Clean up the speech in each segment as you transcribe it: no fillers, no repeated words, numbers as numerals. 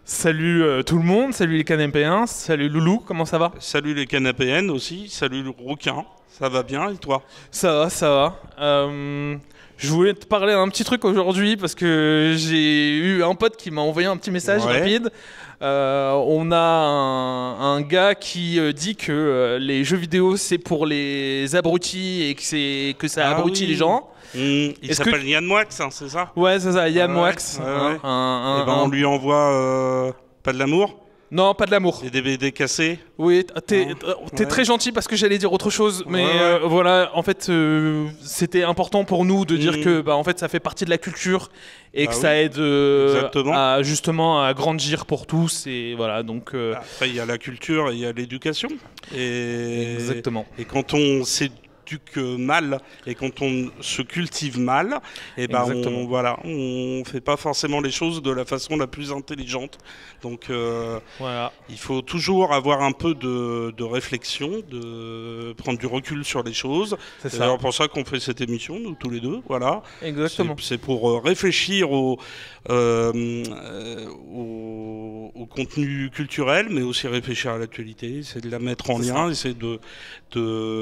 Salut tout le monde, salut les canapéens, salut Loulou, comment ça va? Salut les canapéennes aussi, salut le rouquin, ça va bien et toi? Ça va, ça va. Je voulais te parler d'un petit truc aujourd'hui parce que j'ai eu un pote qui m'a envoyé un petit message Ouais. rapide. On a un gars qui dit que les jeux vidéo c'est pour les abrutis et que ça Ah abrutit les oui. gens. Il Est-ce que s'appelle Yann Moix, hein, c'est ça? Ouais, c'est ça, Yann Ouais, Moix. ouais, ouais. Et ben Un- on lui envoie pas de l'amour, Non, pas de l'amour. des DVD cassés. Oui, t'es Non. t'es Ouais. très gentil parce que j'allais dire autre chose, mais Ouais, ouais. voilà, en fait, c'était important pour nous de dire Mhm. que, bah, en fait, ça fait partie de la culture et Bah que oui, ça aide exactement. à justement à grandir pour tous et voilà, donc Après il y a la culture et il y a l'éducation. exactement. Et quand on s'éduque mal et quand on se cultive mal, et ben Exactement. on fait pas forcément les choses de la façon la plus intelligente. Donc Voilà, il faut toujours avoir un peu de réflexion, de prendre du recul sur les choses. c'est C'est ça. d'ailleurs pour ça qu'on fait cette émission, nous tous les deux. Voilà. Exactement. C'est pour réfléchir au contenu culturel, mais aussi réfléchir à l'actualité, c'est de la mettre en C'est lien,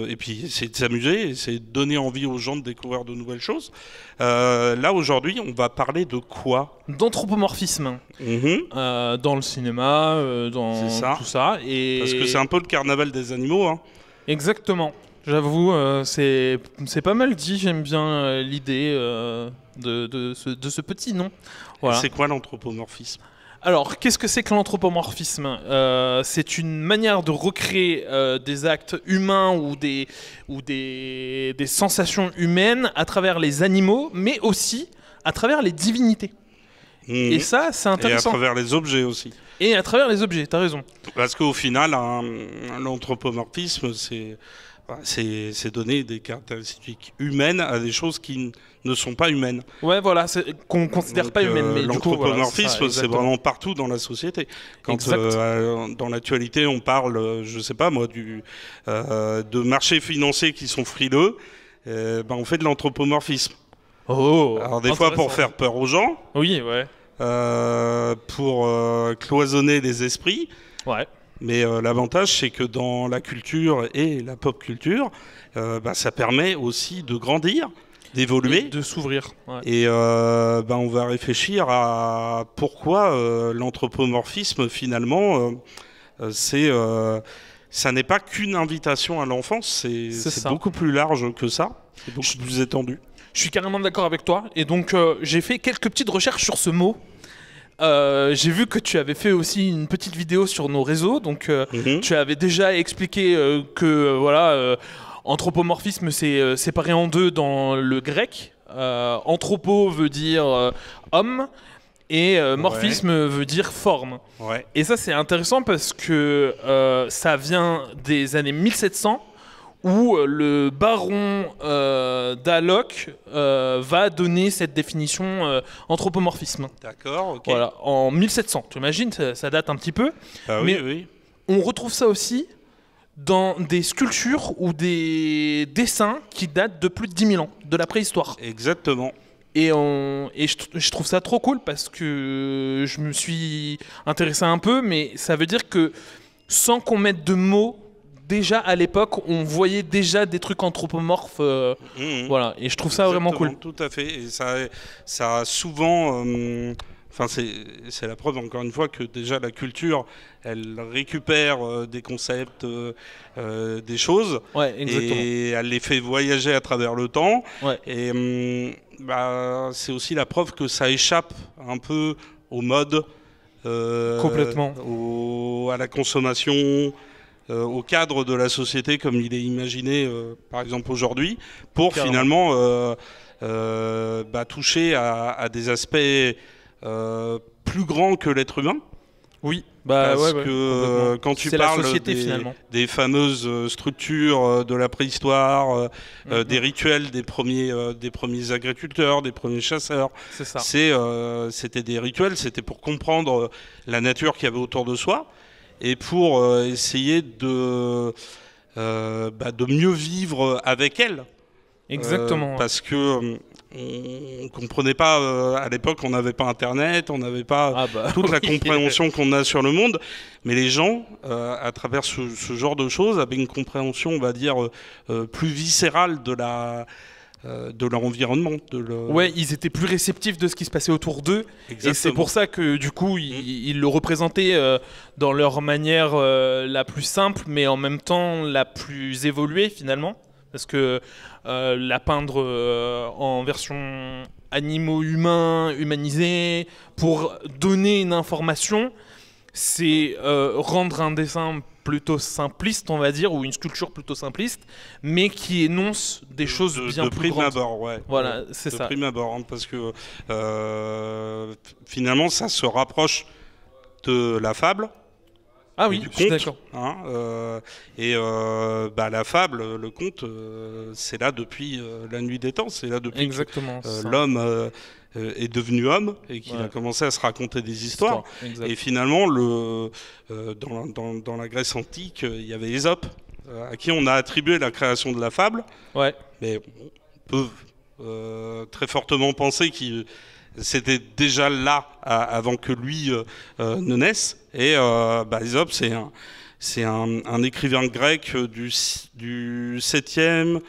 et puis essayer de s'amuser, essayer de donner envie aux gens de découvrir de nouvelles choses. Là aujourd'hui, on va parler de quoi? D'anthropomorphisme Mhm. dans le cinéma, dans C'est ça. tout ça et Parce que c'est un peu le carnaval des animaux, hein. exactement. J'avoue, c'est pas mal dit. J'aime bien l'idée de ce petit nom. Voilà. C'est quoi l'anthropomorphisme? Alors, qu'est-ce que c'est que l'anthropomorphisme? C'est une manière de recréer des actes humains ou des sensations humaines à travers les animaux, mais aussi à travers les divinités. Mhm. Et ça, c'est Et à intéressant. travers les objets aussi. Et à travers les objets, t'as raison. Parce qu'au final, l'anthropomorphisme, c'est donner des caractéristiques humaines à des choses qui ne sont pas humaines. Ouais, voilà, qu'on considère Donc, pas humaine, mais du coup, voilà, l'anthropomorphisme, ça, c'est exactement. vraiment partout dans la société. Quand Exact. dans l'actualité, on parle, je sais pas moi, de marchés financiers qui sont frileux, on fait de l'anthropomorphisme. Oh, Alors des fois pour intéressant. faire peur aux gens, Oui, ouais. pour cloisonner les esprits. Ouais. Mais l'avantage, c'est que dans la culture et la pop culture, ça permet aussi de grandir, d'évoluer. De s'ouvrir. Ouais. Et on va réfléchir à pourquoi l'anthropomorphisme, finalement, ça n'est pas qu'une invitation à l'enfance, C'est c'est ça. beaucoup plus large que ça, c'est beaucoup plus étendu. Je suis carrément d'accord avec toi. Et donc, j'ai fait quelques petites recherches sur ce mot. J'ai vu que tu avais fait aussi une petite vidéo sur nos réseaux. Donc, Mhm. tu avais déjà expliqué que, voilà, anthropomorphisme, c'est séparé en deux dans le grec. Anthropo veut dire homme et morphisme veut dire forme. Ouais. Et ça, c'est intéressant parce que ça vient des années 1700 où le baron d'Alloc va donner cette définition anthropomorphisme. D'accord, ok. Voilà, en 1700. Tu imagines, ça date un petit peu. Ah Mais- oui, oui. On retrouve ça aussi dans des sculptures ou des dessins qui datent de plus de 10 000 ans, de la préhistoire. Exactement. Et je trouve ça trop cool parce que je me suis intéressé un peu, mais ça veut dire que sans qu'on mette de mots, déjà à l'époque, on voyait déjà des trucs anthropomorphes. Mhm. Voilà, et je trouve ça vraiment cool. Exactement, tout à fait. Et ça a souvent. Enfin, c'est la preuve, encore une fois, que déjà la culture, elle récupère des concepts, des choses, Ouais, exactement. et elle les fait voyager à travers le temps. Ouais. Et c'est aussi la preuve que ça échappe un peu aux modes, Complètement. à la consommation. Au cadre de la société comme il est imaginé, par exemple aujourd'hui, pour Carrément. finalement toucher à des aspects plus grands que l'être humain. Oui, Parce ouais, que complètement. quand tu C'est la parles société finalement. des fameuses structures de la préhistoire, Mhm. des rituels des premiers agriculteurs, des premiers chasseurs, C'est ça. c'était des rituels, c'était pour comprendre la nature qu'il y avait autour de soi et pour essayer de mieux vivre avec elle. Exactement. Parce que on comprenait pas, à l'époque on n'avait pas internet, on n'avait pas toute la compréhension qu'on a sur le monde, mais les gens à travers ce genre de choses avaient une compréhension, on va dire, plus viscérale de leur environnement. Ouais, ils étaient plus réceptifs de ce qui se passait autour d'eux. Exactement. Et c'est pour ça que du coup, ils le représentaient dans leur manière la plus simple, mais en même temps la plus évoluée finalement. Parce que la peindre en version animaux humains, humanisés, pour donner une information, c'est rendre un dessin plutôt simpliste, on va dire, ou une sculpture plutôt simpliste, mais qui énonce des choses bien plus grandes. De prime abord, ouais. Voilà, c'est ça. De prime abord, hein, parce que finalement, ça se rapproche de la fable. Ah oui, je suis d'accord. Hein, la fable, le conte, c'est là depuis la nuit des temps. C'est là depuis que l'homme est devenu homme et qu'il a commencé à se raconter des histoires. Et finalement, dans la Grèce antique, il y avait Ésope, à qui on a attribué la création de la fable. Ouais. Mais on peut très fortement penser qu'il c'était déjà là avant que lui ne naisse. Et Ésope, c'est un écrivain grec du 7e,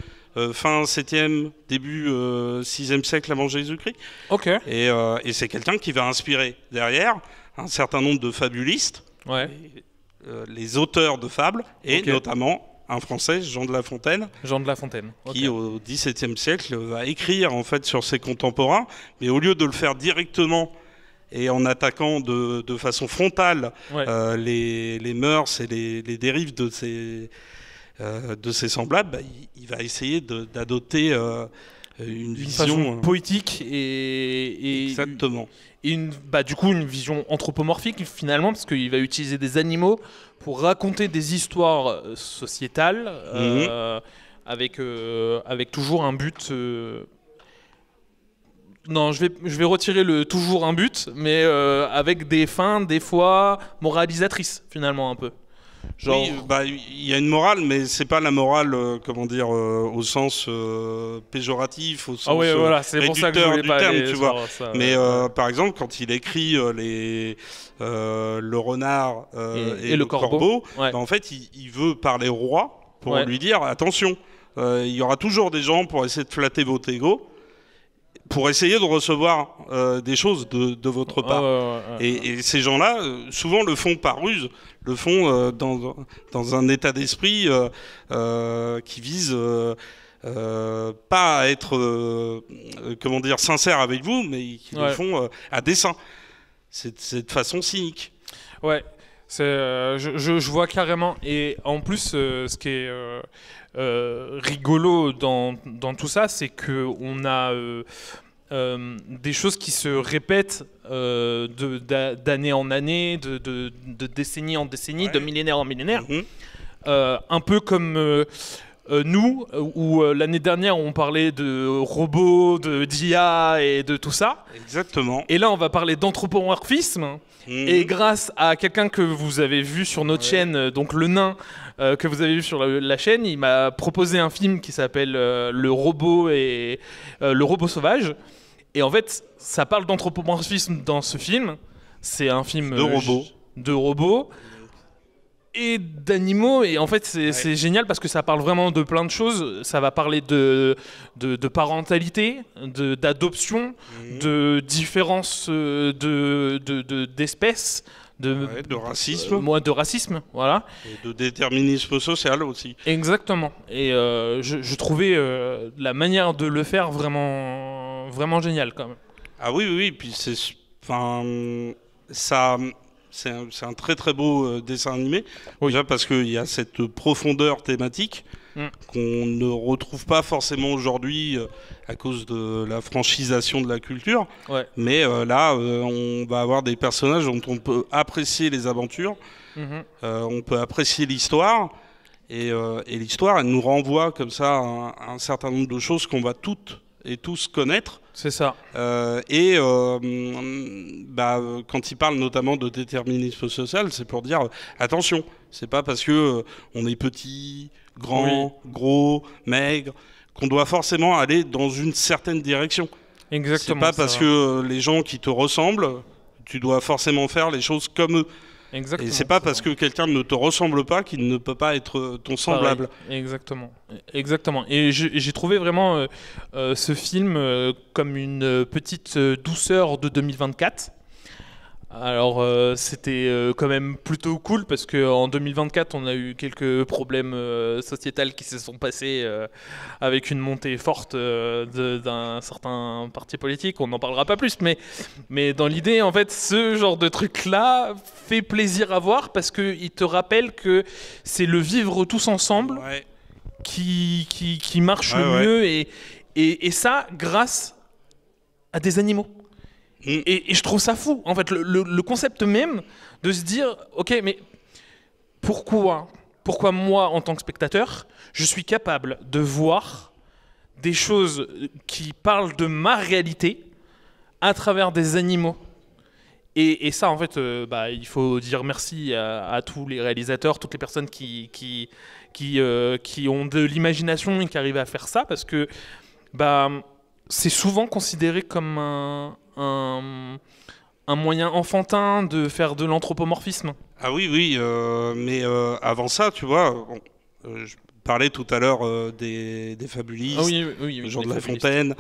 fin 7e, début 6e siècle avant Jésus-Christ. Ok. Et c'est quelqu'un qui va inspirer derrière un certain nombre de fabulistes, les auteurs de fables, et notamment un Français, Jean de La Fontaine. Jean de La Fontaine. Qui, au XVIIe siècle, va écrire en fait sur ses contemporains, mais au lieu de le faire directement et en attaquant de façon frontale les mœurs et les dérives de ses semblables, il va essayer d'adopter une vision façon poétique et exactement. Du coup une vision anthropomorphique finalement, parce qu'il va utiliser des animaux pour raconter des histoires sociétales avec toujours un but. Non, je vais retirer le toujours un but, mais avec des fins des fois moralisatrices finalement un peu. Genre... Oui, il y a une morale, mais c'est pas la morale, au sens péjoratif, au sens réducteur du terme, tu vois. Ça, mais par exemple, quand il écrit le renard et le corbeau, en fait, il veut parler au roi pour lui dire attention, il y aura toujours des gens pour essayer de flatter votre ego, pour essayer de recevoir des choses de votre part. Et ces gens-là, souvent le font par ruse, le font dans un état d'esprit qui vise pas à être sincère avec vous, mais qui le font à dessein. C'est de façon cynique. Ouais, je vois carrément. Et en plus, ce qui est rigolo dans tout ça, c'est qu'on a des choses qui se répètent d'année en année, de décennie en décennie, de millénaire en millénaire. Un peu comme nous, où l'année dernière on parlait de robots, d'IA et de tout ça. Exactement. Et là on va parler d'anthropomorphisme. Et grâce à quelqu'un que vous avez vu sur notre chaîne, donc le nain que vous avez vu sur la chaîne, il m'a proposé un film qui s'appelle Le robot sauvage. Et en fait, ça parle d'anthropomorphisme dans ce film. C'est un film de robots et d'animaux. Et en fait, c'est génial parce que ça parle vraiment de plein de choses. Ça va parler de parentalité, d'adoption, de différence d'espèces. De racisme. De racisme, voilà. Et de déterminisme social aussi. Exactement. Et je trouvais la manière de le faire vraiment géniale quand même. Ah oui, puis c'est un très très beau dessin animé. Déjà parce qu'il y a cette profondeur thématique qu'on ne retrouve pas forcément aujourd'hui à cause de la franchisation de la culture. Mais là, on va avoir des personnages dont on peut apprécier les aventures, on peut apprécier l'histoire. Et l'histoire, elle nous renvoie comme ça à un certain nombre de choses qu'on va toutes et tous connaître. C'est ça. Quand il parle notamment de déterminisme social, c'est pour dire attention, c'est pas parce que on est petit, grand, gros, maigre, qu'on doit forcément aller dans une certaine direction. Exactement. C'est pas parce que les gens qui te ressemblent, tu dois forcément faire les choses comme eux. Exactement. Et c'est pas parce que quelqu'un ne te ressemble pas qu'il ne peut pas être ton semblable. Pareil. Exactement. Et j'ai trouvé vraiment ce film comme une petite douceur de 2024. Alors c'était quand même plutôt cool parce qu'en 2024 on a eu quelques problèmes sociétals qui se sont passés avec une montée forte d'un certain parti politique. On n'en parlera pas plus, mais dans l'idée en fait ce genre de truc là fait plaisir à voir parce qu'il te rappelle que c'est le vivre tous ensemble qui marche le mieux et ça grâce à des animaux. Et je trouve ça fou, en fait, le concept même de se dire, ok, mais pourquoi moi, en tant que spectateur, je suis capable de voir des choses qui parlent de ma réalité à travers des animaux. Et ça, en fait, il faut dire merci à tous les réalisateurs, toutes les personnes qui ont de l'imagination et qui arrivent à faire ça, parce que c'est souvent considéré comme un moyen enfantin de faire de l'anthropomorphisme. Ah oui, mais avant ça, tu vois, je parlais tout à l'heure des fabulistes, Jean de La Fontaine,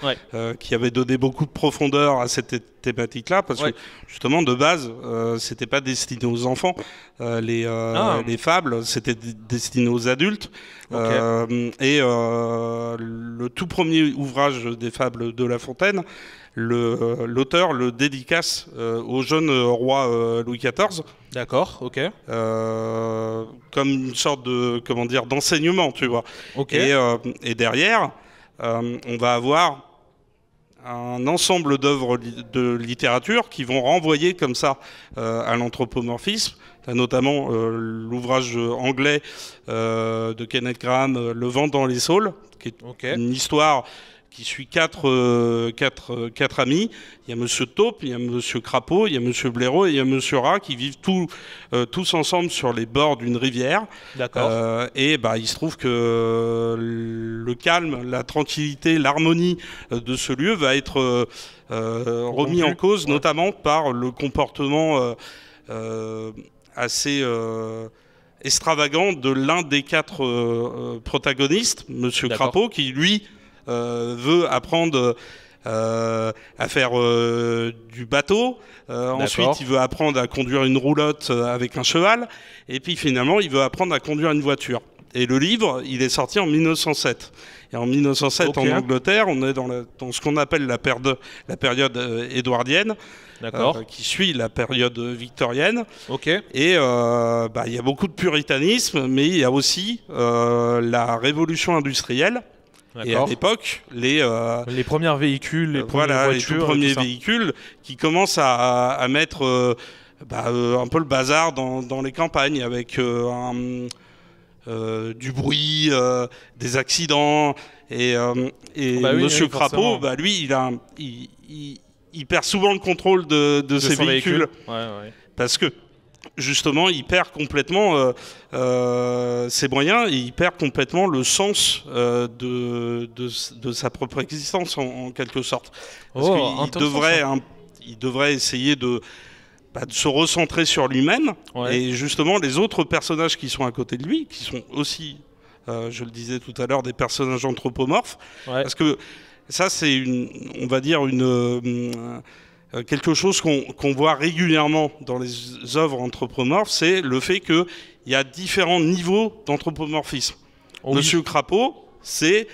qui avait donné beaucoup de profondeur à cette thématique-là, parce que justement, de base, c'était pas destiné aux enfants. Les fables, c'était destiné aux adultes. Et le tout premier ouvrage des fables de La Fontaine, l'auteur le dédicace au jeune roi Louis XIV. D'accord, ok. Comme une sorte de, d'enseignement, tu vois. Okay. Et derrière, on va avoir un ensemble d'œuvres de littérature qui vont renvoyer comme ça à l'anthropomorphisme. Notamment l'ouvrage anglais de Kenneth Grahame, Le vent dans les saules, qui est une histoire qui suit quatre amis. Il y a Monsieur Taupe, il y a Monsieur Crapaud, il y a Monsieur Blaireau et il y a Monsieur Rat qui vivent tous ensemble sur les bords d'une rivière. D'accord. Et il se trouve que le calme, la tranquillité, l'harmonie de ce lieu va être remis en cause, notamment par le comportement assez extravagant de l'un des quatre protagonistes, Monsieur Crapaud, qui lui veut apprendre à faire du bateau. Ensuite, il veut apprendre à conduire une roulotte avec un cheval. Et puis finalement, il veut apprendre à conduire une voiture. Et le livre, il est sorti en 1907. Et en 1907, en Angleterre, on est dans ce qu'on appelle la période édouardienne, qui suit la période victorienne. Et il y a beaucoup de puritanisme, mais il y a aussi la révolution industrielle. Et à l'époque, les premiers véhicules, les tout premiers véhicules qui commencent à mettre un peu le bazar dans les campagnes avec du bruit, des accidents. Et Monsieur Crapaud, lui, il perd souvent le contrôle de ses véhicules. Parce que justement, il perd complètement ses moyens et il perd complètement le sens de sa propre existence, en quelque sorte. Parce qu'il devrait essayer de se recentrer sur lui-même. Et justement, les autres personnages qui sont à côté de lui, qui sont aussi, je le disais tout à l'heure, des personnages anthropomorphes. Parce que ça, c'est on va dire quelque chose qu'on voit régulièrement dans les œuvres anthropomorphes, c'est le fait qu'il y a différents niveaux d'anthropomorphisme. Monsieur Crapaud, c'est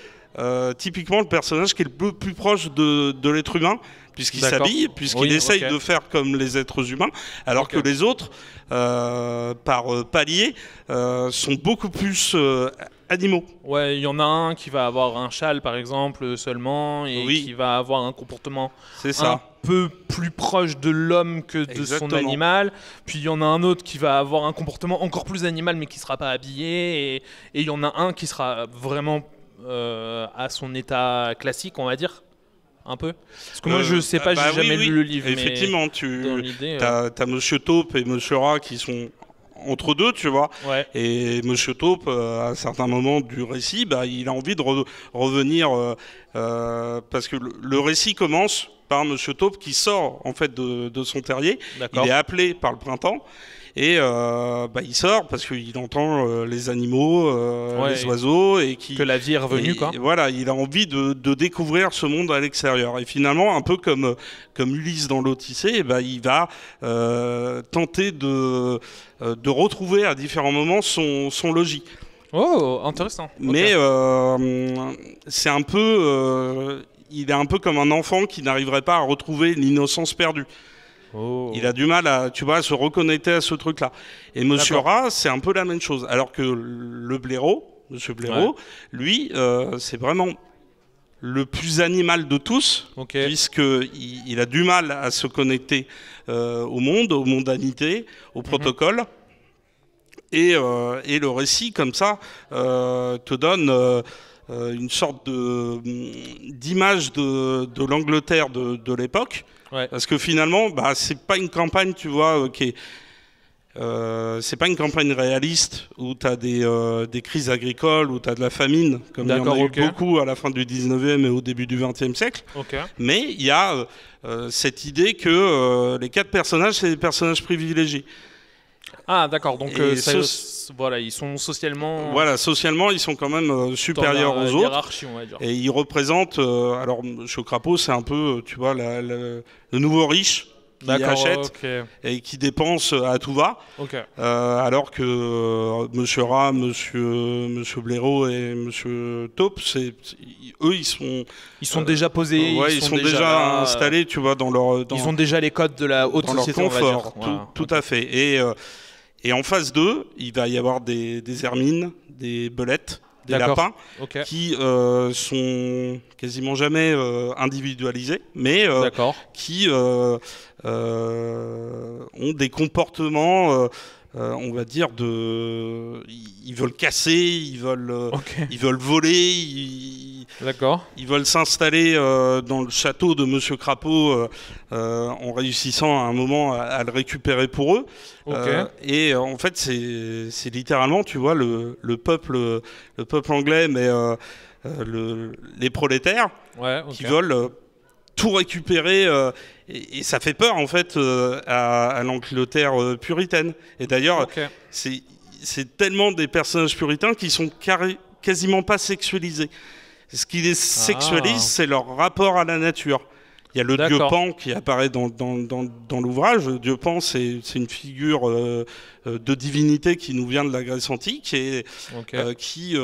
typiquement le personnage qui est le plus proche de l'être humain, puisqu'il s'habille, puisqu'il essaye de faire comme les êtres humains, alors que les autres, par palier, sont beaucoup plus animaux. Il y en a un qui va avoir un châle, par exemple, seulement, et qui va avoir un comportement un peu plus proche de l'homme que de son animal. Puis il y en a un autre qui va avoir un comportement encore plus animal, mais qui ne sera pas habillé. Et il y en a un qui sera vraiment à son état classique, on va dire. Un peu. Parce que moi, je sais pas, j'ai jamais lu le livre. Effectivement, tu as Monsieur Taupe et Monsieur Rat qui sont entre deux, tu vois. Ouais. Et Monsieur Taupe, à un certain moment du récit, il a envie de revenir parce que le récit commence par Monsieur Taupe qui sort en fait de son terrier. Il est appelé par le printemps. Et il sort parce qu'il entend les animaux, les oiseaux. Que la vie est revenue, quoi. Voilà, il a envie de découvrir ce monde à l'extérieur. Et finalement, un peu comme Ulysse dans l'Odyssée, il va tenter de retrouver à différents moments son logis. Oh, intéressant. Mais c'est un peu... il est un peu comme un enfant qui n'arriverait pas à retrouver l'innocence perdue. Oh. Il a du mal à se reconnecter à ce truc-là. Et Monsieur Rat, c'est un peu la même chose. Alors que le blaireau, Monsieur Blaireau, lui, c'est vraiment le plus animal de tous, puisqu'il a du mal à se connecter au monde, aux mondanités, au protocole. Et le récit, comme ça, te donne une sorte d'image de l'Angleterre de l'époque. Ouais. Parce que finalement, c'est pas une campagne, tu vois, c'est pas une campagne réaliste où tu as des crises agricoles, où tu as de la famine, comme il y en a eu beaucoup à la fin du 19e et au début du 20e siècle. Mais il y a cette idée que les 4 personnages, c'est des personnages privilégiés. Ah, d'accord. Donc, voilà, ils sont socialement... Voilà, socialement, ils sont quand même supérieurs aux autres. On va dire. Et ils représentent... alors, Monsieur Crapaud, c'est un peu, tu vois, le nouveau riche qui achète et qui dépense à tout va. Alors que Monsieur Rat, Monsieur Blaireau et Monsieur Taupe, eux, ils sont déjà posés. Ils sont déjà installés, tu vois, dans leur... ils ont déjà les codes de la haute société, leur confort, on va dire. Tout à fait. Et en phase 2, il va y avoir des hermines, des belettes, des lapins, qui sont quasiment jamais individualisés, mais qui ont des comportements, on va dire, ils veulent casser, ils veulent voler, ils veulent s'installer dans le château de Monsieur Crapaud en réussissant à un moment à le récupérer pour eux. Et en fait, c'est littéralement, tu vois, le peuple anglais, mais les prolétaires qui veulent tout récupérer. Et ça fait peur, en fait, à l'Angleterre puritaine. Et d'ailleurs, c'est tellement des personnages puritains qui sont quasiment pas sexualisés. Ce qui les sexualise, c'est leur rapport à la nature. Il y a le dieu Pan qui apparaît dans l'ouvrage. Le dieu Pan, c'est une figure de divinité qui nous vient de la Grèce antique et qui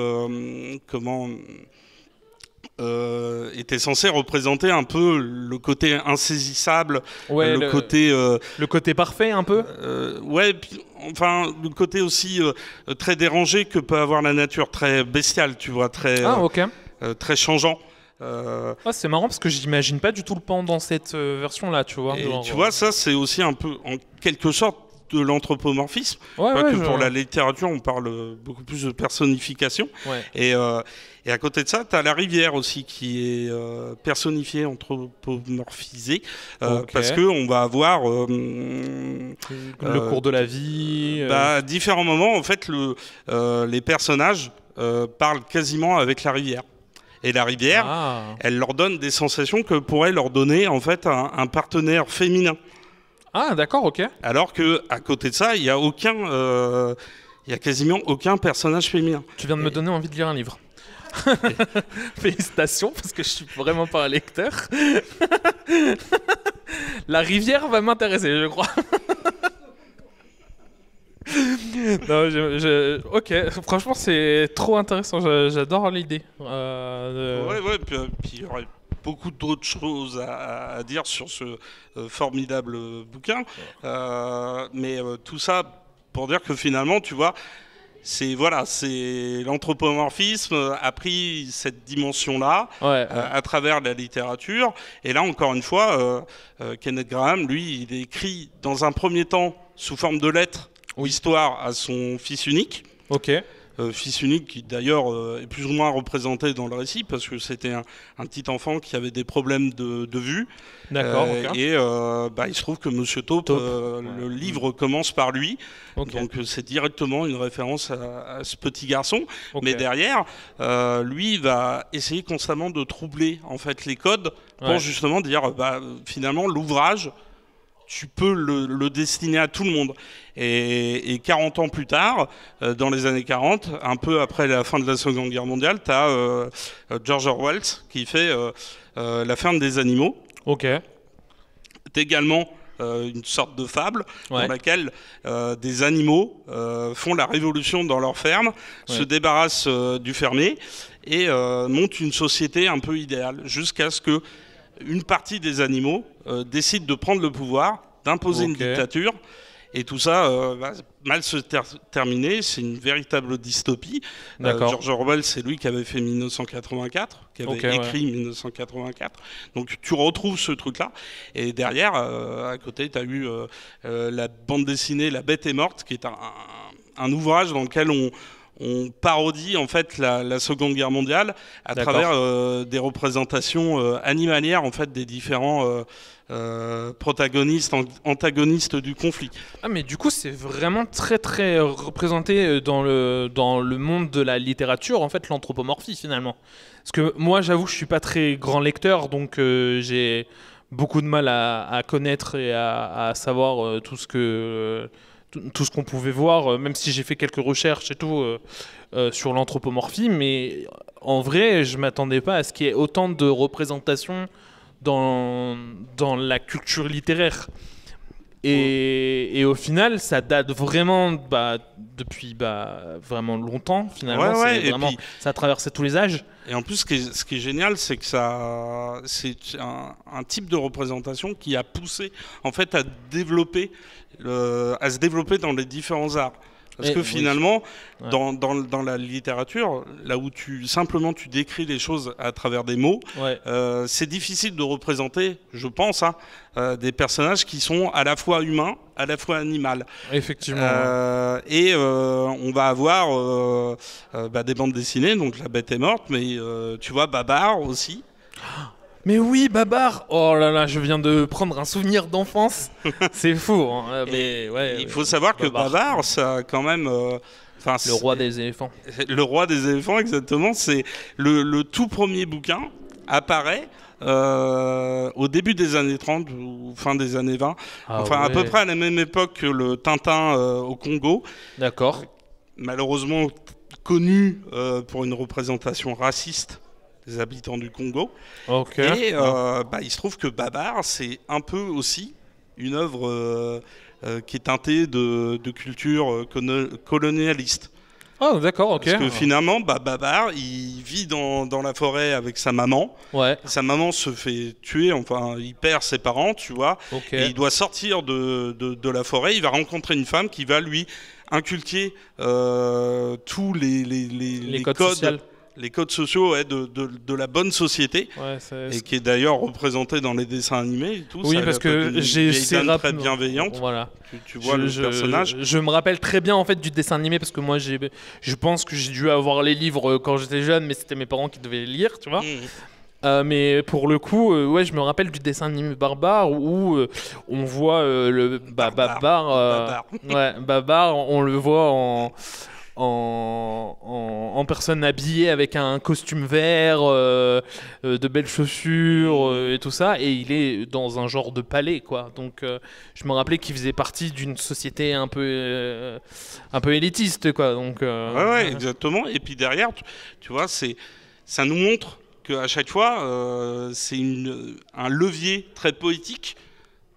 était censé représenter un peu le côté insaisissable, le côté parfait un peu. Enfin le côté aussi très dérangé que peut avoir la nature, très bestiale, tu vois, très changeant. C'est marrant parce que j'imagine pas du tout le Pan dans cette version-là, tu vois. Tu vois, ça c'est aussi un peu, en quelque sorte, de l'anthropomorphisme. Pour la littérature, on parle beaucoup plus de personnification. Et à côté de ça, tu as la rivière aussi qui est personnifiée, anthropomorphisée, parce qu'on va avoir... le cours de la vie... à différents moments, en fait, les personnages parlent quasiment avec la rivière. Et la rivière, elle leur donne des sensations que pourrait leur donner en fait un partenaire féminin. Ah, d'accord, Alors qu'à côté de ça, il y a quasiment aucun personnage féminin. Tu viens de me donner envie de lire un livre. Félicitations, parce que je suis vraiment pas un lecteur. La rivière va m'intéresser, je crois. Non, franchement c'est trop intéressant, j'adore l'idée. Puis il y aurait beaucoup d'autres choses à dire sur ce formidable bouquin, mais tout ça pour dire que finalement, tu vois, c'est l'anthropomorphisme a pris cette dimension-là à travers la littérature, et là encore une fois, Kenneth Grahame, lui, il écrit dans un premier temps sous forme de lettres. Histoire à son fils unique. fils unique, qui d'ailleurs est plus ou moins représenté dans le récit, parce que c'était un petit enfant qui avait des problèmes de vue. D'accord. Et il se trouve que Monsieur Taupe, le livre commence par lui. Donc c'est directement une référence à ce petit garçon. Mais derrière, lui va essayer constamment de troubler en fait les codes pour justement dire finalement l'ouvrage, tu peux le destiner à tout le monde. Et 40 ans plus tard, dans les années 40, un peu après la fin de la Seconde Guerre mondiale, tu as George Orwell qui fait La ferme des animaux. C'est également une sorte de fable dans laquelle des animaux font la révolution dans leur ferme, se débarrassent du fermier et montent une société un peu idéale, jusqu'à ce que une partie des animaux décide de prendre le pouvoir, d'imposer une dictature, et tout ça va mal se terminer. C'est une véritable dystopie. George Orwell, c'est lui qui avait fait 1984, qui avait écrit 1984. Donc tu retrouves ce truc-là. Et derrière, à côté, tu as eu la bande dessinée La Bête est morte, qui est un ouvrage dans lequel on parodie en fait la Seconde Guerre mondiale à travers des représentations animalières en fait des différents protagonistes, antagonistes du conflit. Ah mais du coup c'est vraiment très très représenté dans le monde de la littérature, en fait, l'anthropomorphie finalement. Parce que moi j'avoue que je suis pas très grand lecteur, donc j'ai beaucoup de mal à connaître et à savoir tout ce qu'on pouvait voir, même si j'ai fait quelques recherches et tout sur l'anthropomorphie, mais en vrai, je m'attendais pas à ce qu'il y ait autant de représentations dans la culture littéraire. Et au final, ça date vraiment depuis vraiment longtemps, finalement. Ça a traversé tous les âges. Et en plus, ce qui est génial, c'est que c'est un type de représentation qui a poussé en fait à se développer dans les différents arts. Parce que finalement, dans la littérature, là où tu décris les choses à travers des mots, c'est difficile de représenter, je pense, des personnages qui sont à la fois humains, à la fois animaux. Effectivement. Et on va avoir des bandes dessinées, donc La Bête est morte, mais tu vois Babar aussi. Mais oui, Babar. Oh là là, je viens de prendre un souvenir d'enfance. C'est fou. Hein. Mais il faut savoir que Babar, ça a quand même... le roi des éléphants. Le roi des éléphants, exactement. C'est le tout premier bouquin apparaît au début des années 30 ou fin des années 20. À peu près à la même époque que le Tintin au Congo. D'accord. Malheureusement connu pour une représentation raciste des habitants du Congo. Et il se trouve que Babar, c'est un peu aussi une œuvre qui est teintée de culture colonialiste. Oh, d'accord, ok. Parce que finalement, Babar, il vit dans la forêt avec sa maman. Sa maman se fait tuer, enfin, il perd ses parents, tu vois. Et il doit sortir de la forêt. Il va rencontrer une femme qui va lui inculquer tous les codes. Les codes sociaux de la bonne société, et qui est d'ailleurs représenté dans les dessins animés et tout. Oui, parce que j'ai très bienveillante. Voilà. Tu vois le personnage. Je me rappelle très bien en fait du dessin animé, parce que moi je pense que j'ai dû avoir les livres quand j'étais jeune, mais c'était mes parents qui devaient les lire, tu vois. Mais pour le coup, je me rappelle du dessin animé Babar où on voit le Babar, on le voit en personne habillée avec un costume vert, de belles chaussures et tout ça, et il est dans un genre de palais, quoi. Donc je me rappelais qu'il faisait partie d'une société un peu élitiste, quoi. Donc exactement. Et puis derrière, tu vois, ça nous montre qu'à chaque fois, c'est un levier très poétique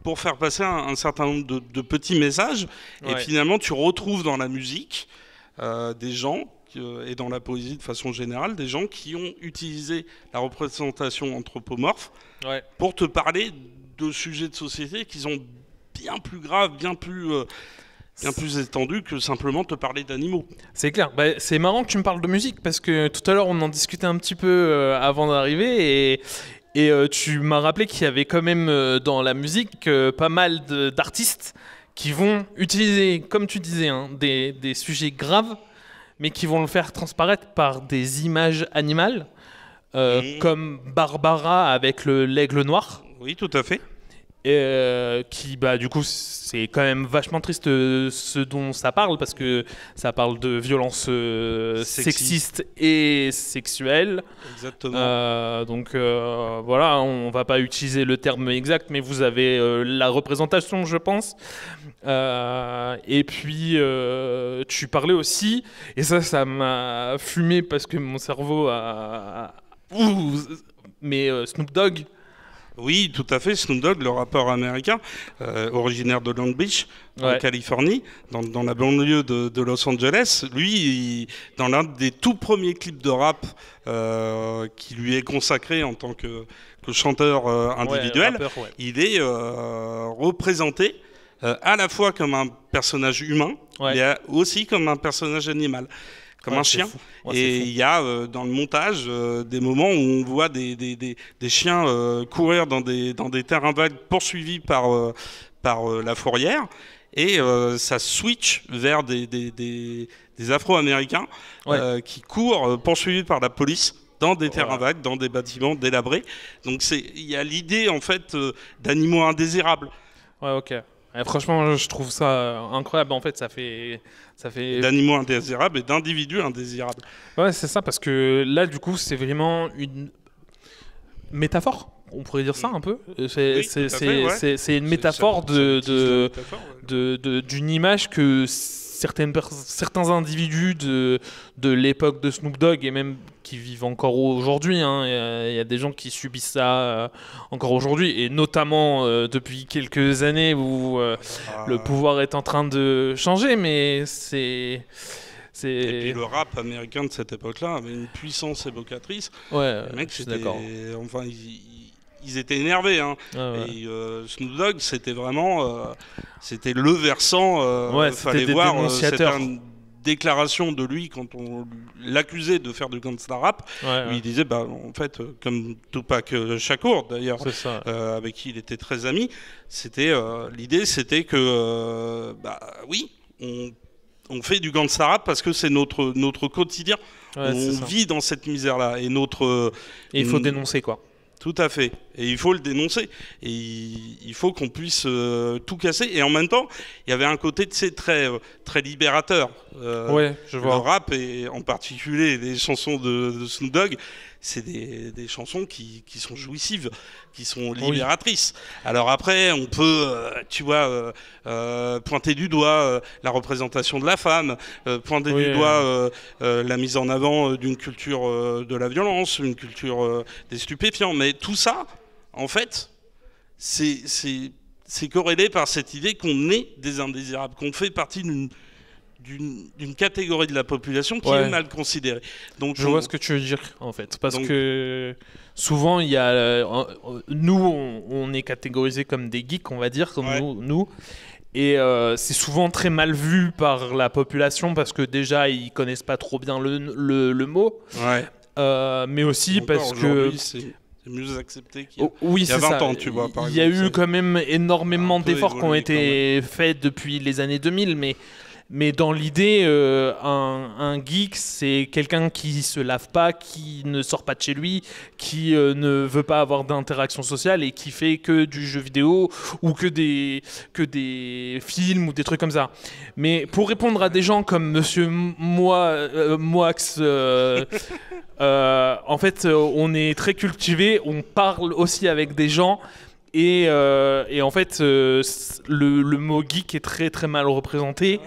pour faire passer un certain nombre de petits messages. Et finalement, tu retrouves dans la musique des gens, et dans la poésie de façon générale, des gens qui ont utilisé la représentation anthropomorphe pour te parler de sujets de société qui sont bien plus graves, bien plus étendus que simplement te parler d'animaux. C'est clair. C'est marrant que tu me parles de musique, parce que tout à l'heure on en discutait un petit peu avant d'arriver, et tu m'as rappelé qu'il y avait quand même dans la musique pas mal d'artistes qui vont utiliser, comme tu disais, des sujets graves, mais qui vont le faire transparaître par des images animales, comme Barbara avec l'aigle noir. Oui, tout à fait. Qui, du coup, c'est quand même vachement triste ce dont ça parle, parce que ça parle de violences sexistes et sexuelles. Exactement. Donc voilà, on va pas utiliser le terme exact, mais vous avez la représentation, je pense. Et puis, tu parlais aussi, et ça m'a fumé parce que mon cerveau mais Snoop Dogg. Oui, tout à fait. Snoop Dogg, le rappeur américain, originaire de Long Beach, en Californie, dans la banlieue de Los Angeles. Lui, dans l'un des tout premiers clips de rap qui lui est consacré en tant que chanteur individuel, rappeur, il est représenté à la fois comme un personnage humain, mais aussi comme un personnage animal. Comme un chien. Et il y a dans le montage des moments où on voit des chiens courir dans des terrains vagues poursuivis par la fourrière. Et ça switch vers des Afro-Américains qui courent poursuivis par la police dans des terrains vagues, dans des bâtiments délabrés. Donc il y a l'idée en fait d'animaux indésirables. Ouais, ok. Franchement, je trouve ça incroyable. En fait, ça fait d'animaux indésirables et d'individus indésirables. Ouais, c'est ça, parce que là, du coup, c'est vraiment une métaphore. On pourrait dire ça un peu. C'est une métaphore d'une image que certains individus de l'époque de Snoop Dogg, et même qui vivent encore aujourd'hui, il y a des gens qui subissent ça encore aujourd'hui, et notamment depuis quelques années où le pouvoir est en train de changer, mais Et puis le rap américain de cette époque-là avait une puissance évocatrice. Ouais, les mecs, ils étaient énervés. Et Snoop Dogg, c'était vraiment c'était le versant. Fallait voir certaines déclarations de lui quand on l'accusait de faire du gangsta rap. Où il disait, en fait, comme Tupac Shakur d'ailleurs, avec qui il était très ami, l'idée c'était que oui, on fait du gangsta rap parce que c'est notre quotidien. On vit dans cette misère-là. Et il faut dénoncer, quoi. Tout à fait. Et il faut le dénoncer. Et il faut qu'on puisse tout casser. Et en même temps, il y avait un côté très libérateur. Je vois. Le rap, et en particulier les chansons de Snoop Dogg, c'est des chansons qui sont jouissives, qui sont libératrices. Alors après, on peut, pointer du doigt la représentation de la femme, pointer du doigt la mise en avant d'une culture de la violence, une culture des stupéfiants. Mais tout ça, en fait, c'est corrélé par cette idée qu'on est des indésirables, qu'on fait partie d'une catégorie de la population qui est mal considérée. Donc, je vois ce que tu veux dire, en fait. Parce que souvent, il y a, nous, on est catégorisés comme des geeks, on va dire, comme nous. Et c'est souvent très mal vu par la population parce que déjà, ils connaissent pas trop bien le mot. Mais aussi parce que... C'est mieux accepté qu'il y a 20 ans, tu vois. Il y a eu quand même énormément d'efforts qui ont été faits depuis les années 2000, mais dans l'idée, un geek, c'est quelqu'un qui se lave pas, qui ne sort pas de chez lui, qui ne veut pas avoir d'interaction sociale et qui fait que du jeu vidéo ou que des films ou des trucs comme ça. Mais pour répondre à des gens comme Monsieur Moix, en fait, on est très cultivé, on parle aussi avec des gens. Et en fait, le mot geek est très très mal représenté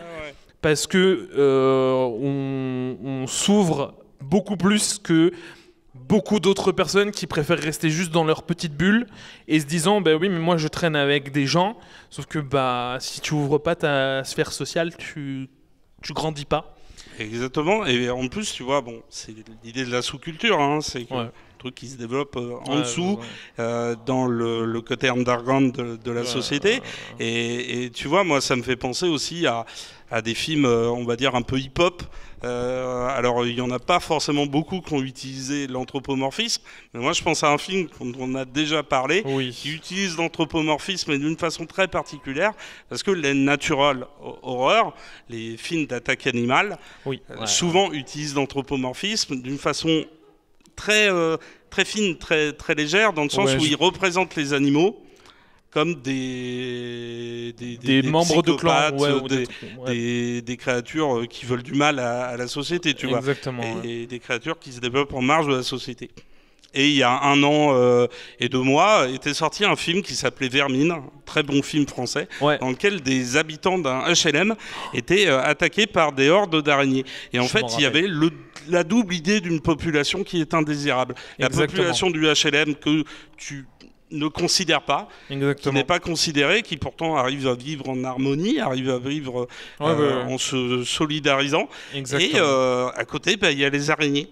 parce que on s'ouvre beaucoup plus que beaucoup d'autres personnes qui préfèrent rester juste dans leur petite bulle et se disant oui, mais moi je traîne avec des gens, sauf que si tu ouvres pas ta sphère sociale, tu grandis pas. Exactement, et en plus, tu vois, c'est l'idée de la sous-culture, c'est que truc qui se développe en dessous, dans le côté underground de la société. Et tu vois, moi, ça me fait penser aussi à des films, on va dire, un peu hip-hop. Alors, il n'y en a pas forcément beaucoup qui ont utilisé l'anthropomorphisme, mais moi, je pense à un film dont on a déjà parlé, qui utilise l'anthropomorphisme, mais d'une façon très particulière, parce que les natural horror, les films d'attaque animale, souvent utilisent l'anthropomorphisme d'une façon très fine, très légère, dans le sens où ils représentent les animaux comme des membres de clan, des créatures qui veulent du mal à la société, tu vois. Et des créatures qui se développent en marge de la société. Et il y a 1 an et 2 mois, était sorti un film qui s'appelait Vermine, un très bon film français, dans lequel des habitants d'un HLM étaient attaqués par des hordes d'araignées. Et en fait, il y avait la double idée d'une population qui est indésirable. La population du HLM que tu ne considère pas, qui n'est pas considérée, qui pourtant arrive à vivre en harmonie, arrive à vivre en se solidarisant. Et à côté, il y a les araignées.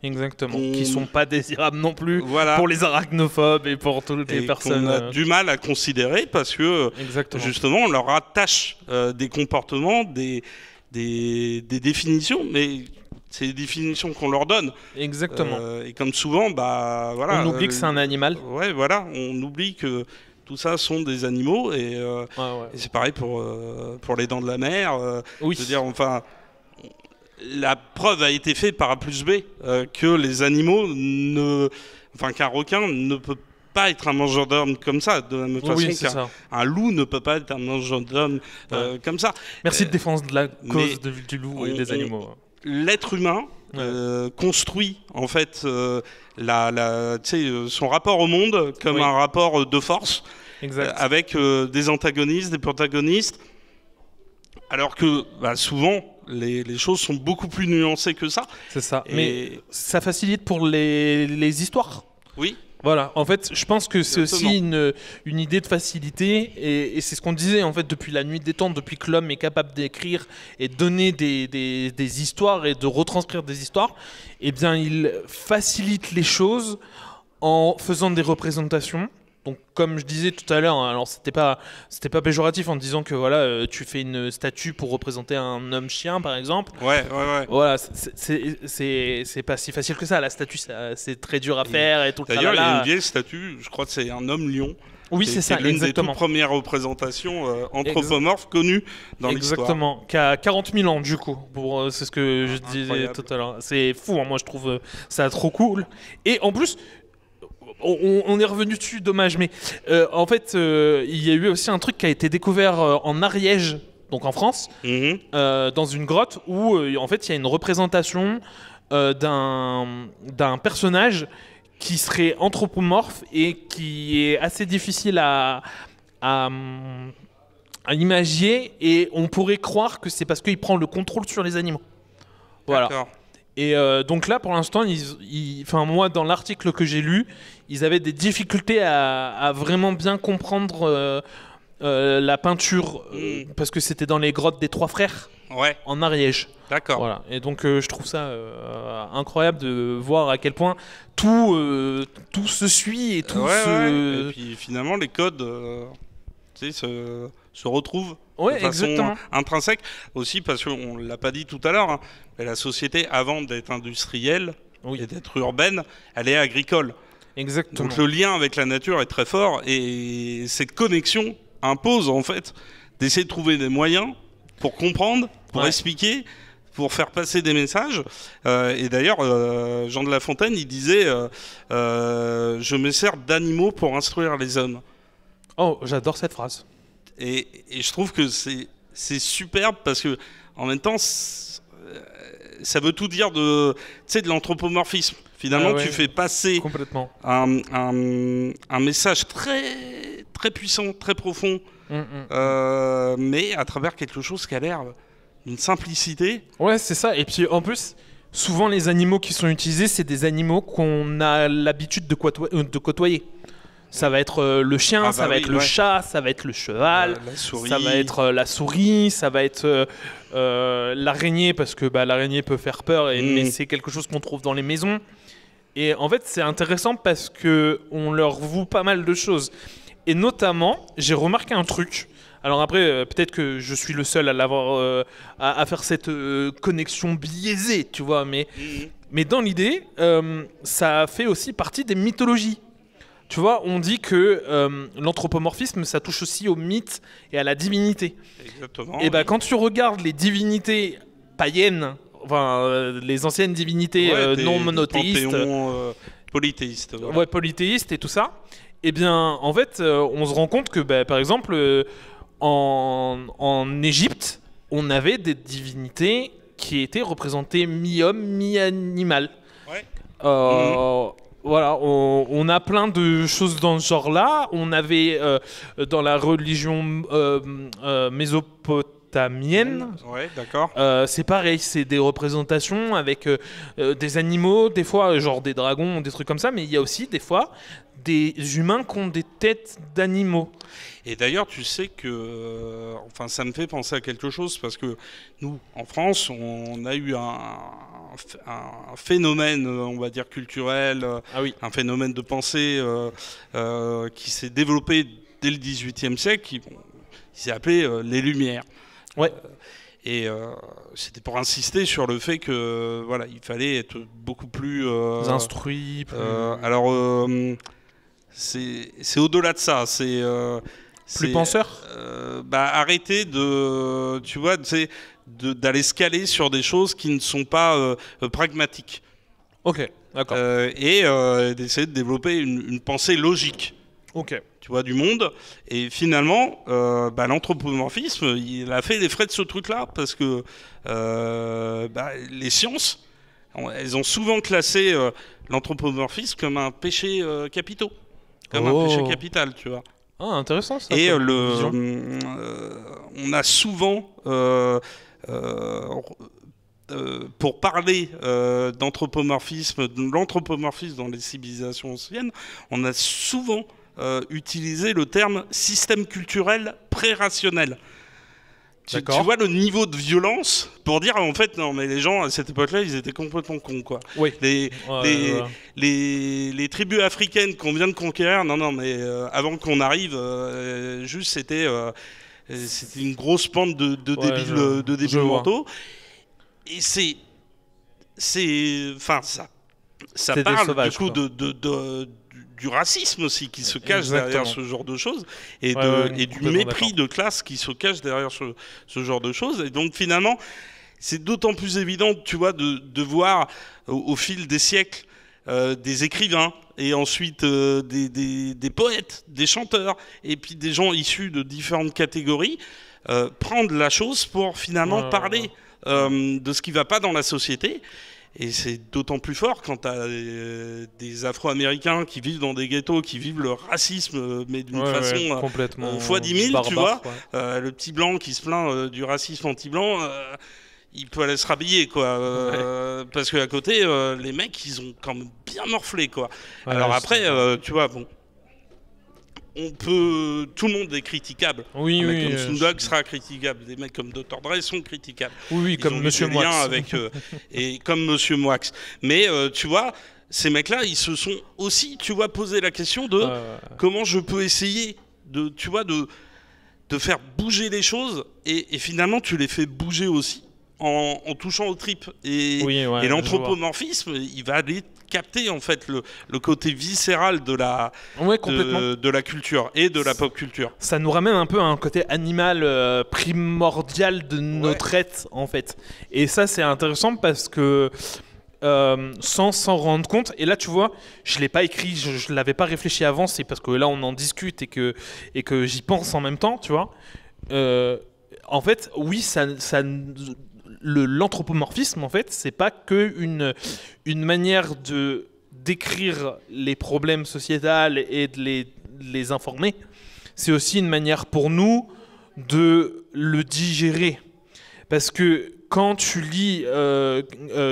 Exactement, qui sont pas désirables non plus pour les arachnophobes et pour toutes les personnes. On a du mal à considérer parce que justement on leur attache des comportements, des définitions, mais c'est des définitions qu'on leur donne. Exactement. Et comme souvent, on oublie que c'est un animal. On oublie que tout ça sont des animaux et c'est pareil pour les dents de la mer. Je veux dire, enfin. La preuve a été faite par A plus B que les animaux qu'un requin ne peut pas être un mangeur d'hommes comme ça, de la même façon qu'un loup ne peut pas être un mangeur d'hommes comme ça. Merci de défendre la cause du loup et des animaux. L'être humain construit en fait son rapport au monde comme un rapport de force, avec des antagonistes, des protagonistes, alors que souvent les choses sont beaucoup plus nuancées que ça. C'est ça. Mais ça facilite pour les histoires. Oui. Voilà, en fait, je pense que c'est aussi une idée de facilité, et c'est ce qu'on disait en fait depuis la nuit des temps, depuis que l'homme est capable d'écrire et de donner des histoires et de retranscrire des histoires, eh bien il facilite les choses en faisant des représentations. Donc, comme je disais tout à l'heure, alors c'était pas péjoratif en disant que tu fais une statue pour représenter un homme-chien, par exemple. Voilà, c'est pas si facile que ça. La statue, c'est très dur à faire et tout. D'ailleurs, il y a une vieille statue, je crois que c'est un homme-lion. Oui, c'est ça, l'une des toutes premières représentations anthropomorphes connues dans l'histoire. Exactement, qui a 40 000 ans du coup. C'est ce que je disais tout à l'heure. C'est fou, moi je trouve ça trop cool. Et en plus. On est revenu dessus, dommage, mais en fait, il y a eu aussi un truc qui a été découvert en Ariège, donc en France, dans une grotte où en fait il y a une représentation d'un personnage qui serait anthropomorphe et qui est assez difficile à imager, et on pourrait croire que c'est parce qu'il prend le contrôle sur les animaux. Voilà. D'accord. Et donc là, pour l'instant, moi, dans l'article que j'ai lu, ils avaient des difficultés à vraiment bien comprendre la peinture, parce que c'était dans les grottes des Trois Frères, en Ariège. D'accord. Voilà. Et donc, je trouve ça incroyable de voir à quel point tout se suit et tout Et puis finalement, les codes se retrouvent de façon intrinsèque. Aussi parce qu'on ne l'a pas dit tout à l'heure, mais la société, avant d'être industrielle et d'être urbaine, elle est agricole. Exactement. Donc le lien avec la nature est très fort, et cette connexion impose en fait d'essayer de trouver des moyens pour comprendre, pour expliquer, pour faire passer des messages. Et d'ailleurs, Jean de La Fontaine, il disait je me sers d'animaux pour instruire les hommes. Oh, j'adore cette phrase. Et je trouve que c'est superbe, parce que en même temps, ça veut tout dire de l'anthropomorphisme. Finalement, tu fais passer un message très, très puissant, très profond, mais à travers quelque chose qui a l'air d'une simplicité. Ouais, c'est ça. Et puis en plus, souvent les animaux qui sont utilisés, c'est des animaux qu'on a l'habitude de côtoyer. Ça va être le chien, ça va être le chat, ça va être le cheval, ça va être la souris, ça va être l'araignée, parce que l'araignée peut faire peur, mais c'est quelque chose qu'on trouve dans les maisons. Et en fait, c'est intéressant parce qu'on leur voue pas mal de choses. Et notamment, j'ai remarqué un truc. Alors après, peut-être que je suis le seul à l'avoir, à faire cette connexion biaisée, tu vois. Mais dans l'idée, ça fait aussi partie des mythologies. Tu vois, on dit que l'anthropomorphisme, ça touche aussi au mythe et à la divinité. Exactement. Et quand tu regardes les divinités païennes, les anciennes divinités non monothéistes, polythéistes, ouais, polythéistes et tout ça, eh bien, en fait, on se rend compte que, par exemple, en Égypte, on avait des divinités qui étaient représentées mi-homme, mi-animal. Ouais. Voilà, on a plein de choses dans ce genre-là. On avait dans la religion mésopotamienne. Ouais, d'accord. C'est pareil, c'est des représentations avec des animaux, des fois genre des dragons, des trucs comme ça, mais il y a aussi des fois des humains qui ont des têtes d'animaux. Et d'ailleurs, tu sais que, enfin, ça me fait penser à quelque chose parce que nous, en France, on a eu un phénomène, on va dire culturel, un phénomène de pensée qui s'est développé dès le XVIIIe siècle, qui s'est appelé les Lumières. Ouais. Et c'était pour insister sur le fait que voilà, il fallait être beaucoup plus instruit. Alors c'est au-delà de ça. C'est plus penseur. Arrêter de, tu vois, d'aller se caler sur des choses qui ne sont pas pragmatiques. Ok, d'accord. Et d'essayer de développer une pensée logique. Ok. Tu vois, du monde. Et finalement, l'anthropomorphisme, il a fait les frais de ce truc-là parce que les sciences, elles ont souvent classé l'anthropomorphisme comme un péché capital, un péché capital, tu vois. Ah, intéressant ça. Et on a souvent, pour parler d'anthropomorphisme, de l'anthropomorphisme dans les civilisations anciennes, on a souvent utilisé le terme système culturel pré-rationnel. Tu vois le niveau de violence pour dire en fait non mais les gens à cette époque-là ils étaient complètement cons quoi. Oui. Les tribus africaines qu'on vient de conquérir non mais avant qu'on arrive juste c'était une grosse bande de débiles mentaux et ça parle sauvages, du coup du racisme aussi qui se cache derrière ce genre de choses et du mépris de classe qui se cache derrière ce genre de choses. Et donc finalement, c'est d'autant plus évident, tu vois, de voir au fil des siècles des écrivains et ensuite des poètes, des chanteurs et puis des gens issus de différentes catégories prendre la chose pour finalement parler de ce qui ne va pas dans la société. Et c'est d'autant plus fort quand tu as des Afro-Américains qui vivent dans des ghettos, qui vivent le racisme, mais d'une façon complètement fois 10 000, barbare, tu vois. Le petit blanc qui se plaint du racisme anti-blanc, il peut aller se rhabiller, quoi. Parce qu'à côté, les mecs, ils ont quand même bien morflé, quoi. Alors après, tu vois, bon... tout le monde est critiquable. Oui, un mec comme Snoop Dogg sera critiquable. Des mecs comme Dr. Dre sont critiquables. Oui, comme Monsieur Moix. Et comme Monsieur Moix. Mais tu vois, ces mecs-là, ils se sont aussi, tu vois, posé la question de comment je peux essayer de, tu vois, de faire bouger les choses. Et finalement, tu les fais bouger aussi en touchant aux tripes. Et l'anthropomorphisme, il va aller capter en fait le côté viscéral de la culture et de la pop culture. Ça nous ramène un peu à un côté animal primordial de notre être en fait. Et ça c'est intéressant parce que sans s'en rendre compte, et là tu vois, je l'ai pas écrit, je l'avais pas réfléchi avant, c'est parce que là on en discute et que j'y pense en même temps, tu vois. En fait, oui, l'anthropomorphisme, en fait, c'est pas que une manière de décrire les problèmes sociétals et de les informer. C'est aussi une manière pour nous de le digérer. Parce que quand tu lis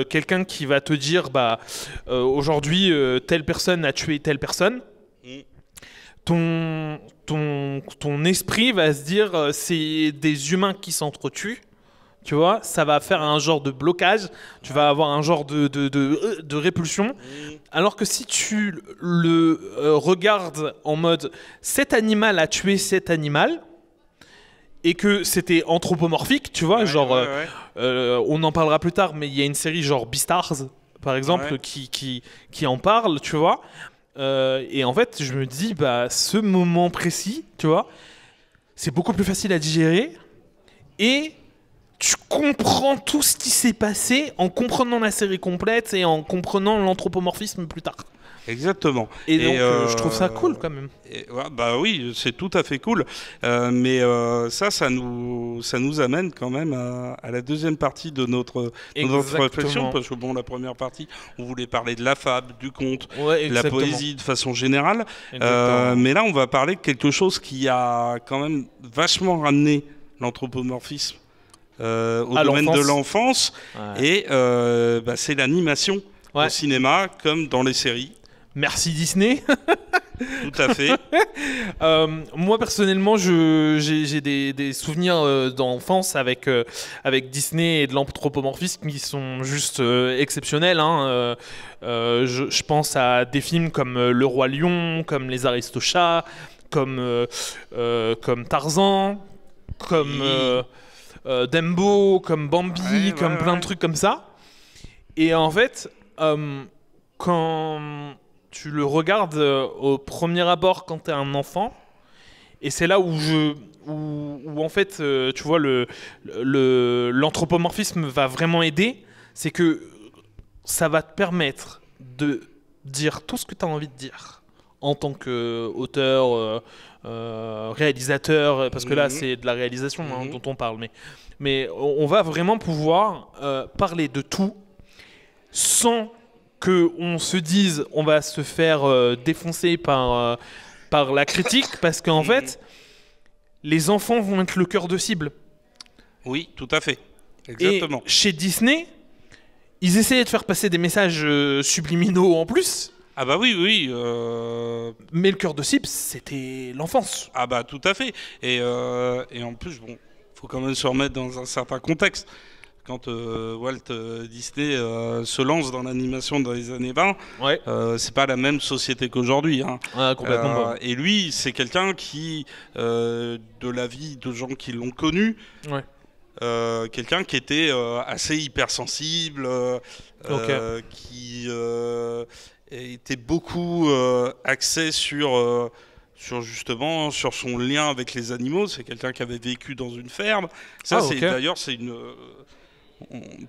quelqu'un qui va te dire aujourd'hui telle personne a tué telle personne, ton esprit va se dire c'est des humains qui s'entretuent. tu vois, ça va faire un genre de blocage, tu vas avoir un genre de répulsion, alors que si tu le regardes en mode cet animal a tué cet animal, et que c'était anthropomorphique, tu vois, on en parlera plus tard, mais il y a une série genre Beastars, par exemple, qui en parle, tu vois. Et en fait, je me dis, ce moment précis, tu vois, c'est beaucoup plus facile à digérer, et tu comprends tout ce qui s'est passé en comprenant la série complète et en comprenant l'anthropomorphisme plus tard. Exactement. Et donc, je trouve ça cool quand même. Bah oui, c'est tout à fait cool. Mais ça nous amène quand même à la deuxième partie de notre réflexion. Parce que bon, la première partie, on voulait parler de la fable, du conte, de la poésie de façon générale. Mais là, on va parler de quelque chose qui a quand même vachement ramené l'anthropomorphisme au domaine de l'enfance. Et c'est l'animation au cinéma comme dans les séries. Merci Disney. Tout à fait. Moi personnellement, j'ai des souvenirs d'enfance avec Disney et de l'anthropomorphisme qui sont juste exceptionnels. Hein. Je pense à des films comme Le Roi Lion, comme Les Aristochats, comme Tarzan, comme Dumbo, comme Bambi, comme plein de trucs comme ça. Et en fait, quand tu le regardes au premier abord quand tu es un enfant, et c'est là où en fait, tu vois, l'anthropomorphisme va vraiment aider, c'est que ça va te permettre de dire tout ce que tu as envie de dire en tant qu'auteur, réalisateur, parce que là c'est de la réalisation dont on parle, mais on va vraiment pouvoir parler de tout sans qu'on se dise on va se faire défoncer par la critique, parce qu'en fait les enfants vont être le cœur de cible. Oui, tout à fait. Exactement. Et chez Disney, ils essayaient de faire passer des messages subliminaux en plus. Ah bah oui. Mais le cœur de cible, c'était l'enfance. Ah bah tout à fait. Et en plus, bon, faut quand même se remettre dans un certain contexte. Quand Walt Disney se lance dans l'animation dans les années 20, c'est pas la même société qu'aujourd'hui. Hein. Complètement. Et lui, c'est quelqu'un qui, de la vie de gens qui l'ont connu, quelqu'un qui était assez hypersensible, qui était beaucoup axé sur son lien avec les animaux. C'est quelqu'un qui avait vécu dans une ferme. Ça, d'ailleurs, c'est une...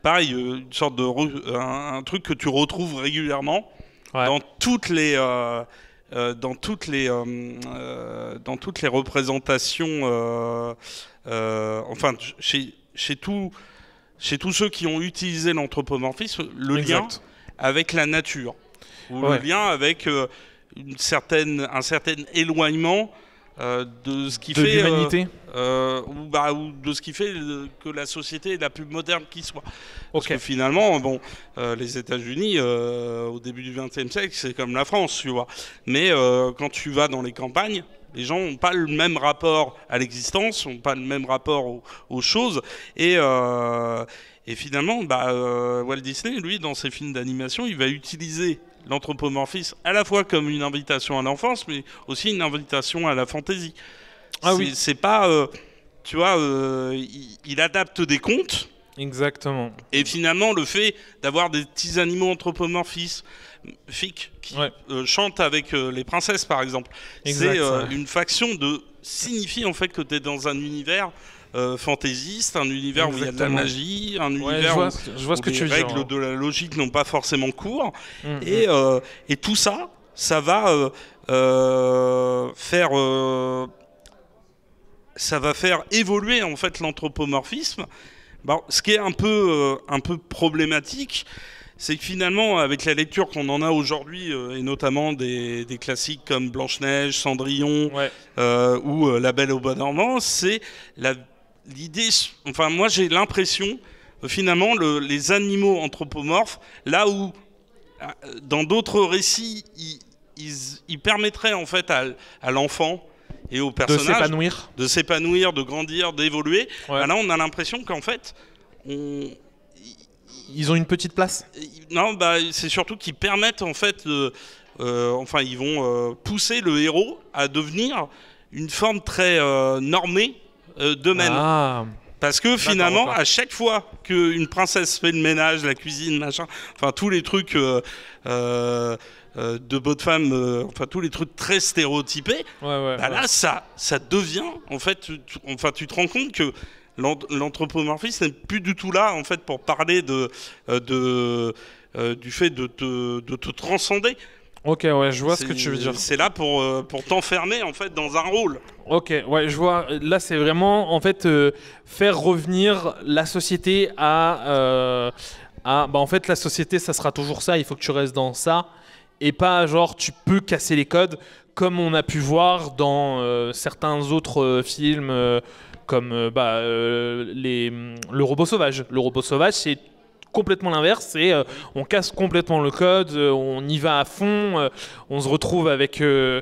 pareil, une sorte un truc que tu retrouves régulièrement dans toutes les représentations, enfin chez tous ceux qui ont utilisé l'anthropomorphisme, le lien avec la nature, ou le lien avec un certain éloignement de ce qui fait l'humanité, ou de ce qui fait que la société est la plus moderne qui soit. Parce que finalement, les États-Unis au début du XXe siècle, c'est comme la France, tu vois. Mais quand tu vas dans les campagnes, les gens n'ont pas le même rapport à l'existence, n'ont pas le même rapport aux choses, et finalement, Walt Disney, lui, dans ses films d'animation, il va utiliser l'anthropomorphisme à la fois comme une invitation à l'enfance, mais aussi une invitation à la fantaisie. C'est pas... tu vois, il adapte des contes. Exactement. Et finalement, le fait d'avoir des petits animaux anthropomorphiques qui chantent avec les princesses, par exemple, c'est une faction de signifier en fait que tu es dans un univers fantaisiste, un univers où il y a de la magie, un univers où les règles de la logique n'ont pas forcément cours. Et tout ça, ça va faire évoluer en fait l'anthropomorphisme. Ce qui est un peu problématique, c'est que finalement, avec la lecture qu'on en a aujourd'hui, et notamment des classiques comme Blanche-Neige, Cendrillon ou La Belle au Bois dormant, c'est l'idée... Enfin, moi, j'ai l'impression, finalement, les animaux anthropomorphes, là où, dans d'autres récits, ils permettraient en fait à l'enfant et au personnage de s'épanouir, de grandir, d'évoluer. Là, on a l'impression qu'en fait, ils ont une petite place. Non, c'est surtout qu'ils permettent en fait, ils vont pousser le héros à devenir une forme très normée d'eux-mêmes. Parce que finalement, à chaque fois qu'une princesse fait le ménage, la cuisine, machin, enfin tous les trucs de bonne femme, tous les trucs très stéréotypés, là ça devient en fait, tu te rends compte que l'anthropomorphisme n'est plus du tout là en fait pour parler du fait de te transcender. Ok, ouais, je vois ce que tu veux dire. C'est là pour t'enfermer en fait dans un rôle. Ok, ouais, je vois. Là, c'est vraiment en fait faire revenir la société en fait, la société, ça sera toujours ça. Il faut que tu restes dans ça et pas genre tu peux casser les codes comme on a pu voir dans certains autres films comme le Robot Sauvage. Le Robot Sauvage, c'est complètement l'inverse, c'est on casse complètement le code, on y va à fond, on se retrouve avec un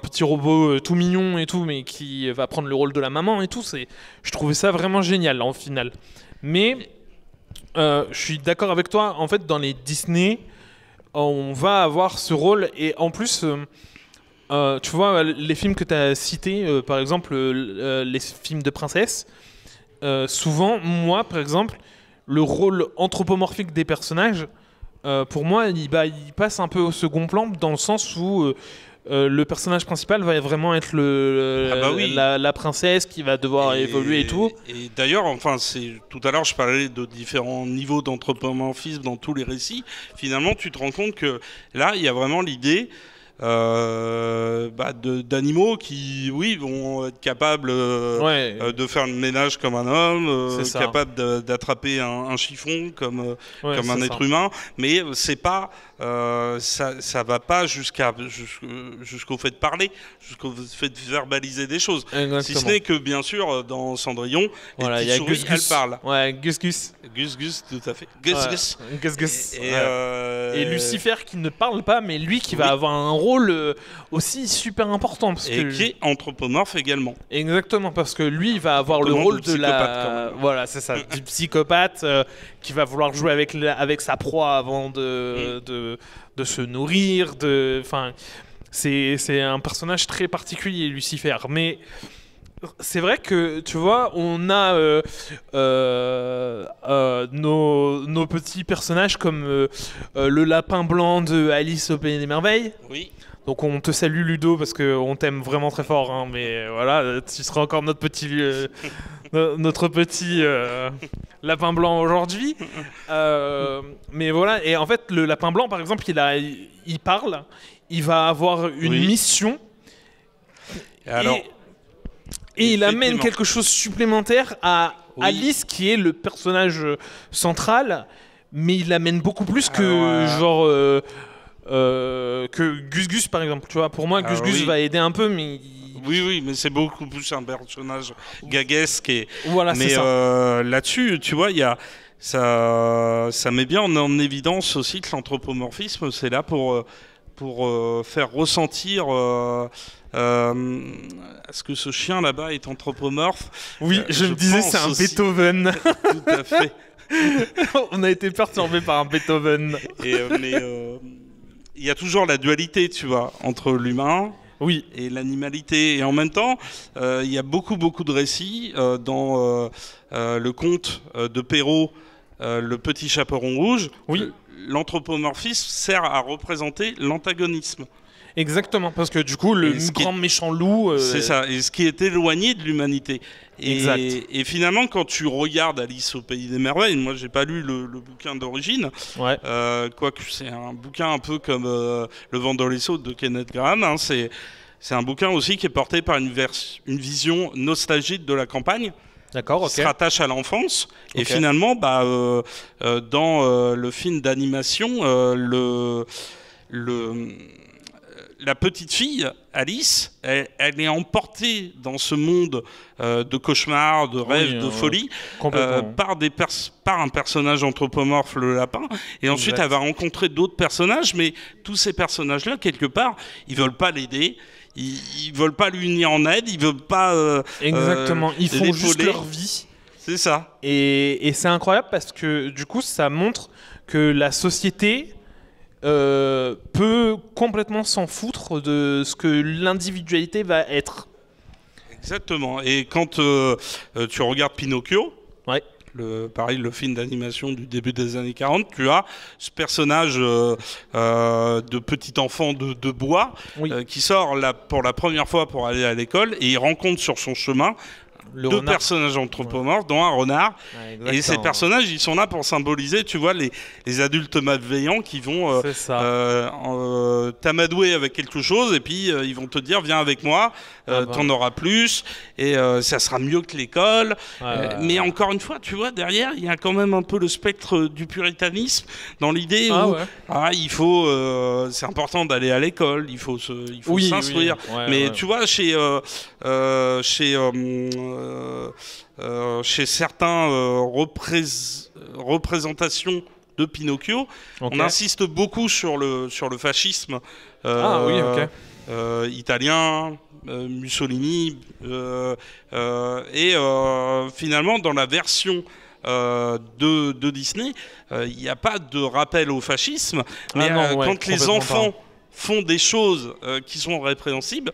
petit robot tout mignon et tout, mais qui va prendre le rôle de la maman et tout. Je trouvais ça vraiment génial en final. Mais je suis d'accord avec toi, en fait dans les Disney, on va avoir ce rôle et en plus... tu vois, les films que tu as cités, par exemple les films de princesse, souvent, moi, par exemple, le rôle anthropomorphique des personnages, pour moi, il passe un peu au second plan dans le sens où le personnage principal va vraiment être la princesse qui va devoir évoluer et tout. Et d'ailleurs, tout à l'heure, je parlais de différents niveaux d'anthropomorphisme dans tous les récits. Finalement, tu te rends compte que là, il y a vraiment l'idée... d'animaux qui vont être capables de faire le ménage comme un homme, capables d'attraper un chiffon comme un être humain, mais c'est pas ça va pas jusqu'au fait de parler, jusqu'au fait de verbaliser des choses. Exactement. Si ce n'est que bien sûr dans Cendrillon, les petites souris, elles parlent. Ouais, Gus Gus, tout à fait. Gus. Et Lucifer qui ne parle pas, mais lui qui va avoir un rôle aussi super important qui est anthropomorphe également. Exactement, parce que lui il va avoir le rôle de c'est ça, du psychopathe qui va vouloir jouer avec sa proie avant de se nourrir, c'est un personnage très particulier, Lucifer. Mais c'est vrai que, tu vois, on a nos petits personnages comme le lapin blanc de Alice au Pays des Merveilles. Oui. Donc on te salue Ludo parce qu'on t'aime vraiment très fort, hein, mais voilà, tu seras encore notre petit lapin blanc aujourd'hui. Mais voilà, et en fait le lapin blanc par exemple, il parle, il va avoir une mission. Et il amène quelque chose supplémentaire à Alice qui est le personnage central, mais il amène beaucoup plus que que Gus Gus par exemple, tu vois. Pour moi, Gus Gus va aider un peu, mais oui, mais c'est beaucoup plus un personnage gaguesque. Mais là-dessus, tu vois, ça met bien en évidence aussi que l'anthropomorphisme, c'est là pour faire ressentir. Est-ce que ce chien là-bas est anthropomorphe? Oui, je me disais, c'est un Beethoven. Tout à fait. On a été perturbé par un Beethoven. Mais il y a toujours la dualité, tu vois, entre l'humain et l'animalité. Et en même temps, il y a beaucoup de récits dans le conte de Perrault, Le Petit Chaperon Rouge. Oui. L'anthropomorphisme sert à représenter l'antagonisme. Exactement, parce que du coup, le grand méchant loup... C'est ça, et ce qui est éloigné de l'humanité. Et finalement, quand tu regardes Alice au Pays des Merveilles, moi j'ai pas lu le bouquin d'origine, quoique c'est un bouquin un peu comme Le Vent dans les Sauts de Kenneth Grahame, hein, c'est un bouquin aussi qui est porté par une vision nostalgique de la campagne. D'accord, ok. Qui se rattache à l'enfance. Et finalement, dans le film d'animation, la petite fille, Alice, elle est emportée dans ce monde de cauchemars, de rêves, de folie, par un personnage anthropomorphe, le lapin. Et ensuite, elle va rencontrer d'autres personnages, mais tous ces personnages-là, quelque part, ils veulent pas l'aider. Ils veulent pas lui venir en aide, ils veulent pas. Exactement, ils font juste leur vie. C'est ça. Et c'est incroyable parce que du coup, ça montre que la société peut complètement s'en foutre de ce que l'individualité va être. Exactement. Et quand tu regardes Pinocchio, ouais. Pareil, le film d'animation du début des années 40, tu as ce personnage de petit enfant de bois qui sort pour la première fois pour aller à l'école et il rencontre sur son chemin deux personnages anthropomorphes, dont un renard. Ouais, et ces personnages, ils sont là pour symboliser, tu vois, les adultes malveillants qui vont t'amadouer avec quelque chose et puis ils vont te dire viens avec moi, t'en auras plus et ça sera mieux que l'école. Mais encore une fois, tu vois, derrière, il y a quand même un peu le spectre du puritanisme dans l'idée où il faut, c'est important d'aller à l'école, il faut s'instruire. Mais tu vois, chez certains représentations de Pinocchio, on insiste beaucoup sur le fascisme italien, Mussolini, et finalement dans la version de Disney, il n'y a pas de rappel au fascisme, mais quand les enfants font des choses qui sont répréhensibles,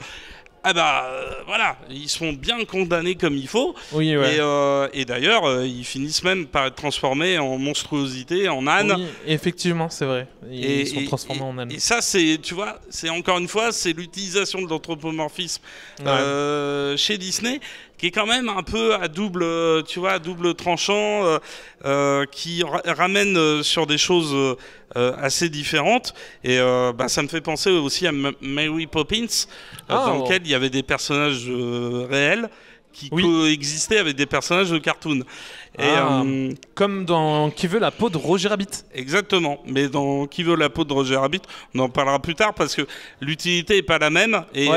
voilà, ils sont bien condamnés comme il faut. Et d'ailleurs, ils finissent même par être transformés en monstruosité, en âne. Oui, effectivement, c'est vrai. Ils sont transformés en âne. Et ça, tu vois, c'est encore une fois, c'est l'utilisation de l'anthropomorphisme chez Disney, qui est quand même un peu à double tranchant, qui ramène sur des choses assez différentes. Et ça me fait penser aussi à Mary Poppins, dans lequel il y avait des personnages réels qui coexistaient avec des personnages de cartoon. Comme dans Qui veut la peau de Roger Rabbit. Exactement, mais dans Qui veut la peau de Roger Rabbit, on en parlera plus tard parce que l'utilité n'est pas la même. Et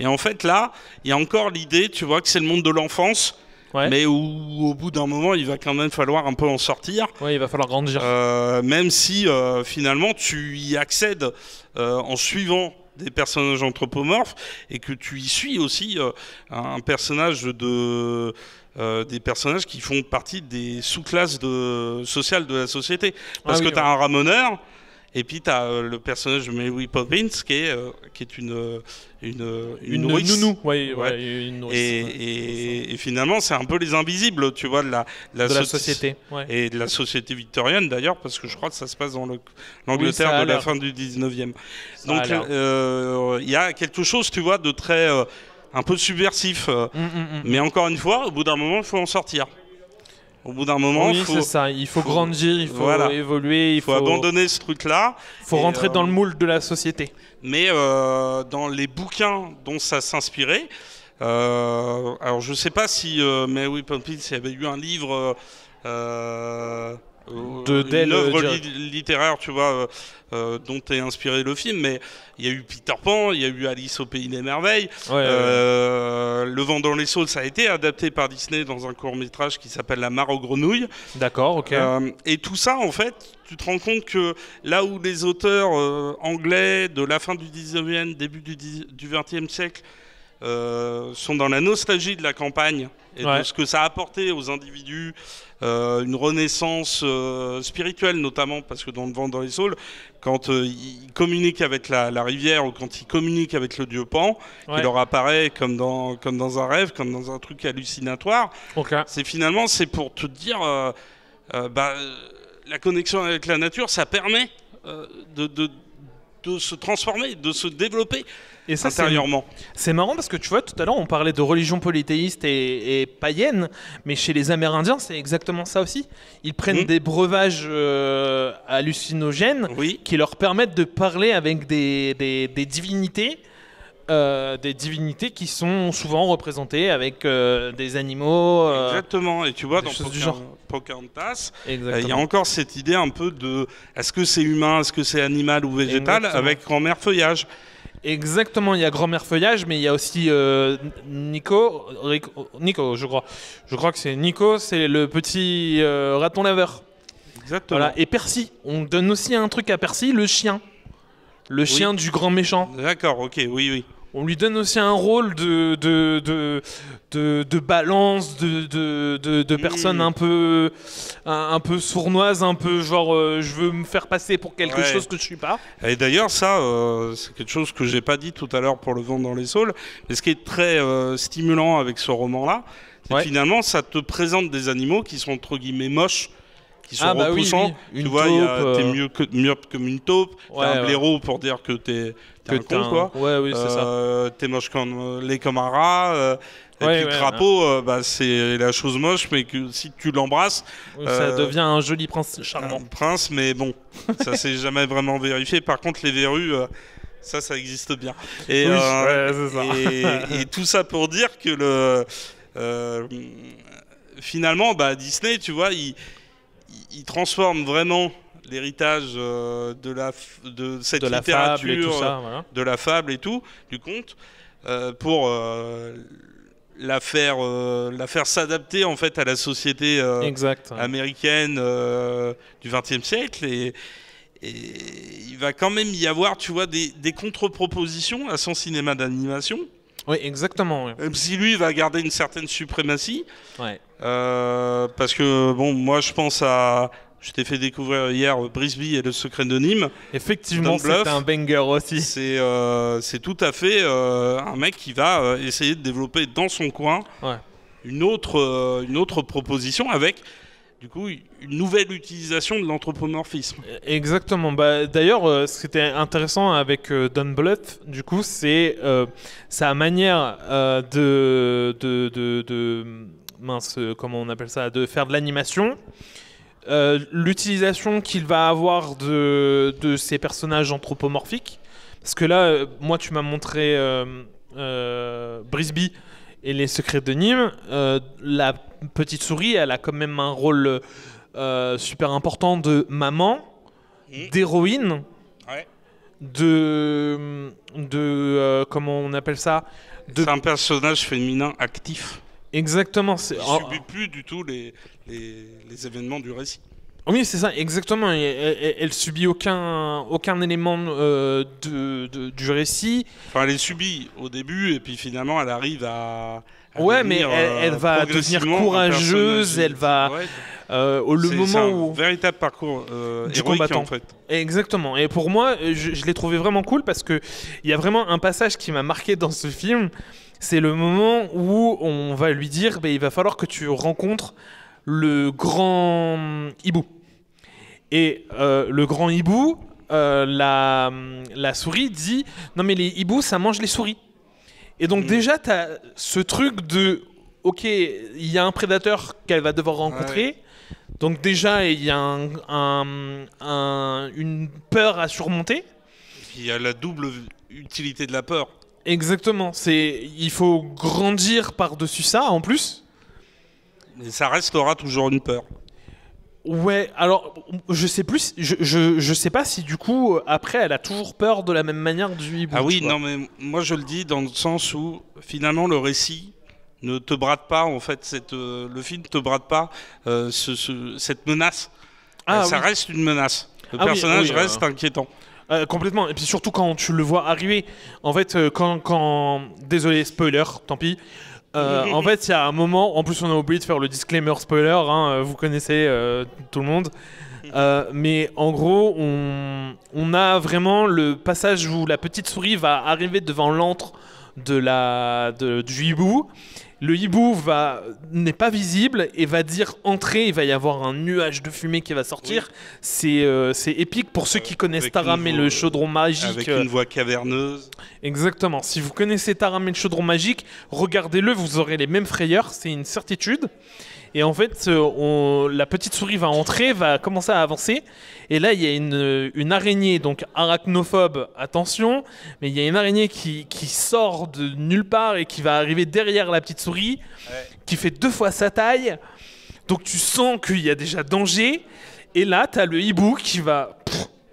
en fait, là, il y a encore l'idée, tu vois, que c'est le monde de l'enfance. Mais où au bout d'un moment il va quand même falloir un peu en sortir. Il va falloir grandir. Même si finalement tu y accèdes en suivant des personnages anthropomorphes et que tu y suis aussi un personnage des personnages qui font partie des sous-classes sociales de la société. Parce que tu as un ramoneur. Et puis tu as le personnage de Mary Poppins qui est une nourrice. Nounou. Une nourrice. Et finalement, c'est un peu les invisibles, tu vois, de la société. Et de la société victorienne d'ailleurs, parce que je crois que ça se passe dans l'Angleterre de la fin du 19e. Donc il y a quelque chose, tu vois, de très un peu subversif. Mais encore une fois, au bout d'un moment, il faut en sortir. Au bout d'un moment, c'est ça. Il faut grandir, il faut évoluer, il faut abandonner ce truc-là. Il faut rentrer dans le moule de la société. Mais dans les bouquins dont ça s'inspirait, alors je sais pas si Mary Poppins, il y avait eu un livre, une œuvre littéraire, tu vois, dont est inspiré le film, mais il y a eu Peter Pan, il y a eu Alice au Pays des Merveilles, Le Vent dans les Saules, ça a été adapté par Disney dans un court-métrage qui s'appelle La Mare aux Grenouilles. D'accord, ok. Et tout ça, en fait, tu te rends compte que là où les auteurs anglais de la fin du 19e, début du 20e siècle sont dans la nostalgie de la campagne et de ce que ça a apporté aux individus, une renaissance spirituelle notamment, parce que dans Le Vent dans les Saules, quand ils communiquent avec la rivière ou quand ils communiquent avec le dieu Pan, qui leur apparaît comme dans un rêve, comme dans un truc hallucinatoire, c'est pour te dire la connexion avec la nature, ça permet de se transformer, de se développer intérieurement. C'est marrant parce que tu vois, tout à l'heure on parlait de religion polythéiste et païenne, mais chez les Amérindiens c'est exactement ça aussi. Ils prennent des breuvages hallucinogènes qui leur permettent de parler avec des divinités. Des divinités qui sont souvent représentées avec des animaux. Exactement, et tu vois, dans Pocahontas, il y a encore cette idée un peu de est-ce que c'est humain, est-ce que c'est animal ou végétal, avec grand-mère feuillage. Exactement, il y a grand-mère feuillage, mais il y a aussi Nico, je crois. Je crois que c'est Nico, c'est le petit raton laveur. Exactement. Voilà. Et Percy, on donne aussi un truc à Percy, le chien. Le chien du grand méchant. D'accord, ok, oui. On lui donne aussi un rôle de balance, de personne un peu sournoise, un peu genre je veux me faire passer pour quelque chose que je suis pas. Et d'ailleurs ça, c'est quelque chose que j'ai pas dit tout à l'heure pour Le Vent dans les saules, mais ce qui est très stimulant avec ce roman-là, c'est que finalement ça te présente des animaux qui sont entre guillemets moches, qui sont repoussants. Oui. Tu vois, t'es myope comme une taupe, t'as un blaireau pour dire que t'es un con, quoi. Oui, c'est ça. T'es moche comme un rat. Et puis le crapaud, c'est la chose moche, mais que si tu l'embrasses... ça devient un joli prince charmant. Un prince, mais bon, ça s'est jamais vraiment vérifié. Par contre, les verrues... ça existe bien. Et, c'est ça. et tout ça pour dire que finalement, Disney, tu vois, il transforme vraiment l'héritage de cette littérature, fable et tout ça, voilà. de la fable et tout, du conte, pour la faire s'adapter en fait à la société américaine du XXe siècle. Et il va quand même y avoir, tu vois, des contre-propositions à son cinéma d'animation. Oui, exactement. Oui. Même si lui va garder une certaine suprématie. Ouais. Parce que, bon, moi je pense à... Je t'ai fait découvrir hier Brisby et le secret de Nîmes. Effectivement, c'est un banger aussi. C'est tout à fait un mec qui va essayer de développer dans son coin une autre proposition avec... Du coup, une nouvelle utilisation de l'anthropomorphisme. Exactement. D'ailleurs, ce qui était intéressant avec Don Bluth, du coup, c'est sa manière comment on appelle ça, de faire de l'animation. L'utilisation qu'il va avoir de ces personnages anthropomorphiques. Parce que là, moi, tu m'as montré Brisby et les secrets de Nîmes. La petite souris, elle a quand même un rôle super important de maman, d'héroïne, comment on appelle ça, c'est un personnage féminin actif. Exactement. Il ne subit plus du tout les événements du récit. Oui, c'est ça, exactement. Elle subit aucun élément du récit. Enfin, elle est subie au début, et puis finalement, elle arrive à mais elle va devenir courageuse, elle va... le moment c'est un où... véritable parcours du héroïque, combattant. en fait. Exactement. Et pour moi, je l'ai trouvé vraiment cool, parce qu'il y a vraiment un passage qui m'a marqué dans ce film. C'est le moment où on va lui dire il va falloir que tu rencontres le grand hibou. Et le grand hibou, la souris dit non mais les hiboux ça mange les souris. Et donc déjà tu as ce truc de ok, il y a un prédateur qu'elle va devoir rencontrer. Donc déjà il y a une peur à surmonter. Et puis il y a la double utilité de la peur. Exactement, il faut grandir par-dessus ça en plus. Mais ça restera toujours une peur. Ouais, alors je sais plus, je sais pas si du coup après elle a toujours peur de la même manière du hibou. Ah oui, non mais moi je le dis dans le sens où finalement le récit ne te brade pas en fait, le film te brade pas cette menace. Ça reste une menace. Le personnage reste inquiétant. Complètement, et puis surtout quand tu le vois arriver, en fait, désolé, spoiler, tant pis. En fait, il y a un moment, en plus on a oublié de faire le disclaimer spoiler, vous connaissez tout le monde. Mais en gros, on a vraiment le passage où la petite souris va arriver devant l'antre du hibou. Le hibou n'est pas visible et va dire entrer. Il va y avoir un nuage de fumée qui va sortir. Oui. C'est épique pour ceux qui connaissent Taram et le chaudron magique. Avec une voix caverneuse. Exactement. Si vous connaissez Taram et le chaudron magique, regardez-le, vous aurez les mêmes frayeurs. C'est une certitude. Et en fait, la petite souris va entrer, va commencer à avancer. Et là, il y a une araignée, donc arachnophobe, attention. Mais il y a une araignée qui sort de nulle part et qui va arriver derrière la petite souris, qui fait 2 fois sa taille. Donc tu sens qu'il y a déjà danger. Et là, tu as le hibou qui va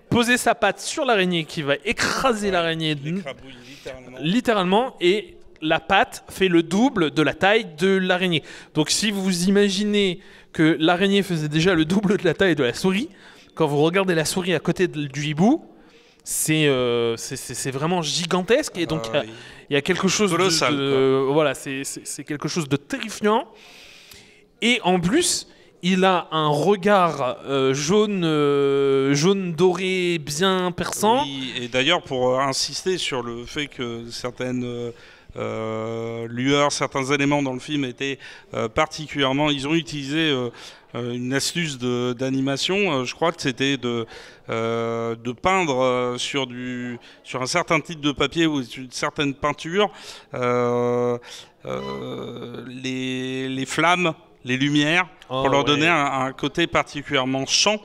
poser sa patte sur l'araignée, qui va écraser l'araignée. Littéralement. Et la patte fait le double de la taille de l'araignée. Donc si vous imaginez que l'araignée faisait déjà le double de la taille de la souris, quand vous regardez la souris à côté du hibou, c'est vraiment gigantesque. Et donc, il y a quelque chose colossal, voilà, c'est quelque chose de terrifiant. Et en plus, il a un regard jaune doré bien perçant. Oui, et d'ailleurs, pour insister sur le fait que certaines lueurs, certains éléments dans le film étaient particulièrement... Ils ont utilisé une astuce d'animation. Je crois que c'était de peindre sur un certain type de papier ou une certaine peinture les flammes, les lumières, pour leur donner un côté particulièrement chaud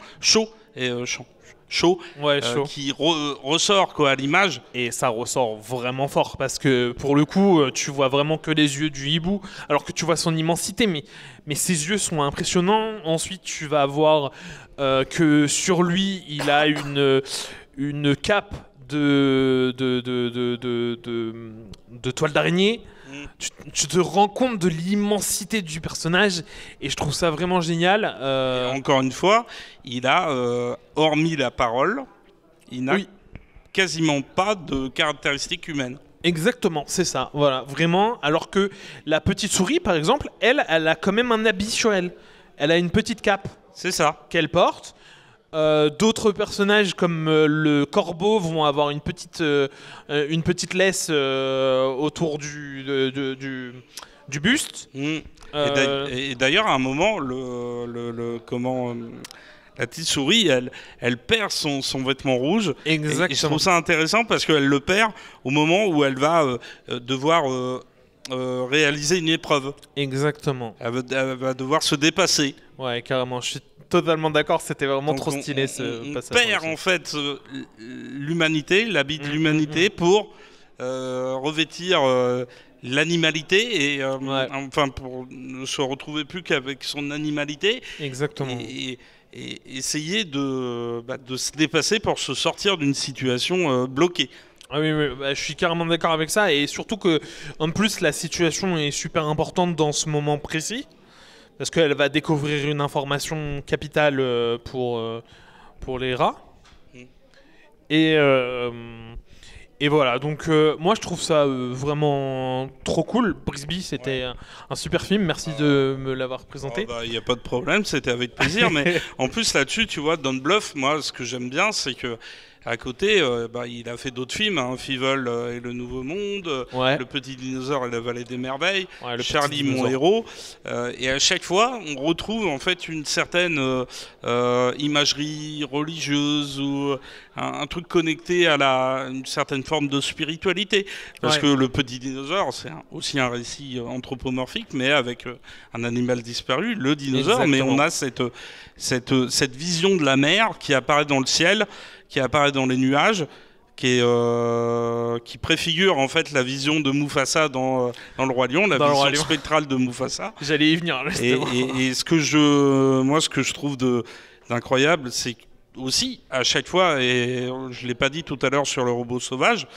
qui ressort à l'image. Et ça ressort vraiment fort parce que pour le coup tu vois vraiment que les yeux du hibou alors que tu vois son immensité, mais ses yeux sont impressionnants. Ensuite tu vas voir que sur lui il a une cape de toile d'araignée. Tu te rends compte de l'immensité du personnage et je trouve ça vraiment génial. Et encore une fois, il a, hormis la parole, il n'a quasiment pas de caractéristiques humaines. Exactement, c'est ça, voilà, vraiment. Alors que la petite souris, par exemple, elle a quand même un habit sur elle. Elle a une petite cape. C'est ça. Qu'elle porte. D'autres personnages comme le corbeau vont avoir une petite laisse autour du buste. Et d'ailleurs, à un moment, la petite souris, elle perd son vêtement rouge. Exactement. Et je trouve ça intéressant parce qu'elle le perd au moment où elle va devoir réaliser une épreuve. Exactement. Elle va devoir se dépasser. Ouais, carrément. Je suis totalement d'accord. C'était vraiment trop stylé ce passage. On perd en fait l'humanité, l'habit de l'humanité pour revêtir l'animalité et enfin pour ne se retrouver plus qu'avec son animalité. Exactement. Et essayer de se dépasser pour se sortir d'une situation bloquée. Ah oui, je suis carrément d'accord avec ça, et surtout que en plus la situation est super importante dans ce moment précis parce qu'elle va découvrir une information capitale pour les rats. Et voilà, donc moi je trouve ça vraiment trop cool. Brisby, c'était un super film, merci de me l'avoir présenté. Il n'y a pas de problème, c'était avec plaisir, mais en plus là-dessus, tu vois, Don't Bluff, moi ce que j'aime bien, c'est que à côté, il a fait d'autres films, hein, Fievel et le Nouveau Monde, Le Petit Dinosaure et la Vallée des Merveilles, Charlie mon héros, et à chaque fois, on retrouve en fait une certaine imagerie religieuse ou un truc connecté à une certaine forme de spiritualité, parce que Le Petit Dinosaure, c'est aussi un récit anthropomorphique, mais avec un animal disparu, le dinosaure. Exactement. Mais on a cette vision de la mer qui apparaît dans le ciel, qui apparaît dans les nuages, qui préfigure en fait la vision de Mufasa dans Le Roi Lion, la vision spectrale de Mufasa. J'allais y venir. Et ce que je trouve d'incroyable, c'est aussi à chaque fois, et je l'ai pas dit tout à l'heure sur le robot sauvage,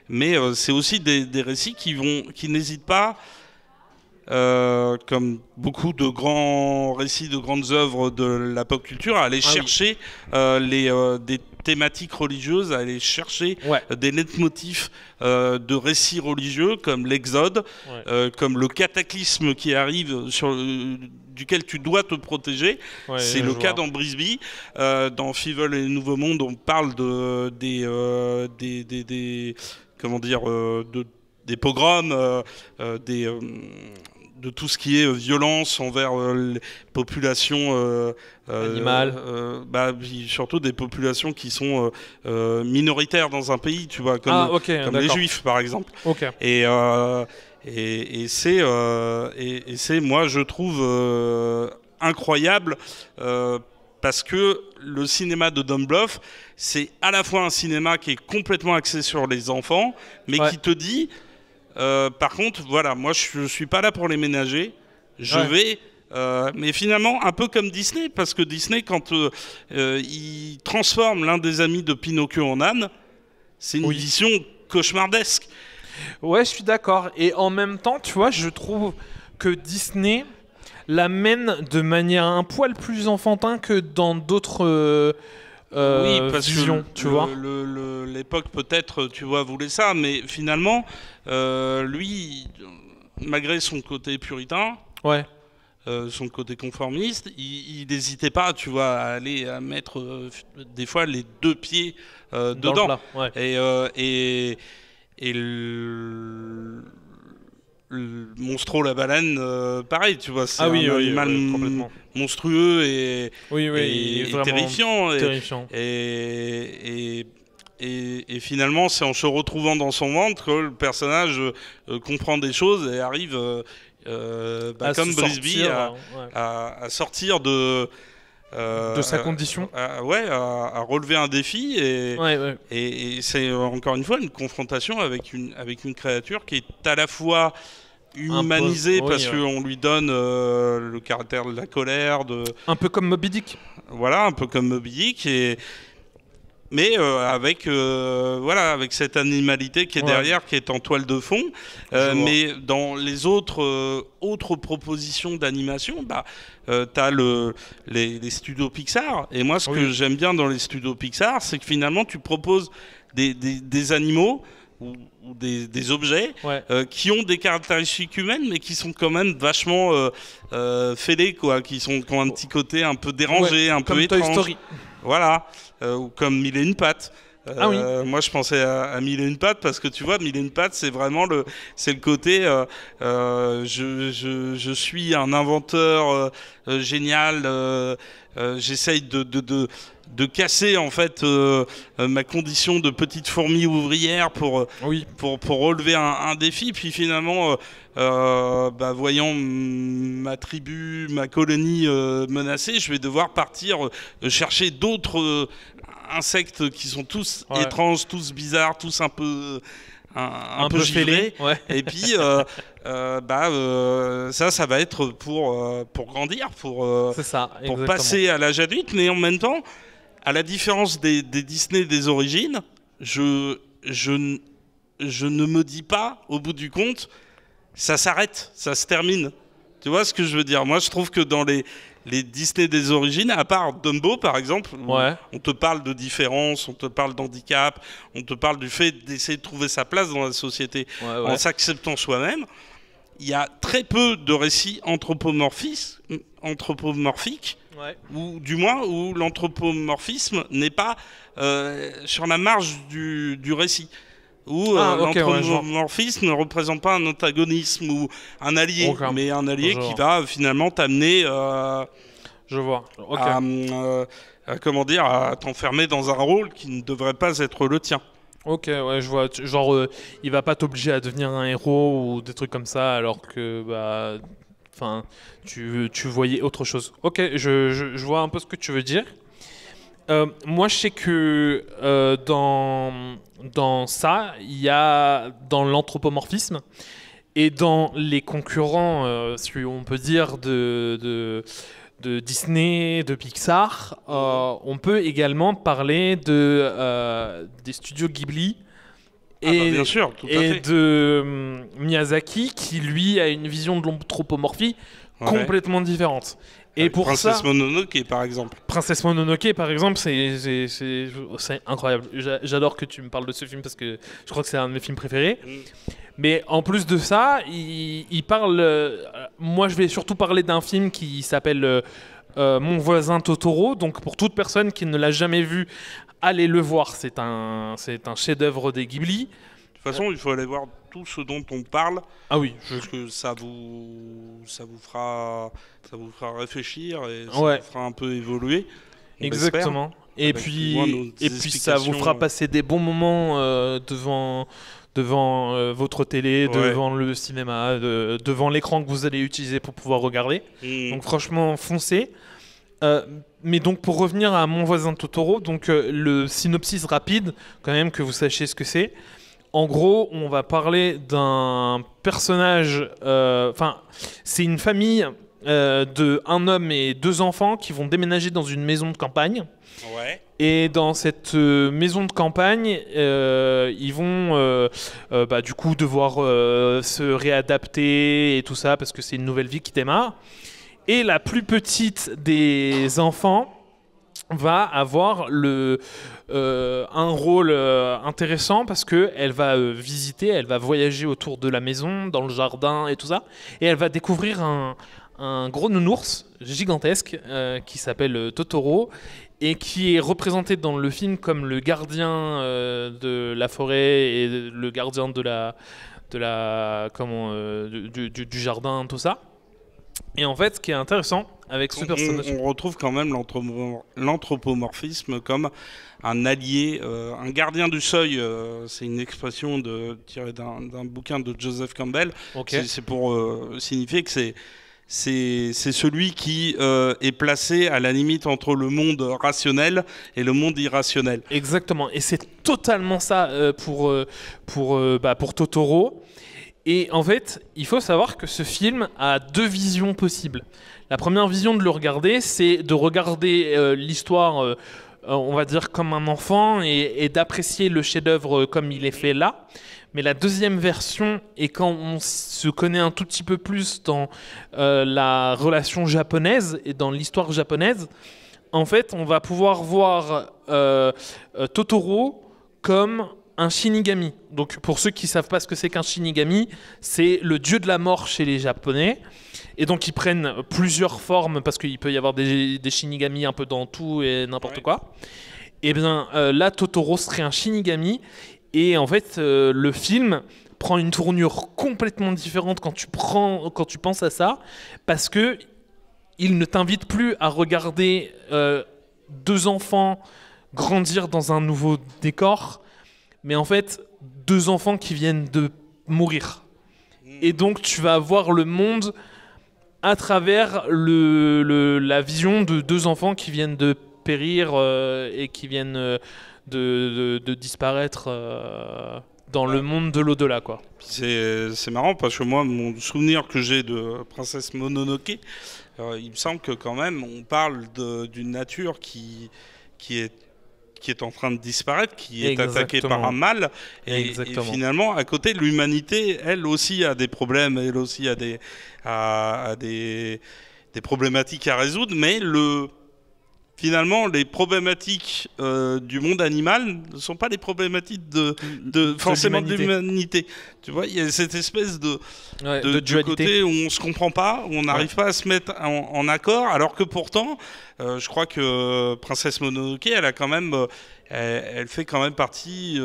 mais c'est aussi des récits qui n'hésitent pas. Comme beaucoup de grands récits, de grandes œuvres de la pop culture, à aller chercher des thématiques religieuses, à aller chercher des leitmotifs de récits religieux comme l'Exode, comme le cataclysme qui arrive duquel tu dois te protéger. C'est le cas dans Brisby. Dans Fievel et le Nouveau Monde, on parle des pogroms, de tout ce qui est violence envers les populations animales, surtout des populations qui sont minoritaires dans un pays, tu vois, comme les Juifs par exemple. Et c'est moi je trouve incroyable parce que le cinéma de Don't Bluff, c'est à la fois un cinéma qui est complètement axé sur les enfants, mais qui te dit par contre, voilà, moi je suis pas là pour les ménager. Je vais, mais finalement un peu comme Disney, parce que Disney, quand il transforme l'un des amis de Pinocchio en âne, c'est une vision cauchemardesque. Ouais, je suis d'accord. Et en même temps, tu vois, je trouve que Disney l'amène de manière un poil plus enfantin que dans d'autres vision, tu vois. L'époque peut-être, tu vois, voulait ça, mais finalement, lui, malgré son côté puritain, son côté conformiste, il n'hésitait pas, tu vois, à mettre des fois les deux pieds dedans. Et le Monstro la baleine, pareil, tu vois, c'est un animal monstrueux et terrifiant. Et finalement, c'est en se retrouvant dans son ventre que le personnage comprend des choses et arrive, comme Brisby, à sortir de sa condition. À relever un défi. Et c'est encore une fois une confrontation avec une créature qui est à la fois humanisé parce qu'on lui donne le caractère de la colère. Un peu comme Moby Dick. Voilà, un peu comme Moby Dick. Mais avec cette animalité qui est derrière, qui est en toile de fond. Mais dans les autres propositions d'animation, t'as les studios Pixar. Et moi, ce que j'aime bien dans les studios Pixar, c'est que finalement, tu proposes des animaux ou des objets qui ont des caractéristiques humaines, mais qui sont quand même vachement fêlés, quoi, qui ont un petit côté un peu dérangé, un peu étrange. Comme Toy Story. Voilà, ou comme Mille et une pattes. Moi, je pensais à Mille et une pattes parce que tu vois, Mille et une pattes, c'est vraiment le côté. Je suis un inventeur génial. J'essaye de casser en fait ma condition de petite fourmi ouvrière pour relever un défi. Puis finalement, voyant ma tribu, ma colonie menacée, je vais devoir partir chercher d'autres insectes qui sont tous étranges, tous bizarres, tous un peu givrés. Et puis ça va être pour grandir, pour passer à l'âge adulte, mais en même temps, à la différence des Disney des origines, je ne me dis pas, au bout du compte, ça s'arrête, ça se termine. Tu vois ce que je veux dire? Moi, je trouve que dans les Disney des origines, à part Dumbo, par exemple, où on te parle de différence, on te parle d'handicap, on te parle du fait d'essayer de trouver sa place dans la société en s'acceptant soi-même, il y a très peu de récits anthropomorphiques, ou du moins où l'anthropomorphisme n'est pas sur la marge du récit. Où l'anthropomorphisme ne représente pas un antagonisme ou un allié, mais un allié qui va finalement t'amener à t'enfermer dans un rôle qui ne devrait pas être le tien. Ok, je vois. Genre, il va pas t'obliger à devenir un héros ou des trucs comme ça, alors que tu voyais autre chose. Ok, je vois un peu ce que tu veux dire. Moi, je sais que dans ça, il y a dans l'anthropomorphisme et dans les concurrents, si on peut dire, de Disney, de Pixar, on peut également parler des studios Ghibli et de Miyazaki, qui lui a une vision de l'anthropomorphie complètement différente. Et pour Princesse Mononoke, par exemple. Princesse Mononoke, par exemple, c'est incroyable. J'adore que tu me parles de ce film parce que je crois que c'est un de mes films préférés. Mais en plus de ça, il parle... moi, je vais surtout parler d'un film qui s'appelle Mon voisin Totoro. Donc, pour toute personne qui ne l'a jamais vu, allez le voir. C'est un chef-d'œuvre des Ghibli. De toute façon, il faut aller voir tout ce dont on parle. Parce que ça vous fera réfléchir et ça vous fera un peu évoluer. Exactement. Et puis ça vous fera passer des bons moments devant votre télé, devant le cinéma, devant l'écran que vous allez utiliser pour pouvoir regarder. Donc franchement, foncez. Mais donc pour revenir à Mon voisin Totoro, donc le synopsis rapide, quand même que vous sachiez ce que c'est. En gros, on va parler d'un personnage... c'est une famille de un homme et 2 enfants qui vont déménager dans une maison de campagne. Et dans cette maison de campagne, ils vont du coup devoir se réadapter et tout ça parce que c'est une nouvelle vie qui démarre. Et la plus petite des enfants va avoir un rôle intéressant parce qu'elle va visiter, elle va voyager autour de la maison, dans le jardin et tout ça, et elle va découvrir un gros nounours gigantesque qui s'appelle Totoro et qui est représenté dans le film comme le gardien de la forêt et le gardien du jardin, tout ça. Et en fait, ce qui est intéressant avec ce personnage... On retrouve quand même l'anthropomorphisme comme un allié, un gardien du seuil. C'est une expression tirée d'un bouquin de Joseph Campbell. Okay. C'est pour signifier que c'est celui qui est placé à la limite entre le monde rationnel et le monde irrationnel. Exactement. Et c'est totalement ça pour Totoro. Et en fait, il faut savoir que ce film a deux visions possibles. La première vision de le regarder, c'est de regarder l'histoire, on va dire, comme un enfant et d'apprécier le chef-d'œuvre comme il est fait là. Mais la deuxième version, et quand on se connaît un tout petit peu plus dans la relation japonaise et dans l'histoire japonaise, en fait, on va pouvoir voir Totoro comme un Shinigami. Donc, pour ceux qui ne savent pas ce que c'est qu'un Shinigami, c'est le dieu de la mort chez les Japonais. Et donc, ils prennent plusieurs formes parce qu'il peut y avoir des Shinigami un peu dans tout et n'importe quoi. Et bien, là, Totoro serait un Shinigami. Et en fait, le film prend une tournure complètement différente quand tu penses à ça, parce que il ne t'invite plus à regarder deux enfants grandir dans un nouveau décor, mais en fait, deux enfants qui viennent de mourir. Et donc, tu vas voir le monde à travers la vision de deux enfants qui viennent de périr et qui viennent de disparaître dans le monde de l'au-delà, quoi. C'est marrant parce que moi, mon souvenir que j'ai de Princesse Mononoke, il me semble que quand même, on parle d'une nature qui est en train de disparaître, qui est attaquée par un mal, et finalement, à côté, l'humanité, elle aussi a des problèmes, elle aussi a des problématiques à résoudre, mais finalement, les problématiques du monde animal ne sont pas les problématiques forcément de l'humanité. Tu vois, il y a cette espèce de côté où on ne se comprend pas, où on n'arrive pas à se mettre en accord, alors que pourtant, je crois que Princesse Mononoke, elle a quand même, elle fait quand même partie,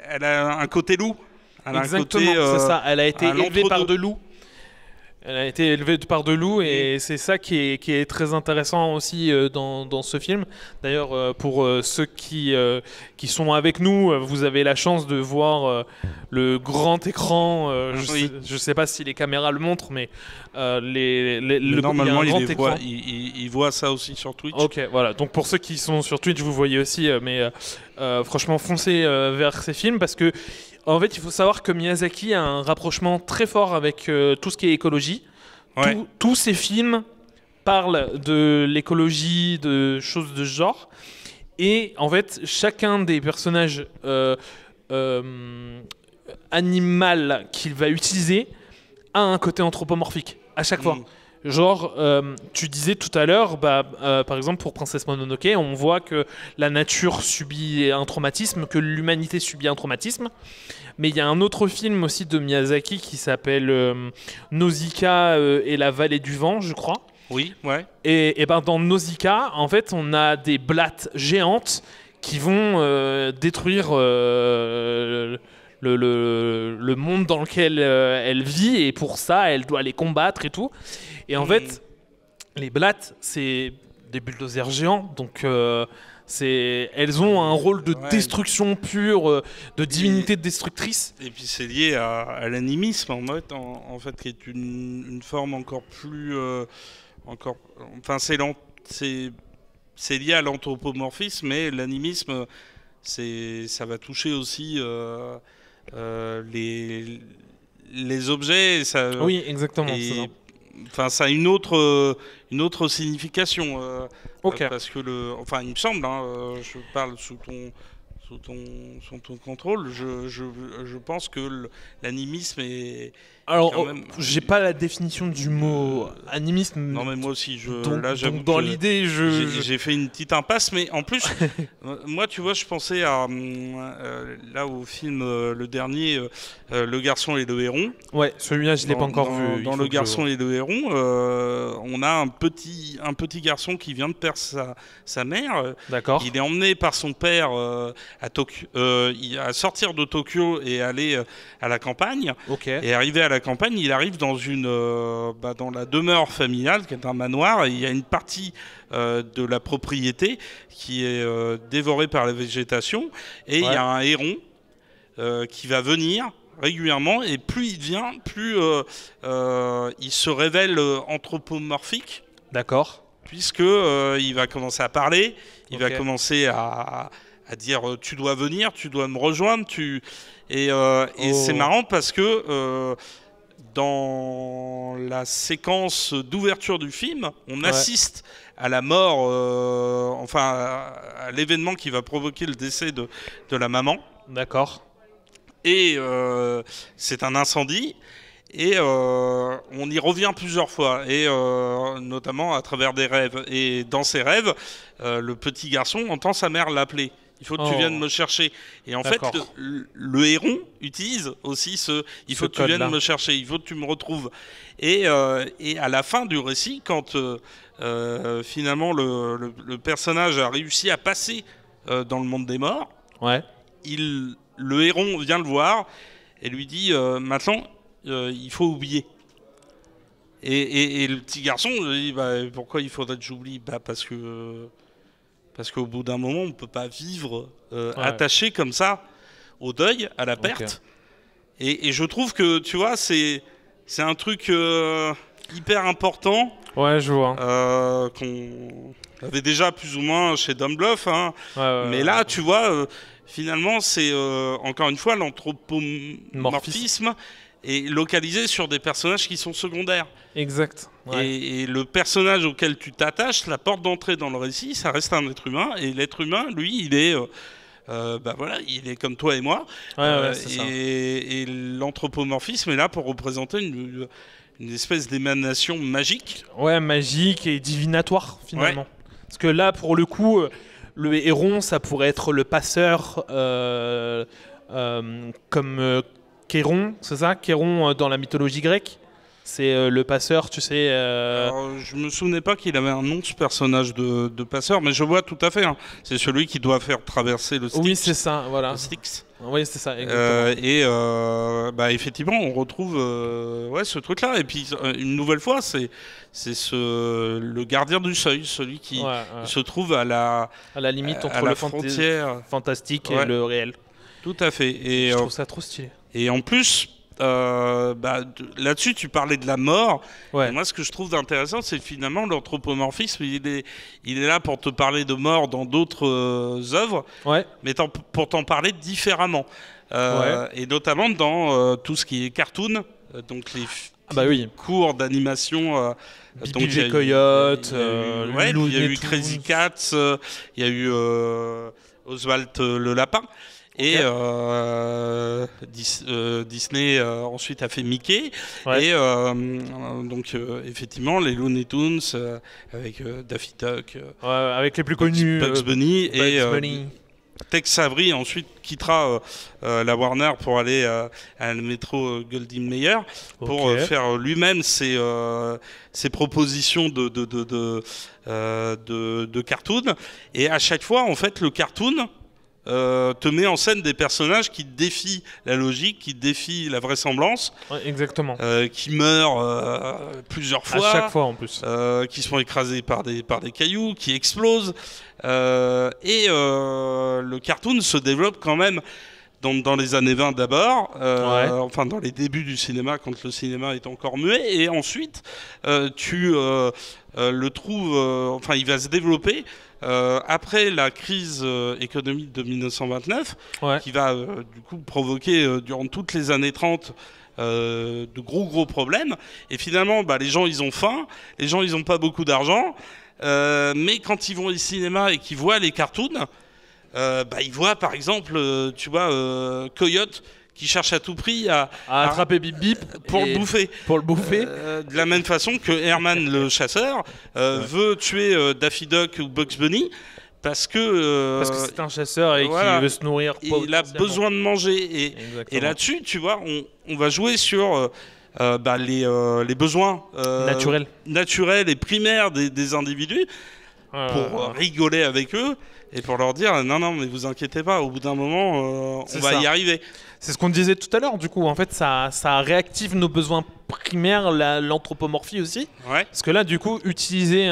elle a un côté loup. Exactement, c'est ça. Elle a été élevée par de loups. Elle a été élevée par de loups et c'est ça qui est très intéressant aussi dans ce film. D'ailleurs, pour ceux qui sont avec nous, vous avez la chance de voir le grand écran. Je ne sais pas si les caméras le montrent, mais normalement, il voit ça aussi sur Twitch. Ok, voilà. Donc pour ceux qui sont sur Twitch, vous voyez aussi. Mais franchement, foncez vers ces films parce que en fait, il faut savoir que Miyazaki a un rapprochement très fort avec tout ce qui est écologie. Ouais. Tous ces films parlent de l'écologie, de choses de ce genre. Et en fait, chacun des personnages animaux qu'il va utiliser a un côté anthropomorphique à chaque fois. Genre, tu disais tout à l'heure, par exemple pour Princesse Mononoke, on voit que la nature subit un traumatisme, que l'humanité subit un traumatisme. Mais il y a un autre film aussi de Miyazaki qui s'appelle Nausicaa et la vallée du vent, je crois. Oui, ouais. Et dans Nausicaa, en fait, on a des blattes géantes qui vont détruire le monde dans lequel elle vit, et pour ça, elle doit les combattre et tout. Et en fait, les blattes, c'est des bulldozers géants, donc elles ont un rôle de destruction pure, de divinité destructrice. Et puis c'est lié à l'animisme, en fait, qui est une forme encore plus... enfin, c'est lié à l'anthropomorphisme, mais l'animisme, ça va toucher aussi les objets. Oui, exactement. Enfin, ça a une autre signification. Okay. Parce que il me semble, je parle sous ton contrôle. Je pense que l'animisme est... Alors, j'ai pas la définition du mot animisme. Non, mais moi aussi, donc dans l'idée, j'ai fait une petite impasse, mais en plus, moi, tu vois, je pensais à là au film le dernier, Le Garçon et le Héron. Ouais, celui-là, je l'ai pas encore vu. Dans Le Garçon et le Héron, on a un petit garçon qui vient de perdre sa mère. D'accord. Il est emmené par son père à sortir de Tokyo et aller à la campagne. Ok. Et arrivé à la campagne, il arrive dans dans la demeure familiale, qui est un manoir, et il y a une partie de la propriété qui est dévorée par la végétation, et il y a un héron qui va venir régulièrement, et plus il vient, plus il se révèle anthropomorphique. D'accord. Puisque il va commencer à parler, il va commencer à dire tu dois venir, tu dois me rejoindre, et c'est marrant parce que dans la séquence d'ouverture du film, on assiste à la mort, à l'événement qui va provoquer le décès de la maman. D'accord. Et c'est un incendie. Et on y revient plusieurs fois, et notamment à travers des rêves. Et dans ces rêves, le petit garçon entend sa mère l'appeler. Il faut que tu viennes me chercher. Et en fait, le héron utilise aussi il faut que tu viennes me chercher, il faut que tu me retrouves. Et à la fin du récit, quand finalement le personnage a réussi à passer dans le monde des morts, le héron vient le voir et lui dit maintenant, il faut oublier. Et le petit garçon dit pourquoi il faudrait que j'oublie? Parce qu'au bout d'un moment, on ne peut pas vivre attaché comme ça au deuil, à la perte. Et je trouve que, tu vois, c'est un truc hyper important. Ouais, je vois. Qu'on avait déjà plus ou moins chez Don Bluth. Hein. Mais là, tu vois, finalement, c'est encore une fois l'anthropomorphisme est localisé sur des personnages qui sont secondaires. Exact. Ouais. Et le personnage auquel tu t'attaches, la porte d'entrée dans le récit, ça reste un être humain. Et l'être humain, lui, il est, il est comme toi et moi. Et l'anthropomorphisme est là pour représenter une espèce d'émanation magique. Ouais, magique et divinatoire, finalement. Parce que là, pour le coup, le héron, ça pourrait être le passeur comme... Chéron, c'est ça? Chéron dans la mythologie grecque? C'est le passeur, tu sais... Alors, je me souvenais pas qu'il avait un nom, ce personnage de passeur, mais je vois tout à fait. Hein. C'est celui qui doit faire traverser le Styx. Oui, c'est ça, voilà. Le Styx. Oui, c'est ça, exactement. Effectivement, on retrouve ce truc-là. Et puis, une nouvelle fois, c'est le gardien du seuil, celui qui se trouve à la limite entre le frontière fantastique et le réel. Tout à fait. Et je trouve ça trop stylé. Et en plus, là-dessus, tu parlais de la mort. Et moi, ce que je trouve intéressant, c'est finalement l'anthropomorphisme. Il est là pour te parler de mort dans d'autres œuvres, mais pour t'en parler différemment. Et notamment dans tout ce qui est cartoon, donc les cours d'animation. Bibi Coyote, il y a eu Crazy Cats, il y a eu Oswald le lapin. Et Disney ensuite a fait Mickey. Et donc effectivement les Looney Tunes avec Daffy Duck, avec les plus connus, Bugs Bunny, Bunny. Tex Avery ensuite quittera la Warner pour aller à le métro Goldwyn Mayer pour faire lui-même ses propositions de cartoon. Et à chaque fois, en fait, le cartoon te met en scène des personnages qui défient la logique, qui défient la vraisemblance, exactement, qui meurent plusieurs fois, à chaque fois en plus, qui sont écrasés par des cailloux, qui explosent, et le cartoon se développe quand même dans les années 20 d'abord, enfin dans les débuts du cinéma, quand le cinéma est encore muet, et ensuite tu le trouves, il va se développer après la crise économique de 1929, qui va du coup provoquer durant toutes les années 30 de gros problèmes. Et finalement, les gens ils ont faim, les gens ils n'ont pas beaucoup d'argent, mais quand ils vont au cinéma et qu'ils voient les cartoons, il voit par exemple, tu vois, Coyote qui cherche à tout prix à attraper Bip Bip pour le bouffer. De la même façon que Herman le chasseur veut tuer Daffy Duck ou Bugs Bunny. Parce que c'est un chasseur et qu'il veut se nourrir. Il a besoin de manger. Et là-dessus, tu vois, on va jouer sur les besoins naturels et primaires des individus pour rigoler avec eux et pour leur dire non, mais vous inquiétez pas, au bout d'un moment, on va y arriver. C'est ce qu'on disait tout à l'heure, du coup. En fait, ça réactive nos besoins primaires, l'anthropomorphie aussi. Ouais. Parce que là, du coup, utiliser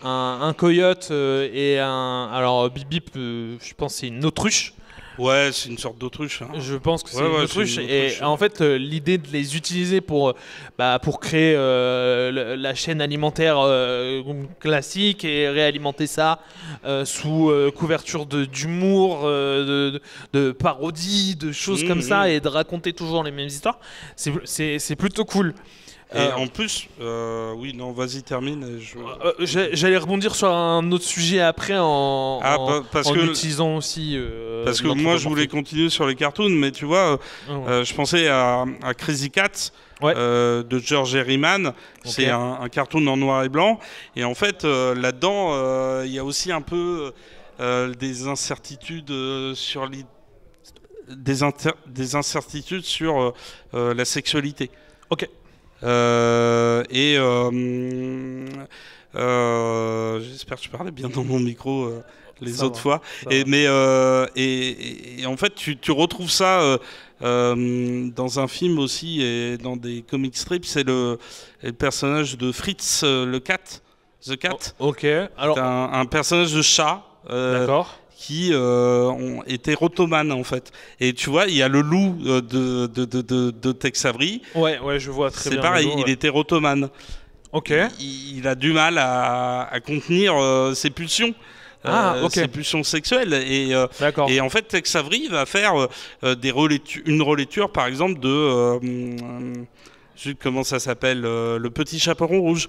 un coyote et alors Bip Bip, je pense que c'est une autruche. Ouais, c'est une sorte d'autruche. Hein. Je pense que c'est une autruche. Et en fait, l'idée de les utiliser pour créer la chaîne alimentaire classique et réalimenter ça sous couverture d'humour, de parodie, de choses comme ça, et de raconter toujours les mêmes histoires, c'est plutôt cool. Et en plus, vas-y, termine. J'allais rebondir sur un autre sujet après en utilisant aussi. Parce que moi, je voulais continuer sur les cartoons, mais tu vois, je pensais à Crazy Cat de George Herriman. C'est un cartoon en noir et blanc. Et en fait, là-dedans, il y a aussi un peu des incertitudes sur incertitudes sur la sexualité. Ok. J'espère que je parlais bien dans mon micro les autres fois. Et en fait, tu retrouves ça dans un film aussi et dans des comic strips. C'est le personnage de Fritz le Cat, The Cat. Ok. Alors c'est un personnage de chat. D'accord. Qui était rotomane en fait. Et tu vois, il y a le loup de Tex Avery. Ouais, je vois très bien. C'est pareil, il était rotomane. Ok. Il a du mal à contenir ses pulsions. Ses pulsions sexuelles. D'accord. Et en fait, Tex Avery va faire une relecture, par exemple, de... comment ça s'appelle Le Petit Chaperon Rouge.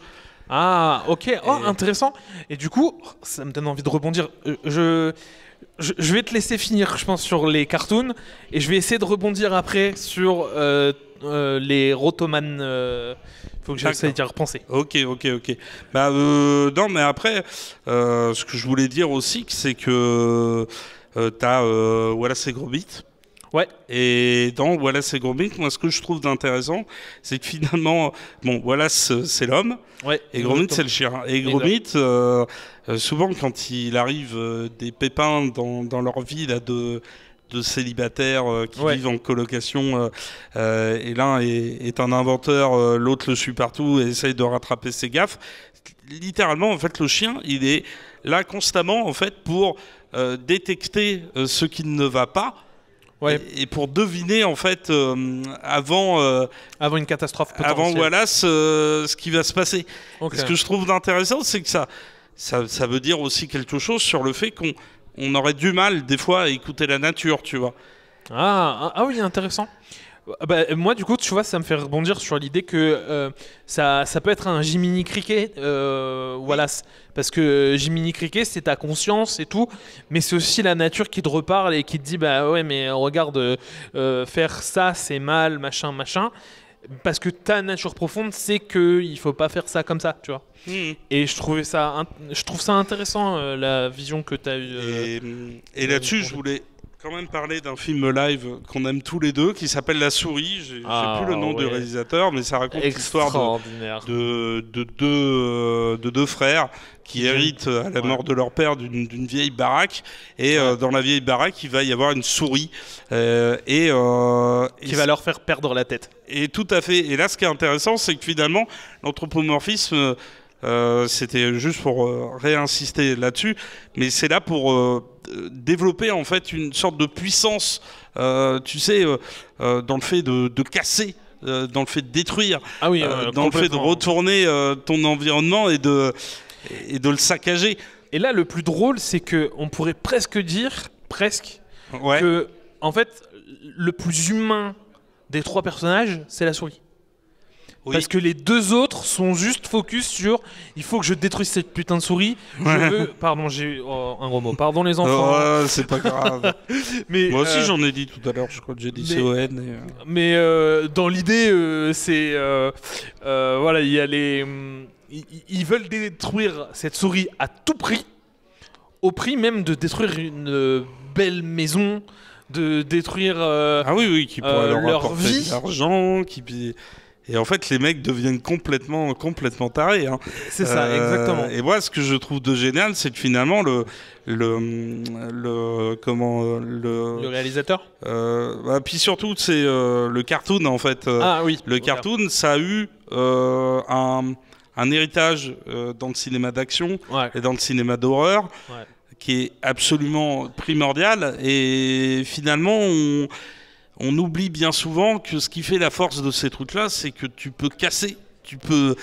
Ah, ok. Intéressant. Et du coup, ça me donne envie de rebondir. Je vais te laisser finir, je pense, sur les cartoons. Et je vais essayer de rebondir après sur les rotomanes. Faut que j'essaie d'y repenser. Ok. Non, mais après, ce que je voulais dire aussi, c'est que t'as Wallace et Gromit. Ouais. Et dans Wallace et Gromit, moi, ce que je trouve d'intéressant, c'est que finalement, Wallace, c'est l'homme, et Gromit, c'est le chien. Et Gromit, souvent, quand il arrive des pépins dans leur vie là, de célibataires qui vivent en colocation, et l'un est un inventeur, l'autre le suit partout et essaye de rattraper ses gaffes. Littéralement, en fait, le chien, il est là constamment, en fait, pour détecter ce qui ne va pas. Ouais. Et pour deviner en fait avant une catastrophe potentielle. Avant Wallace ce qui va se passer. Okay. Ce que je trouve intéressant, c'est que ça veut dire aussi quelque chose sur le fait qu'on aurait du mal des fois à écouter la nature, tu vois. Ah oui, intéressant. Moi, du coup, tu vois, ça me fait rebondir sur l'idée que ça peut être un Jiminy Cricket, Wallace. Parce que Jiminy Cricket, c'est ta conscience et tout, mais c'est aussi la nature qui te reparle et qui te dit, mais regarde, faire ça, c'est mal, machin. Parce que ta nature profonde, c'est qu'il faut pas faire ça comme ça, tu vois. Et je trouve ça intéressant, la vision que tu as eue. Et là-dessus, je voulais quand même parler d'un film live qu'on aime tous les deux, qui s'appelle La Souris. J'ai plus le nom du réalisateur, mais ça raconte l'histoire de deux frères qui héritent à la mort de leur père d'une vieille baraque. Et dans la vieille baraque, il va y avoir une souris. Qui va leur faire perdre la tête. Et tout à fait. Et là, ce qui est intéressant, c'est que finalement, l'anthropomorphisme... c'était juste pour réinsister là-dessus, mais c'est là pour développer en fait une sorte de puissance, tu sais, dans le fait de casser, dans le fait de détruire, dans le fait de retourner ton environnement et de le saccager. Et là, le plus drôle, c'est que on pourrait presque dire que en fait, le plus humain des trois personnages, c'est la souris. Parce que les deux autres sont juste focus sur il faut que je détruise cette putain de souris. Je veux... Pardon, j'ai un gros mot. Pardon les enfants. C'est pas grave. Mais, moi aussi j'en ai dit tout à l'heure, je crois que j'ai dit CON. Mais dans l'idée, c'est... voilà, il y a les... Ils veulent détruire cette souris à tout prix, au prix même de détruire une belle maison, de détruire qui pourrait leur leur apporter vie. de l'argent, et en fait les mecs deviennent complètement tarés. Hein. C'est ça, exactement. Et moi, ce que je trouve de génial, c'est que finalement le réalisateur. Puis surtout, c'est le cartoon en fait. Le cartoon, ça a eu un héritage dans le cinéma d'action et dans le cinéma d'horreur. Qui est absolument primordial, et finalement on oublie bien souvent que ce qui fait la force de ces trucs-là, c'est que tu peux casser, tu peux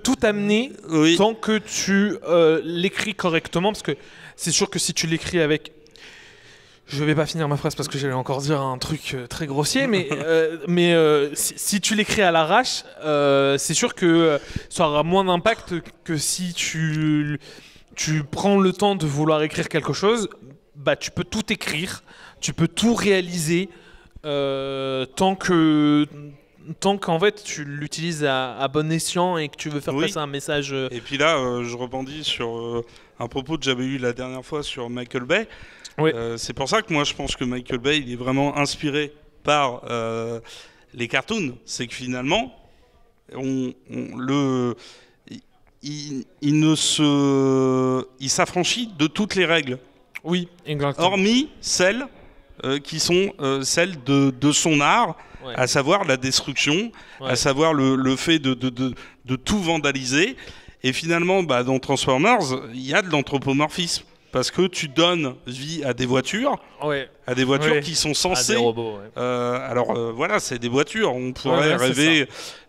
tout amener tant que tu l'écris correctement, parce que c'est sûr que si tu l'écris avec... Je vais pas finir ma phrase parce que j'allais encore dire un truc très grossier, mais si tu l'écris à l'arrache, c'est sûr que ça aura moins d'impact que si tu prends le temps de vouloir écrire quelque chose. Bah, tu peux tout écrire, tu peux tout réaliser tant qu'en fait tu l'utilises à bon escient et que tu veux faire passer un message. Et puis là, je rebondis sur un propos que j'avais eu la dernière fois sur Michael Bay. C'est pour ça que moi je pense que Michael Bay il est vraiment inspiré par les cartoons. C'est que finalement il s'affranchit de toutes les règles. Oui, exactement. Hormis celles qui sont celles de son art, à savoir la destruction, à savoir le fait de tout vandaliser. Et finalement, dans Transformers, il y a de l'anthropomorphisme. Parce que tu donnes vie à des voitures, qui sont censées... À des robots, alors voilà, c'est des voitures, on pourrait rêver...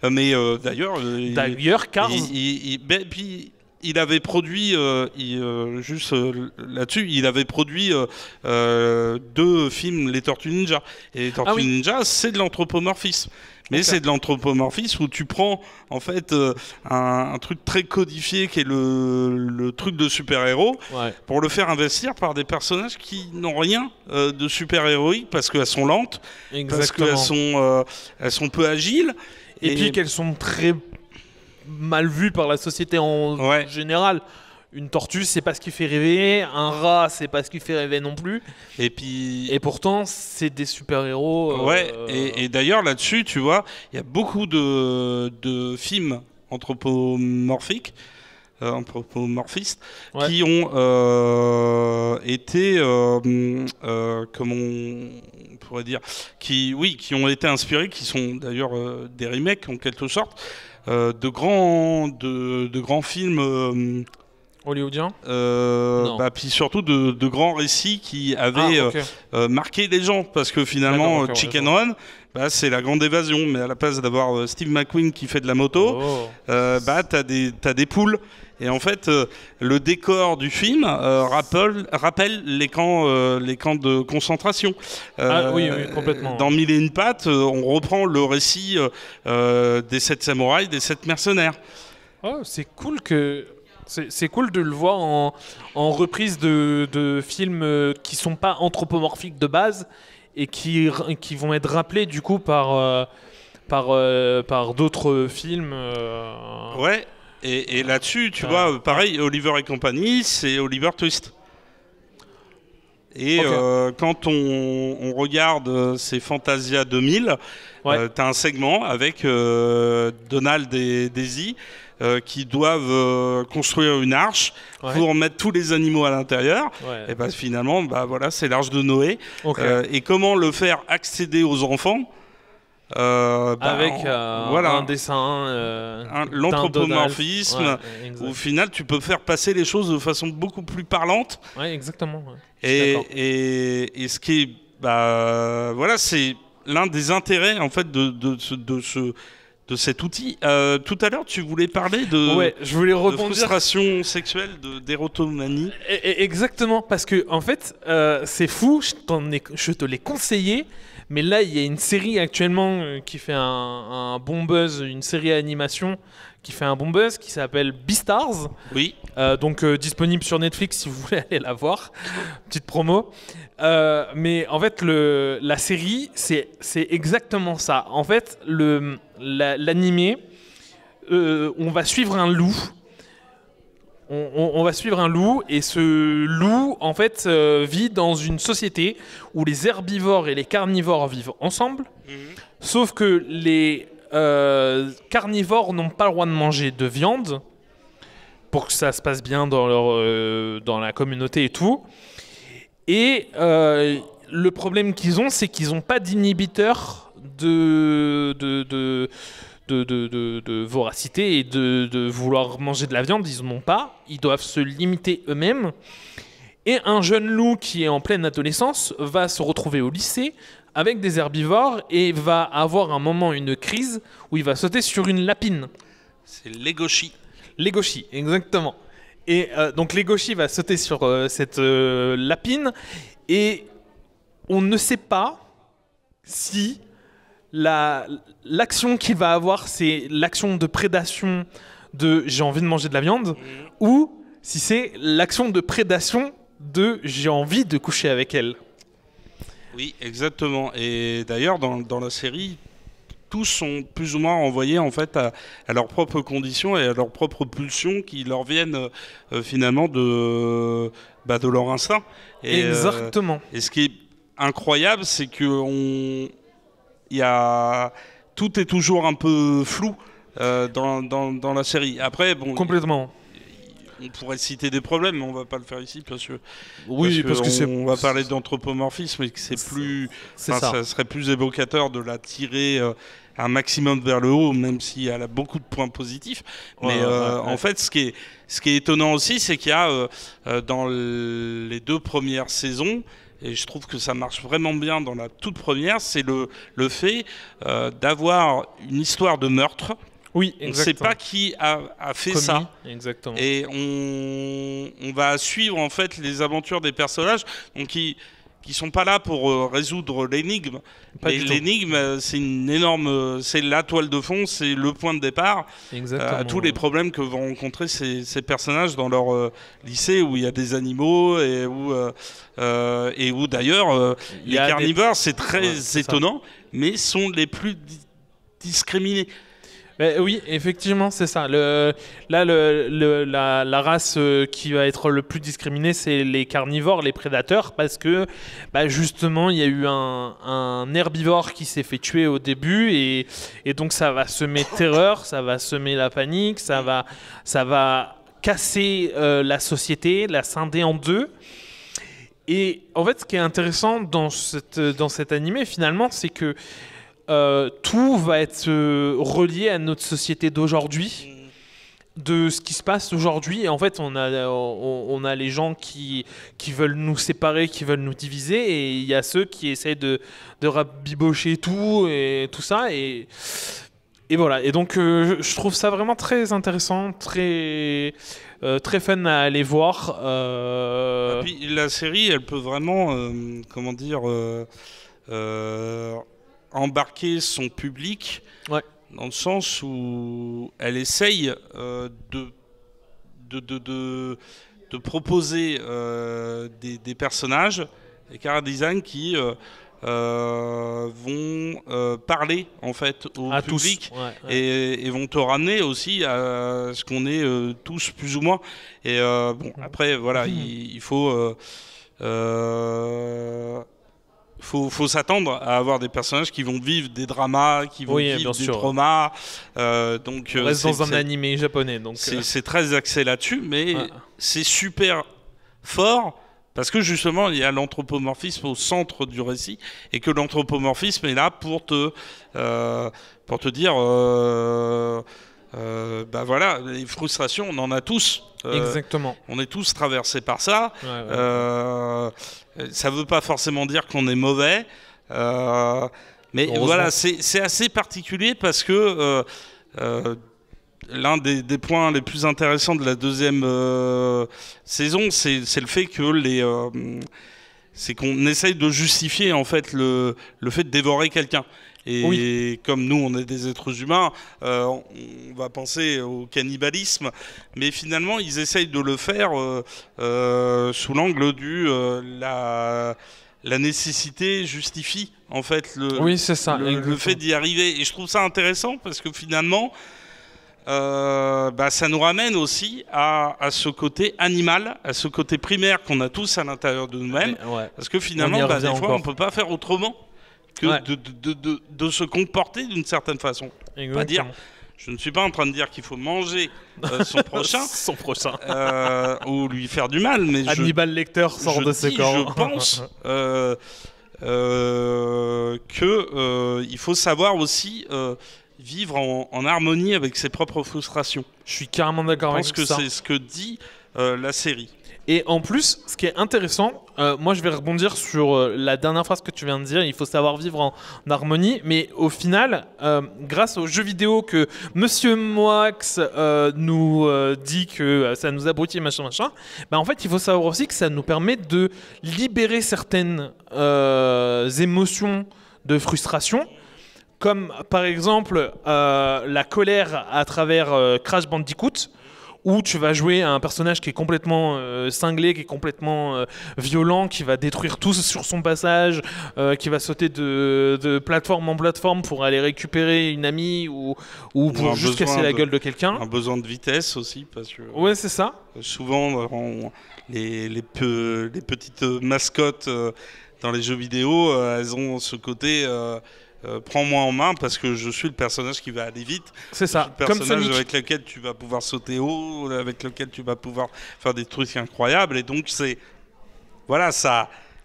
Mais d'ailleurs... D'ailleurs, Cars... Il avait produit, juste là-dessus, il avait produit 2 films, Les Tortues Ninja. Et Les Tortues Ninja, c'est de l'anthropomorphisme. Mais c'est de l'anthropomorphisme où tu prends en fait un truc très codifié qui est le truc de super-héros pour le faire investir par des personnages qui n'ont rien de super-héroïque parce qu'elles sont lentes, parce qu'elles sont peu agiles. Et puis qu'elles sont très mal vues par la société en général. Une tortue, c'est pas ce qui fait rêver. Un rat, c'est pas ce qui fait rêver non plus. Et pourtant, c'est des super-héros. Et d'ailleurs, là-dessus, tu vois, il y a beaucoup de films anthropomorphistes qui ont été, comment on pourrait dire, qui ont été inspirés, qui sont d'ailleurs des remakes en quelque sorte, de grands films. Hollywoodien puis surtout de grands récits qui avaient marqué les gens, parce que finalement Chicken Run, c'est la grande évasion, mais à la place d'avoir Steve McQueen qui fait de la moto, t'as des poules. Et en fait, le décor du film rappelle les camps de concentration. Oui, complètement. Dans Mille et une pattes, on reprend le récit des 7 samouraïs, des 7 mercenaires. Oh, c'est cool que... C'est cool de le voir en reprise de films qui sont pas anthropomorphiques de base et qui vont être rappelés du coup par d'autres films. Et là-dessus, tu vois, pareil, Oliver et compagnie, c'est Oliver Twist. Et quand on regarde ces Fantasia 2000, t'as un segment avec Donald et Daisy qui doivent construire une arche pour mettre tous les animaux à l'intérieur. Et finalement, c'est l'arche de Noé. Et comment le faire accéder aux enfants avec un dessin, l'anthropomorphisme, au final tu peux faire passer les choses de façon beaucoup plus parlante. Exactement. Et ce qui est, c'est l'un des intérêts en fait de cet outil. Tout à l'heure, tu voulais parler je voulais de frustration sexuelle, d'érotomanie. Exactement, parce que en fait, c'est fou, je te l'ai conseillé, mais là, il y a une série actuellement qui fait un bon buzz, une série d'animation qui fait un bon buzz, qui s'appelle Beastars. Oui. Donc disponible sur Netflix si vous voulez aller la voir. Petite promo. Mais en fait, la série, c'est exactement ça. En fait, l'animé, on va suivre un loup. On va suivre un loup, et ce loup, en fait, vit dans une société où les herbivores et les carnivores vivent ensemble. Sauf que les carnivores n'ont pas le droit de manger de viande pour que ça se passe bien dans la communauté et tout. Et le problème qu'ils ont, c'est qu'ils n'ont pas d'inhibiteur de voracité et de vouloir manger de la viande. Ils n'en ont pas. Ils doivent se limiter eux-mêmes. Et un jeune loup qui est en pleine adolescence va se retrouver au lycée avec des herbivores et va avoir un moment, une crise, où il va sauter sur une lapine. C'est Legoshi. Legoshi, exactement. Et donc Legoshi va sauter sur cette lapine, et on ne sait pas si l'action qu'il va avoir, c'est l'action de prédation de j'ai envie de manger de la viande, ou si c'est l'action de prédation de j'ai envie de coucher avec elle. Oui, exactement. Et d'ailleurs, dans la série, tous sont plus ou moins envoyés en fait à leurs propres conditions et à leurs propres pulsions qui leur viennent finalement de leur instinct. Et, exactement. Et ce qui est incroyable, c'est que tout est toujours un peu flou dans la série. Après, bon. Complètement. On pourrait citer des problèmes, mais on va pas le faire ici parce que on va parler d'anthropomorphisme et que ça serait plus évocateur de la tirer un maximum vers le haut, même si elle a beaucoup de points positifs. Mais en fait, ce qui est étonnant aussi, c'est qu'il y a dans les 2 premières saisons, et je trouve que ça marche vraiment bien dans la toute première, c'est le fait d'avoir une histoire de meurtre. Oui, on ne sait pas qui a fait ça. Exactement. Et on va suivre en fait les aventures des personnages, donc qui sont pas là pour résoudre l'énigme. Mais l'énigme, c'est la toile de fond, c'est le point de départ à tous les problèmes que vont rencontrer ces personnages dans leur lycée où il y a des animaux et où d'ailleurs les carnivores, c'est très étonnant, mais sont les plus discriminés. Oui, effectivement, c'est ça. La race qui va être le plus discriminée, c'est les carnivores, les prédateurs, parce que justement, il y a eu un herbivore qui s'est fait tuer au début, et donc ça va semer terreur, ça va semer la panique, ça va casser la société, la scinder en deux. Et en fait, ce qui est intéressant dans cet animé, finalement, c'est que tout va être relié à notre société d'aujourd'hui, de ce qui se passe aujourd'hui. Et en fait, on a les gens qui veulent nous séparer, qui veulent nous diviser, et il y a ceux qui essayent de rabibocher tout et tout ça. Et voilà. Et donc, je trouve ça vraiment très intéressant, très fun à aller voir. Et puis, la série, elle peut vraiment, embarquer son public, dans le sens où elle essaye de proposer des personnages, des character design qui vont parler en fait au public et vont te ramener aussi à ce qu'on est tous plus ou moins. Et après voilà, il faut s'attendre à avoir des personnages qui vont vivre des dramas, qui vont vivre des traumas. Donc, on reste dans un animé japonais. Donc c'est très axé là-dessus, mais c'est super fort parce que justement, il y a l'anthropomorphisme au centre du récit et que l'anthropomorphisme est là pour te dire voilà, les frustrations, on en a tous. Exactement. On est tous traversés par ça. Ça ne veut pas forcément dire qu'on est mauvais. Mais voilà, c'est assez particulier parce que l'un des points les plus intéressants de la deuxième saison, c'est le fait que c'est qu'on essaye de justifier en fait le fait de dévorer quelqu'un. Et comme nous, on est des êtres humains, on va penser au cannibalisme, mais finalement, ils essayent de le faire sous l'angle la nécessité justifie en fait le fait d'y arriver. Et je trouve ça intéressant parce que finalement, ça nous ramène aussi à ce côté animal, à ce côté primaire qu'on a tous à l'intérieur de nous-mêmes. Parce que finalement, des fois, on ne peut pas faire autrement que de se comporter d'une certaine façon. Pas dire, je ne suis pas en train de dire qu'il faut manger son prochain, ou lui faire du mal, mais Hannibal Lecter sort de ses corps. Je pense qu'il faut savoir aussi vivre en harmonie avec ses propres frustrations. Je suis carrément d'accord avec ça. Je pense que c'est ce que dit la série. Et en plus, ce qui est intéressant, moi je vais rebondir sur la dernière phrase que tu viens de dire, il faut savoir vivre en harmonie, mais au final, grâce aux jeux vidéo que Monsieur Moix nous dit que ça nous abrutit, machin, en fait il faut savoir aussi que ça nous permet de libérer certaines émotions de frustration, comme par exemple la colère à travers Crash Bandicoot, où tu vas jouer un personnage qui est complètement cinglé, qui est complètement violent, qui va détruire tout sur son passage, qui va sauter de plateforme en plateforme pour aller récupérer une amie ou pour juste casser la gueule de quelqu'un. Un besoin de vitesse aussi, parce que ouais, c'est ça. Souvent, les petites mascottes dans les jeux vidéo, elles ont ce côté... prends-moi en main parce que je suis le personnage qui va aller vite. C'est ça, le personnage avec lequel tu vas pouvoir sauter haut, avec lequel tu vas pouvoir faire des trucs incroyables. Et donc,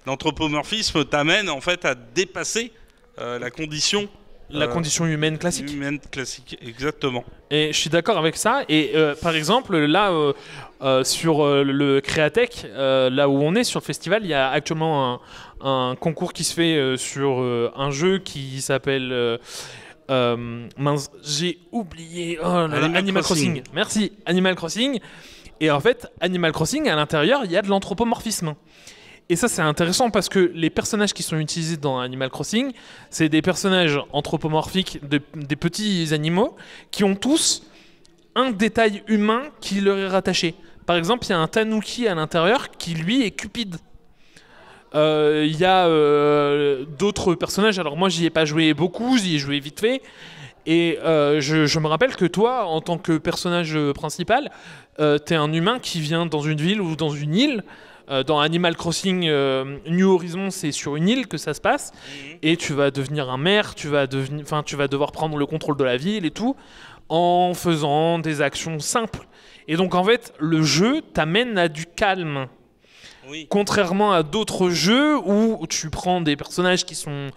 l'anthropomorphisme t'amène en fait à dépasser la condition. La condition humaine classique. Humaine classique, exactement. Et je suis d'accord avec ça. Et par exemple, là, sur le Créatech, là où on est, sur le festival, il y a actuellement un concours qui se fait sur un jeu qui s'appelle... mince, j'ai oublié... Animal Crossing. Merci, Animal Crossing. Et en fait, Animal Crossing, à l'intérieur, il y a de l'anthropomorphisme. Et ça, c'est intéressant parce que les personnages qui sont utilisés dans Animal Crossing, c'est des personnages anthropomorphiques, des petits animaux, qui ont tous un détail humain qui leur est rattaché. Par exemple, il y a un tanuki à l'intérieur qui, lui, est cupide. Il y a d'autres personnages, alors moi, j'y ai pas joué beaucoup, j'y ai joué vite fait. Et je me rappelle que toi, en tant que personnage principal, t'es un humain qui vient dans une ville ou dans une île. Dans Animal Crossing New Horizons, c'est sur une île que ça se passe, et tu vas devenir un maire, tu vas devoir prendre le contrôle de la ville et tout, en faisant des actions simples. Et donc en fait, le jeu t'amène à du calme. Oui. Contrairement à d'autres jeux où tu prends des personnages qui sont...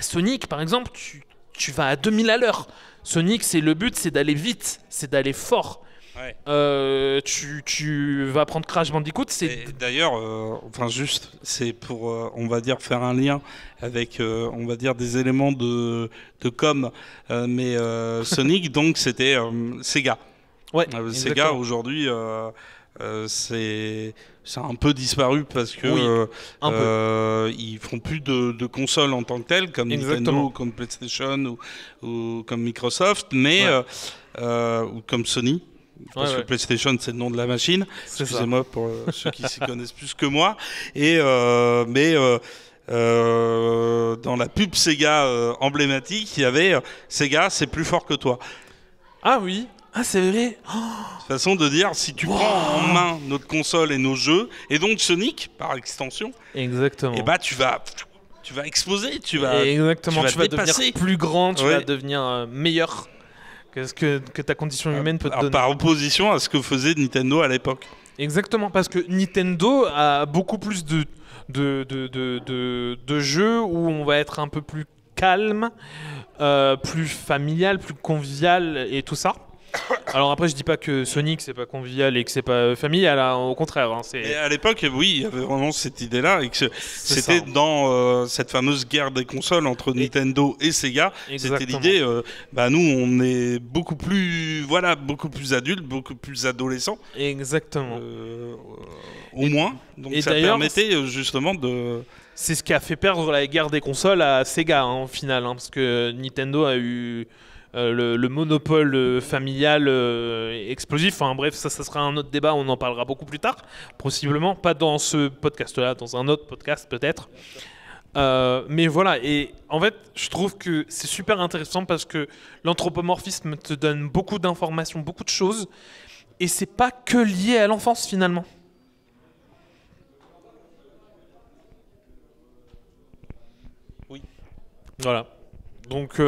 Sonic, par exemple, tu vas à 2000 à l'heure. Sonic, le but, c'est d'aller vite, c'est d'aller fort. Ouais. Tu vas prendre Crash Bandicoot. D'ailleurs, c'est pour, on va dire, faire un lien avec, on va dire, des éléments de com. Mais Sonic, donc, c'était Sega. Ouais, Sega, aujourd'hui, c'est un peu disparu parce que ils font plus de consoles en tant que telles, comme Nintendo, comme PlayStation ou comme Microsoft, mais ou comme Sony. Parce que PlayStation, c'est le nom de la machine. Excusez-moi pour ceux qui s'y connaissent plus que moi. Et dans la pub Sega emblématique, il y avait Sega, c'est plus fort que toi. Ah oui. Ah, c'est vrai. Façon de dire, si tu prends en main notre console et nos jeux, et donc Sonic, par extension, exactement. Et tu vas exploser, tu vas devenir plus grand, tu vas devenir meilleur que ce que ta condition humaine peut te donner. Par opposition à ce que faisait Nintendo à l'époque. Exactement, parce que Nintendo a beaucoup plus de jeux où on va être un peu plus calme, plus familial, plus convivial et tout ça. Alors après, je dis pas que Sonic c'est pas convivial et que c'est pas familial, hein, au contraire. Hein, et à l'époque, oui, il y avait vraiment cette idée-là et que c'était dans cette fameuse guerre des consoles entre Nintendo et Sega. Exactement. C'était l'idée. Nous, on est beaucoup plus adultes, beaucoup plus adolescents. Exactement. Au moins. Donc ça permettait justement de. C'est ce qui a fait perdre la guerre des consoles à Sega, hein, au final, hein, parce que Nintendo a eu le monopole familial explosif. Enfin bref, ça sera un autre débat, on en parlera beaucoup plus tard, possiblement, pas dans ce podcast-là, dans un autre podcast peut-être. Mais voilà, et en fait, je trouve que c'est super intéressant parce que l'anthropomorphisme te donne beaucoup d'informations, beaucoup de choses, et c'est pas que lié à l'enfance finalement. Oui. Voilà. Donc,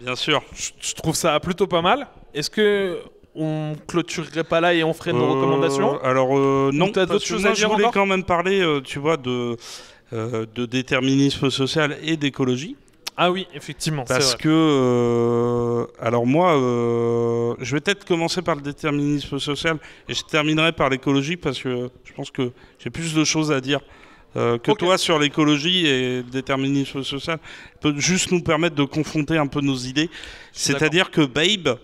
bien sûr. Je trouve ça plutôt pas mal. Est-ce que on clôturerait pas là et on ferait nos recommandations ? Alors non. T'as d'autres choses à dire encore ? Je voulais quand même parler, tu vois, de déterminisme social et d'écologie. Ah oui, effectivement. Parce que, alors moi, je vais peut-être commencer par le déterminisme social et je terminerai par l'écologie parce que je pense que j'ai plus de choses à dire que toi sur l'écologie, et le déterminisme social peut juste nous permettre de confronter un peu nos idées. C'est-à-dire que Babe,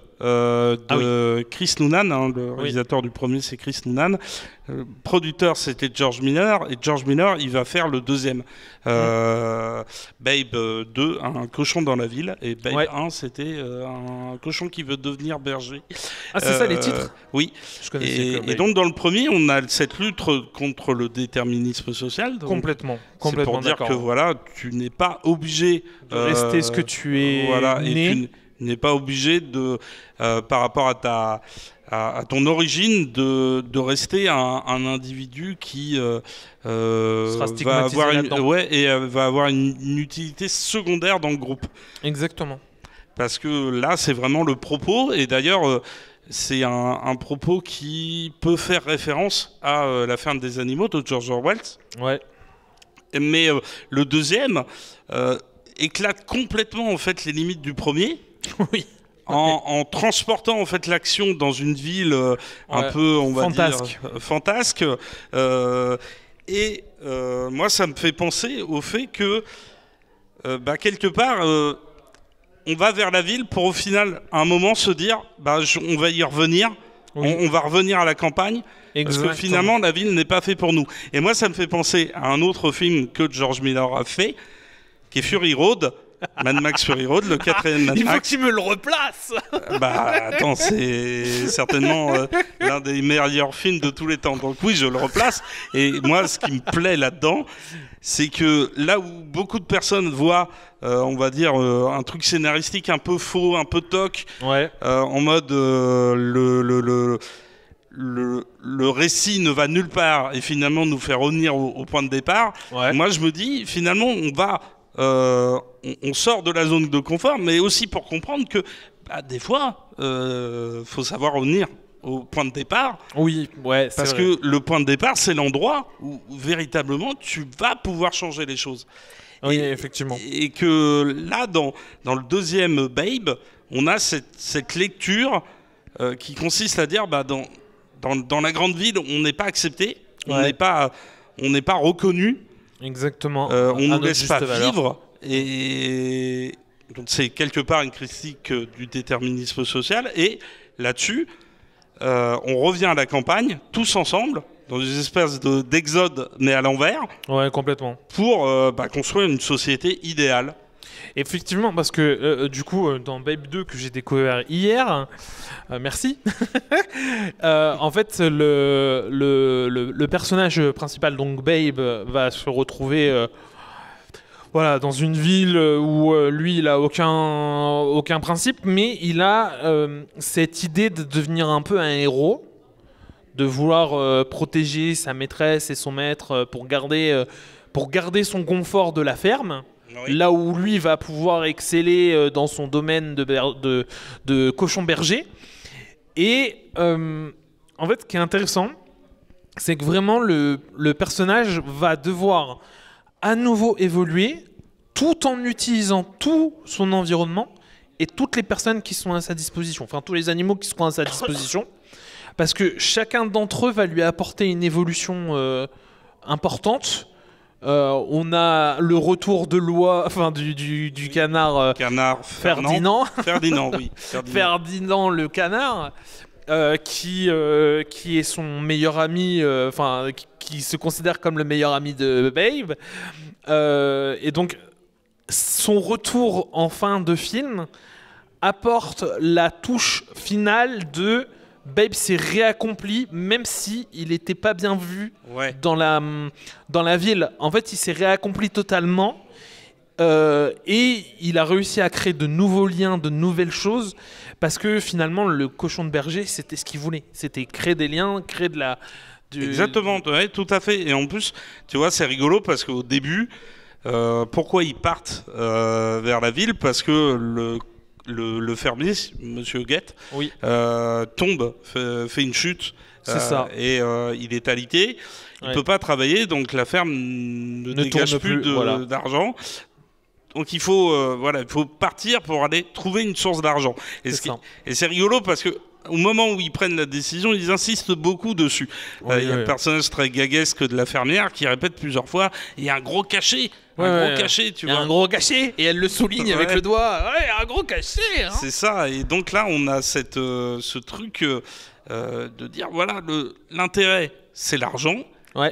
Chris Noonan, hein, le réalisateur du premier, c'est Chris Noonan. Le producteur, c'était George Miller, et George Miller, il va faire le deuxième. Babe 2, un cochon dans la ville, et Babe 1, c'était un cochon qui veut devenir berger. Ah, c'est ça les titres ? Oui. Et donc dans le premier, on a cette lutte contre le déterminisme social. Complètement. C'est pour dire que voilà, tu n'es pas obligé de rester ce que tu es né. Et tu n'es pas obligé de, par rapport à ton origine, de rester un individu qui sera stigmatisé va avoir une utilité secondaire dans le groupe. Exactement. Parce que là, c'est vraiment le propos, et d'ailleurs, c'est un propos qui peut faire référence à La ferme des animaux de George Orwell. Ouais. Mais le deuxième éclate complètement en fait les limites du premier. Oui. En transportant en fait l'action dans une ville un peu, on va dire, fantasque. Moi, ça me fait penser au fait que quelque part, on va vers la ville pour au final, à un moment, se dire, on va y revenir. Oui. On va revenir à la campagne. Exactement. Parce que finalement, la ville n'est pas faite pour nous. Et moi, ça me fait penser à un autre film que George Miller a fait, qui est Fury Road. Mad Max Fury Road, le 4e Mad Max. Il faut que tu me le replaces. Attends, c'est certainement l'un des meilleurs films de tous les temps. Donc oui, je le replace. Et moi, ce qui me plaît là-dedans, c'est que là où beaucoup de personnes voient, on va dire, un truc scénaristique un peu faux, un peu toc, en mode le récit ne va nulle part et finalement nous fait revenir au point de départ. Moi, je me dis, finalement, on sort de la zone de confort, mais aussi pour comprendre que des fois, faut savoir revenir au point de départ. Oui, ouais, c'est parce vrai. Que le point de départ, c'est l'endroit où véritablement tu vas pouvoir changer les choses. Oui, effectivement. Et que là, dans le deuxième Babe, on a cette lecture qui consiste à dire, dans la grande ville, on n'est pas accepté, on n'est pas reconnu. Exactement. On ne nous laisse pas vivre. Et donc c'est quelque part une critique du déterminisme social. Et là-dessus, on revient à la campagne, tous ensemble, dans une espèce d'exode, mais à l'envers. Ouais, complètement. Pour construire une société idéale. Effectivement, parce que du coup, dans Babe 2 que j'ai découvert hier, merci. En fait, le personnage principal, donc Babe, va se retrouver dans une ville où lui, il a aucun principe, mais il a cette idée de devenir un peu un héros, de vouloir protéger sa maîtresse et son maître pour garder son confort de la ferme. Oui. Là où lui va pouvoir exceller dans son domaine de cochon berger. Et en fait, ce qui est intéressant, c'est que vraiment le personnage va devoir à nouveau évoluer tout en utilisant tout son environnement et toutes les personnes qui sont à sa disposition, enfin tous les animaux qui seront à sa disposition, parce que chacun d'entre eux va lui apporter une évolution importante. On a le retour de loi, enfin du canard, Ferdinand. Ferdinand, oui. Ferdinand le canard, qui est son meilleur ami, enfin qui se considère comme le meilleur ami de Babe, et donc son retour en fin de film apporte la touche finale de Babe s'est réaccompli, même si il n'était pas bien vu dans la ville. En fait, il s'est réaccompli totalement, et il a réussi à créer de nouveaux liens, de nouvelles choses, parce que finalement, le cochon de berger, c'était ce qu'il voulait. C'était créer des liens, créer de la... Exactement, ouais, tout à fait. Et en plus, tu vois, c'est rigolo parce qu'au début, pourquoi ils partent vers la ville? Parce que le fermier, Monsieur Guette, tombe, fait une chute, ça. Et il est alité. Il ne peut pas travailler, donc la ferme ne dégage plus d'argent. Donc il faut partir pour aller trouver une source d'argent. Et c'est rigolo parce que au moment où ils prennent la décision, ils insistent beaucoup dessus. Il y a le personnage très gaguesque de la fermière qui répète plusieurs fois, il y a un gros cachet. Gros cachet, tu vois. Un gros cachet, et elle le souligne avec le doigt. Ouais, un gros cachet. Hein. C'est ça, et donc là, on a ce truc de dire, voilà, l'intérêt, c'est l'argent.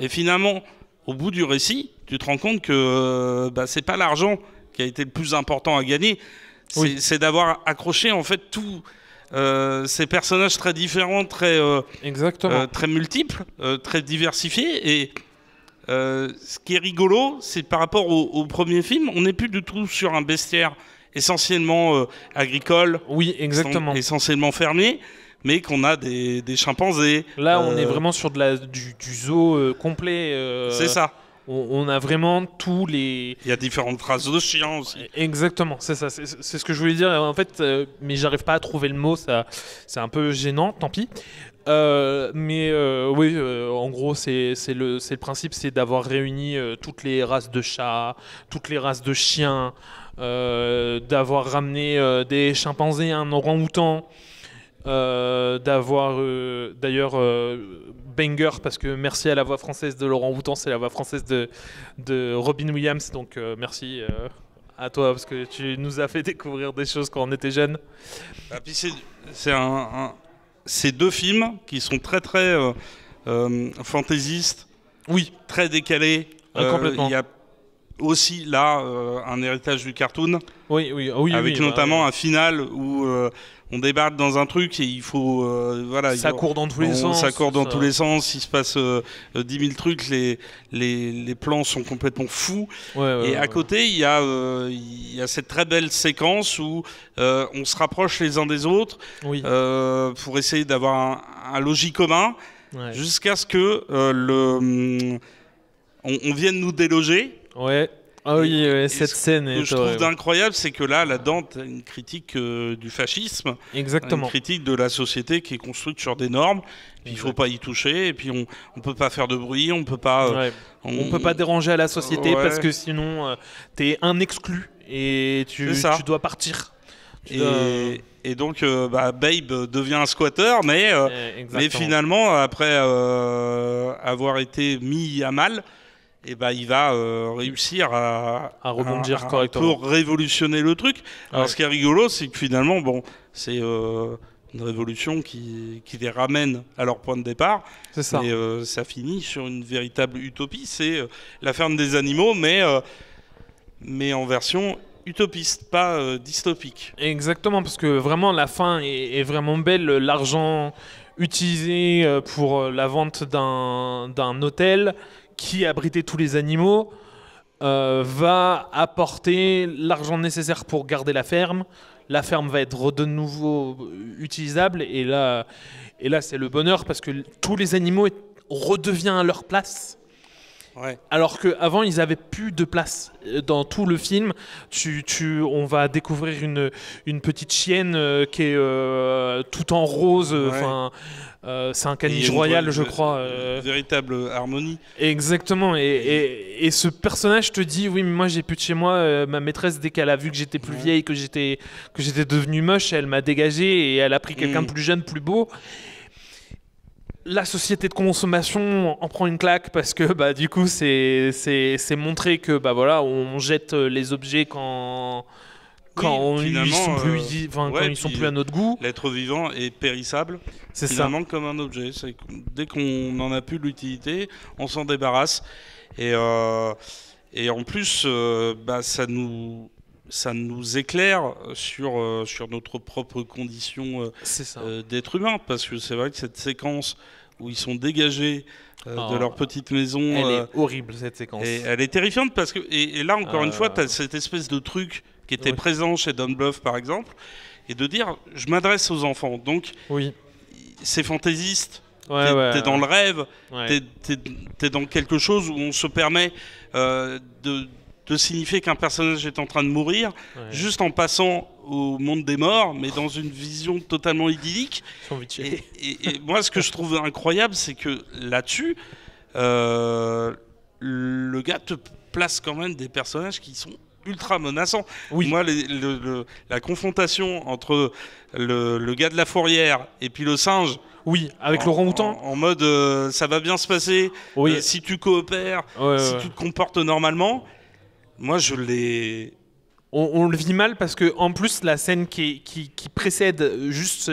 Et finalement, au bout du récit, tu te rends compte que c'est pas l'argent qui a été le plus important à gagner. C'est d'avoir accroché, en fait, tous ces personnages très différents, très multiples, très diversifiés, et... ce qui est rigolo, c'est par rapport au premier film, on n'est plus du tout sur un bestiaire essentiellement agricole, essentiellement fermier, mais qu'on a des chimpanzés. Là, on est vraiment sur du zoo complet. C'est ça. On a vraiment tous les... Il y a différentes races de chiens aussi. Exactement, c'est ça. C'est ce que je voulais dire, en fait, mais j'arrive pas à trouver le mot, c'est un peu gênant, tant pis. Oui, en gros, c'est le principe, c'est d'avoir réuni toutes les races de chats, toutes les races de chiens, d'avoir ramené des chimpanzés, un orang-outan, d'avoir d'ailleurs banger, parce que merci à la voix française de l'orang-outan, c'est la voix française de Robin Williams, donc merci à toi, parce que tu nous as fait découvrir des choses quand on était jeunes. Et puis c'est deux films qui sont très très fantaisistes, très décalés. Complètement. Il y a aussi là un héritage du cartoon, avec notamment un final où on débarque dans un truc et il faut ça court dans tous les sens. Ça court dans tous les sens. Il se passe 10 000 trucs. Les plans sont complètement fous. Et à côté, il y a cette très belle séquence où on se rapproche les uns des autres pour essayer d'avoir un logis commun, jusqu'à ce que on vienne nous déloger. Cette scène est... Ce que je trouve d'incroyable, c'est que là-dedans, tu as une critique du fascisme. Exactement. Une critique de la société qui est construite sur des normes. Puis il ne faut pas y toucher. Et puis on ne peut pas faire de bruit. On ne peut pas... on peut pas déranger à la société parce que sinon, tu es un exclu et tu dois partir. Et donc, Babe devient un squatter, mais finalement, après avoir été mis à mal... il va réussir à rebondir correctement, pour révolutionner le truc. Alors ce qui est rigolo, c'est que finalement, c'est une révolution qui les ramène à leur point de départ. C'est ça. Et ça finit sur une véritable utopie. C'est la ferme des animaux, mais en version utopiste, pas dystopique. Exactement, parce que vraiment la fin est vraiment belle. L'argent utilisé pour la vente d'un hôtel qui abritait tous les animaux va apporter l'argent nécessaire pour garder la ferme. La ferme va être de nouveau utilisable, et là c'est le bonheur, parce que tous les animaux redeviennent à leur place. Ouais. Alors qu'avant, ils avaient plus de place. Dans tout le film, on va découvrir une petite chienne qui est tout en rose. C'est un caniche royal, je crois. Véritable harmonie. Exactement. Et ce personnage te dit, oui, mais moi j'ai plus de chez moi. Ma maîtresse, dès qu'elle a vu que j'étais plus vieille, que j'étais devenu moche, elle m'a dégagé et elle a pris quelqu'un de plus jeune, plus beau. La société de consommation en prend une claque parce que du coup c'est montré que on jette les objets quand ils sont plus quand ils sont plus à notre goût. L'être vivant est périssable. C'est finalement comme un objet. Dès qu'on n'en a plus l'utilité, on s'en débarrasse. Et en plus ça nous éclaire sur notre propre condition d'être humain, parce que c'est vrai que cette séquence où ils sont dégagés de leur petite maison, elle est horrible, cette séquence. Et elle est terrifiante parce que et là encore une fois, tu as cette espèce de truc qui était présent chez Don Bluth par exemple, et de dire je m'adresse aux enfants, donc c'est fantaisiste. T'es dans le rêve, t'es dans quelque chose où on se permet de signifier qu'un personnage est en train de mourir, juste en passant au monde des morts, mais dans une vision totalement idyllique. Et moi, ce que je trouve incroyable, c'est que là-dessus, le gars te place quand même des personnages qui sont ultra menaçants. Moi, la confrontation entre le gars de la fourrière et puis le singe, avec l'orang-outan. En mode ça va bien se passer si tu coopères, si tu te comportes normalement. Moi, je l'ai... On le vit mal parce que en plus, la scène qui précède juste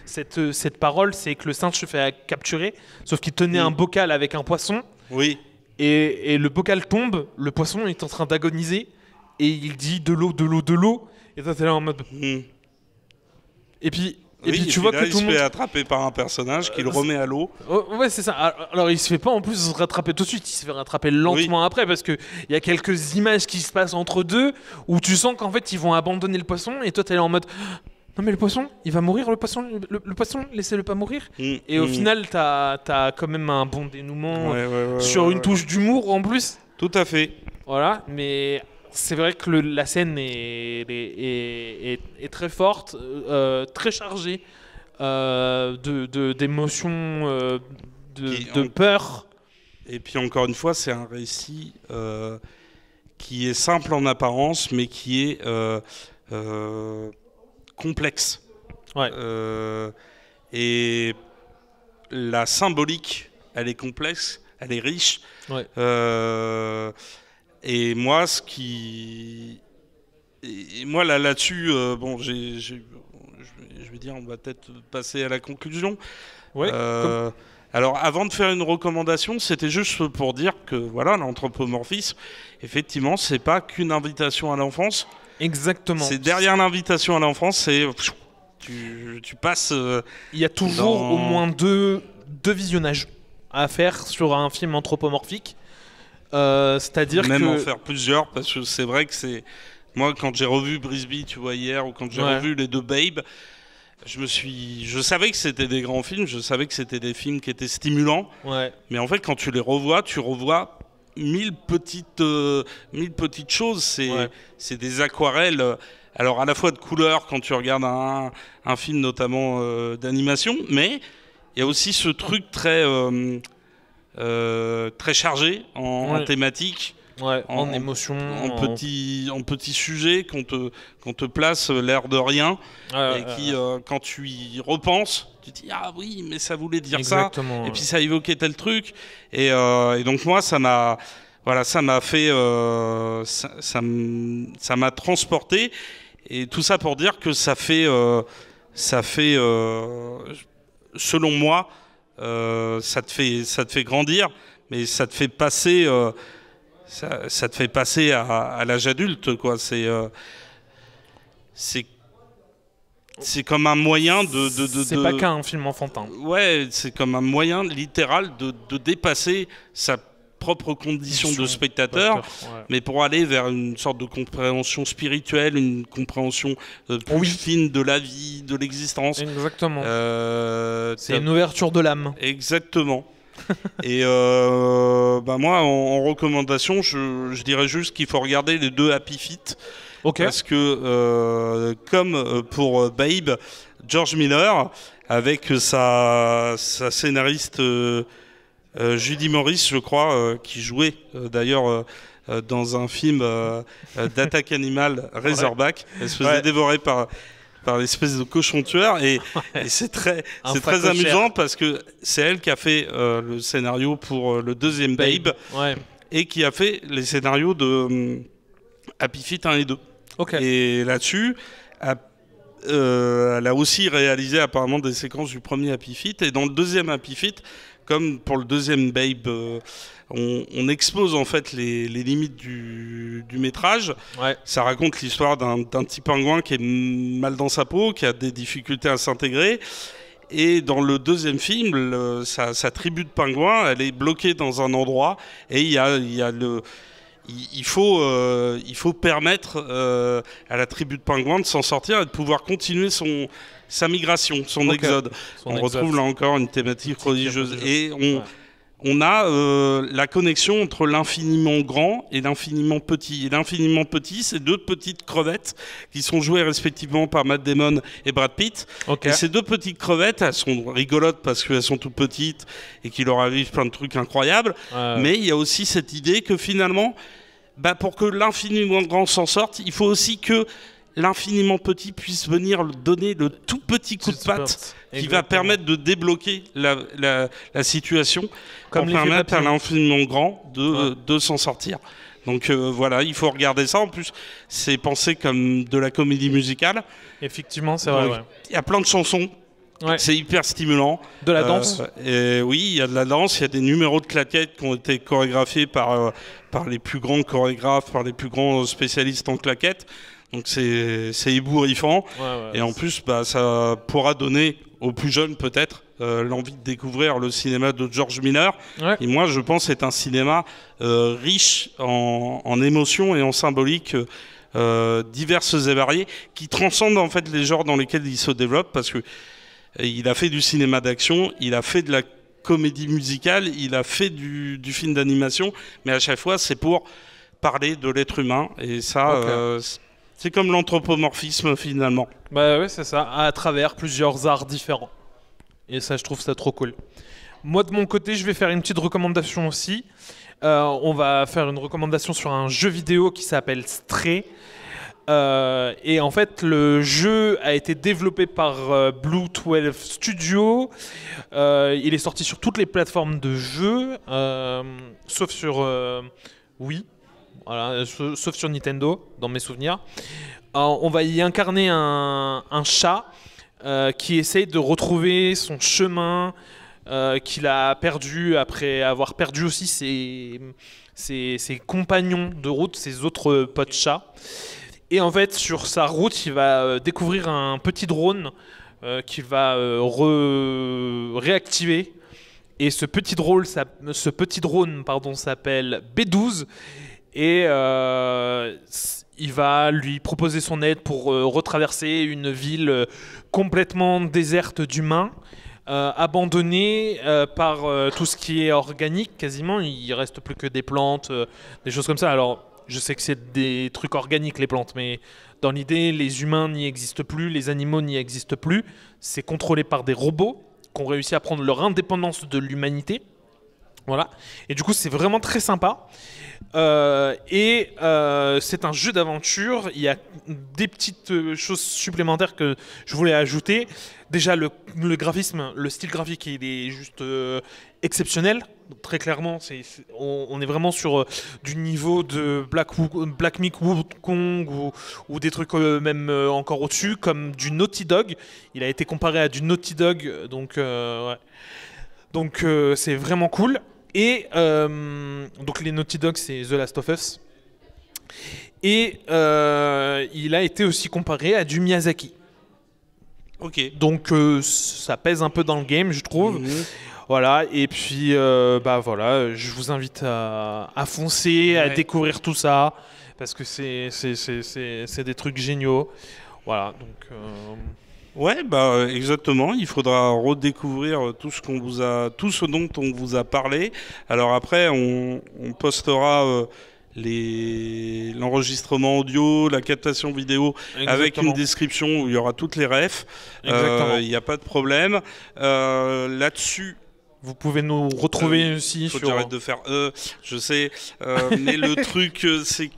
cette parole, c'est que le singe se fait capturer, sauf qu'il tenait un bocal avec un poisson. Oui. Et le bocal tombe, le poisson est en train d'agoniser, et il dit de l'eau, de l'eau, de l'eau. Et toi, t'es là en mode... Et puis tu vois que tout le monde se fait attraper par un personnage qui le remet à l'eau. Ouais, c'est ça. Alors il se fait pas en plus rattraper tout de suite, il se fait rattraper lentement après, parce que il y a quelques images qui se passent entre deux où tu sens qu'en fait ils vont abandonner le poisson, et toi t'es là en mode non mais le poisson, il va mourir, le poisson, laissez-le pas mourir. Et au final t'as quand même un bon dénouement sur une touche d'humour en plus. Tout à fait. Voilà, mais c'est vrai que la scène est très forte, très chargée d'émotions, de peur. Et puis encore une fois, c'est un récit qui est simple en apparence, mais qui est complexe. Et la symbolique, elle est complexe, elle est riche. Et moi, moi là-dessus, je vais dire, on va peut-être passer à la conclusion. Alors, avant de faire une recommandation, c'était juste pour dire que l'anthropomorphisme, effectivement, c'est pas qu'une invitation à l'enfance. Exactement. C'est derrière l'invitation à l'enfance, c'est tu passes. Il y a toujours au moins deux visionnages à faire sur un film anthropomorphique. C'est-à-dire même en faire plusieurs, parce que c'est vrai que c'est moi quand j'ai revu Brisby, tu vois, hier, ou quand j'ai revu les deux Babe, je savais que c'était des grands films, je savais que c'était des films qui étaient stimulants, mais en fait quand tu les revois, tu revois mille petites choses. C'est des aquarelles, alors à la fois de couleurs quand tu regardes un film notamment d'animation, mais il y a aussi ce truc très chargé en thématique, en émotion, en petits sujets qu'on te place l'air de rien, et qui quand tu y repenses, tu te dis ah oui mais ça voulait dire ça, et puis ça évoquait tel truc, et donc moi ça m'a fait ça m'a transporté, et tout ça pour dire que ça fait selon moi ça te fait grandir, mais ça te fait passer ça te fait passer à l'âge adulte, quoi. C'est comme un moyen de c'est pas qu'un film enfantin. C'est comme un moyen littéral de dépasser sa propre condition de spectateur, mais pour aller vers une sorte de compréhension spirituelle, une compréhension plus fine de la vie, de l'existence. Exactement. C'est une ouverture de l'âme. Exactement. Et moi, en recommandation, je dirais juste qu'il faut regarder les 2 Happy Feet. Parce que, comme pour Babe, George Miller, avec sa scénariste Judy Morris, je crois, qui jouait d'ailleurs dans un film d'attaque animale, Razorback. Elle se faisait dévorer par l'espèce de cochon tueur et c'est très amusant parce que c'est elle qui a fait le scénario pour le 2e Babe et qui a fait les scénarios de Happy Feet 1 et 2. Et là-dessus, elle a aussi réalisé apparemment des séquences du premier Happy Feet. Et dans le 2e Happy Feet, comme pour le 2e Babe, on expose en fait les limites du métrage. Ça raconte l'histoire d'un petit pingouin qui est mal dans sa peau, qui a des difficultés à s'intégrer. Et dans le 2e film, sa tribu de pingouins, elle est bloquée dans un endroit et il faut permettre à la tribu de pingouins de s'en sortir et de pouvoir continuer sa migration, son exode. On retrouve là encore une thématique religieuse. Et on a la connexion entre l'infiniment grand et l'infiniment petit. Et l'infiniment petit, c'est 2 petites crevettes qui sont jouées respectivement par Matt Damon et Brad Pitt. Et ces 2 petites crevettes, elles sont rigolotes parce qu'elles sont toutes petites et qu'il leur arrive plein de trucs incroyables. Mais il y a aussi cette idée que finalement, pour que l'infiniment grand s'en sorte, il faut aussi que l'infiniment petit puisse venir donner le tout petit coup de patte qui va permettre de débloquer la situation pour permettre à l'infiniment grand de s'en sortir. Donc voilà, il faut regarder ça. En plus, c'est pensé comme de la comédie musicale. Effectivement, c'est vrai. Il y a plein de chansons. C'est hyper stimulant. De la danse oui, il y a de la danse, il y a des numéros de claquettes qui ont été chorégraphiés par les plus grands chorégraphes, par les plus grands spécialistes en claquettes. Donc c'est ébouriffant. Et en plus, ça pourra donner aux plus jeunes peut-être l'envie de découvrir le cinéma de George Miller. Et moi, je pense que c'est un cinéma riche en émotions et en symboliques diverses et variées, qui transcendent en fait les genres dans lesquels il se développe, parce que il a fait du cinéma d'action, il a fait de la comédie musicale, il a fait du film d'animation, mais à chaque fois, c'est pour parler de l'être humain. Et ça, c'est comme l'anthropomorphisme, finalement. Oui, c'est ça, à travers plusieurs arts différents. Et ça, je trouve ça trop cool. Moi, de mon côté, je vais faire une petite recommandation aussi. On va faire une recommandation sur un jeu vidéo qui s'appelle Stray. Et en fait, le jeu a été développé par Blue 12 Studio. Il est sorti sur toutes les plateformes de jeu, sauf sur Wii, voilà, sauf sur Nintendo, dans mes souvenirs. On va y incarner un chat qui essaye de retrouver son chemin qu'il a perdu après avoir perdu aussi ses compagnons de route, ses autres potes chats. Et en fait, sur sa route, il va découvrir un petit drone qu'il va réactiver. Et ce petit drone s'appelle B12. Et il va lui proposer son aide pour retraverser une ville complètement déserte d'humains, abandonnée par tout ce qui est organique quasiment. Il ne reste plus que des plantes, des choses comme ça. Alors, je sais que c'est des trucs organiques, les plantes, mais dans l'idée, les humains n'y existent plus, les animaux n'y existent plus. C'est contrôlé par des robots qui ont réussi à prendre leur indépendance de l'humanité. Voilà. Et du coup, c'est vraiment très sympa. C'est un jeu d'aventure. Il y a des petites choses supplémentaires que je voulais ajouter. Déjà, le graphisme, le style graphique, il est juste exceptionnel. Très clairement, on est vraiment sur du niveau de Black Myth Wukong ou des trucs même encore au-dessus, comme du Naughty Dog. Il a été comparé à du Naughty Dog, donc c'est vraiment cool. Et donc les Naughty Dog, c'est The Last of Us. Et il a été aussi comparé à du Miyazaki. Donc ça pèse un peu dans le game, je trouve. Voilà, et puis voilà, je vous invite à foncer, à découvrir tout ça, parce que c'est des trucs géniaux. Voilà, donc Ouais, bah exactement. Il faudra redécouvrir tout ce dont on vous a parlé. Alors après, on postera l'enregistrement audio, la captation vidéo, avec une description où il y aura toutes les refs. Il n'y a pas de problème. Là-dessus, vous pouvez nous retrouver aussi sur... J'arrête de faire je sais. Mais le truc, c'est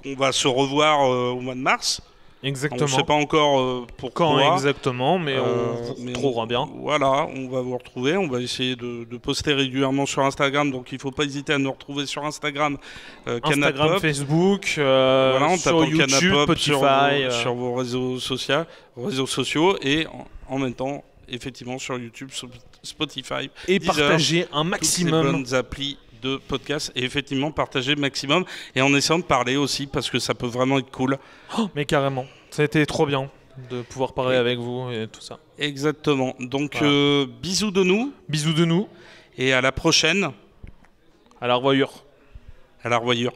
qu'on va se revoir au mois de mars. Exactement. On ne sait pas encore pourquoi. Quand exactement, mais on vous retrouvera bien. Voilà, on va vous retrouver. On va essayer de poster régulièrement sur Instagram. Donc il ne faut pas hésiter à nous retrouver sur Instagram. Instagram, Facebook, sur YouTube, Spotify. Sur vos réseaux sociaux. Et en même temps, effectivement, sur YouTube, Spotify. Et partager un maximum. Toutes les bonnes applis de podcast et effectivement partager maximum et en essayant de parler aussi parce que ça peut vraiment être cool. Oh, mais carrément, ça a été trop bien de pouvoir parler avec vous et tout ça. Exactement. Donc voilà. Bisous de nous. Bisous de nous. Et à la prochaine. À la revoyure. À la revoyure.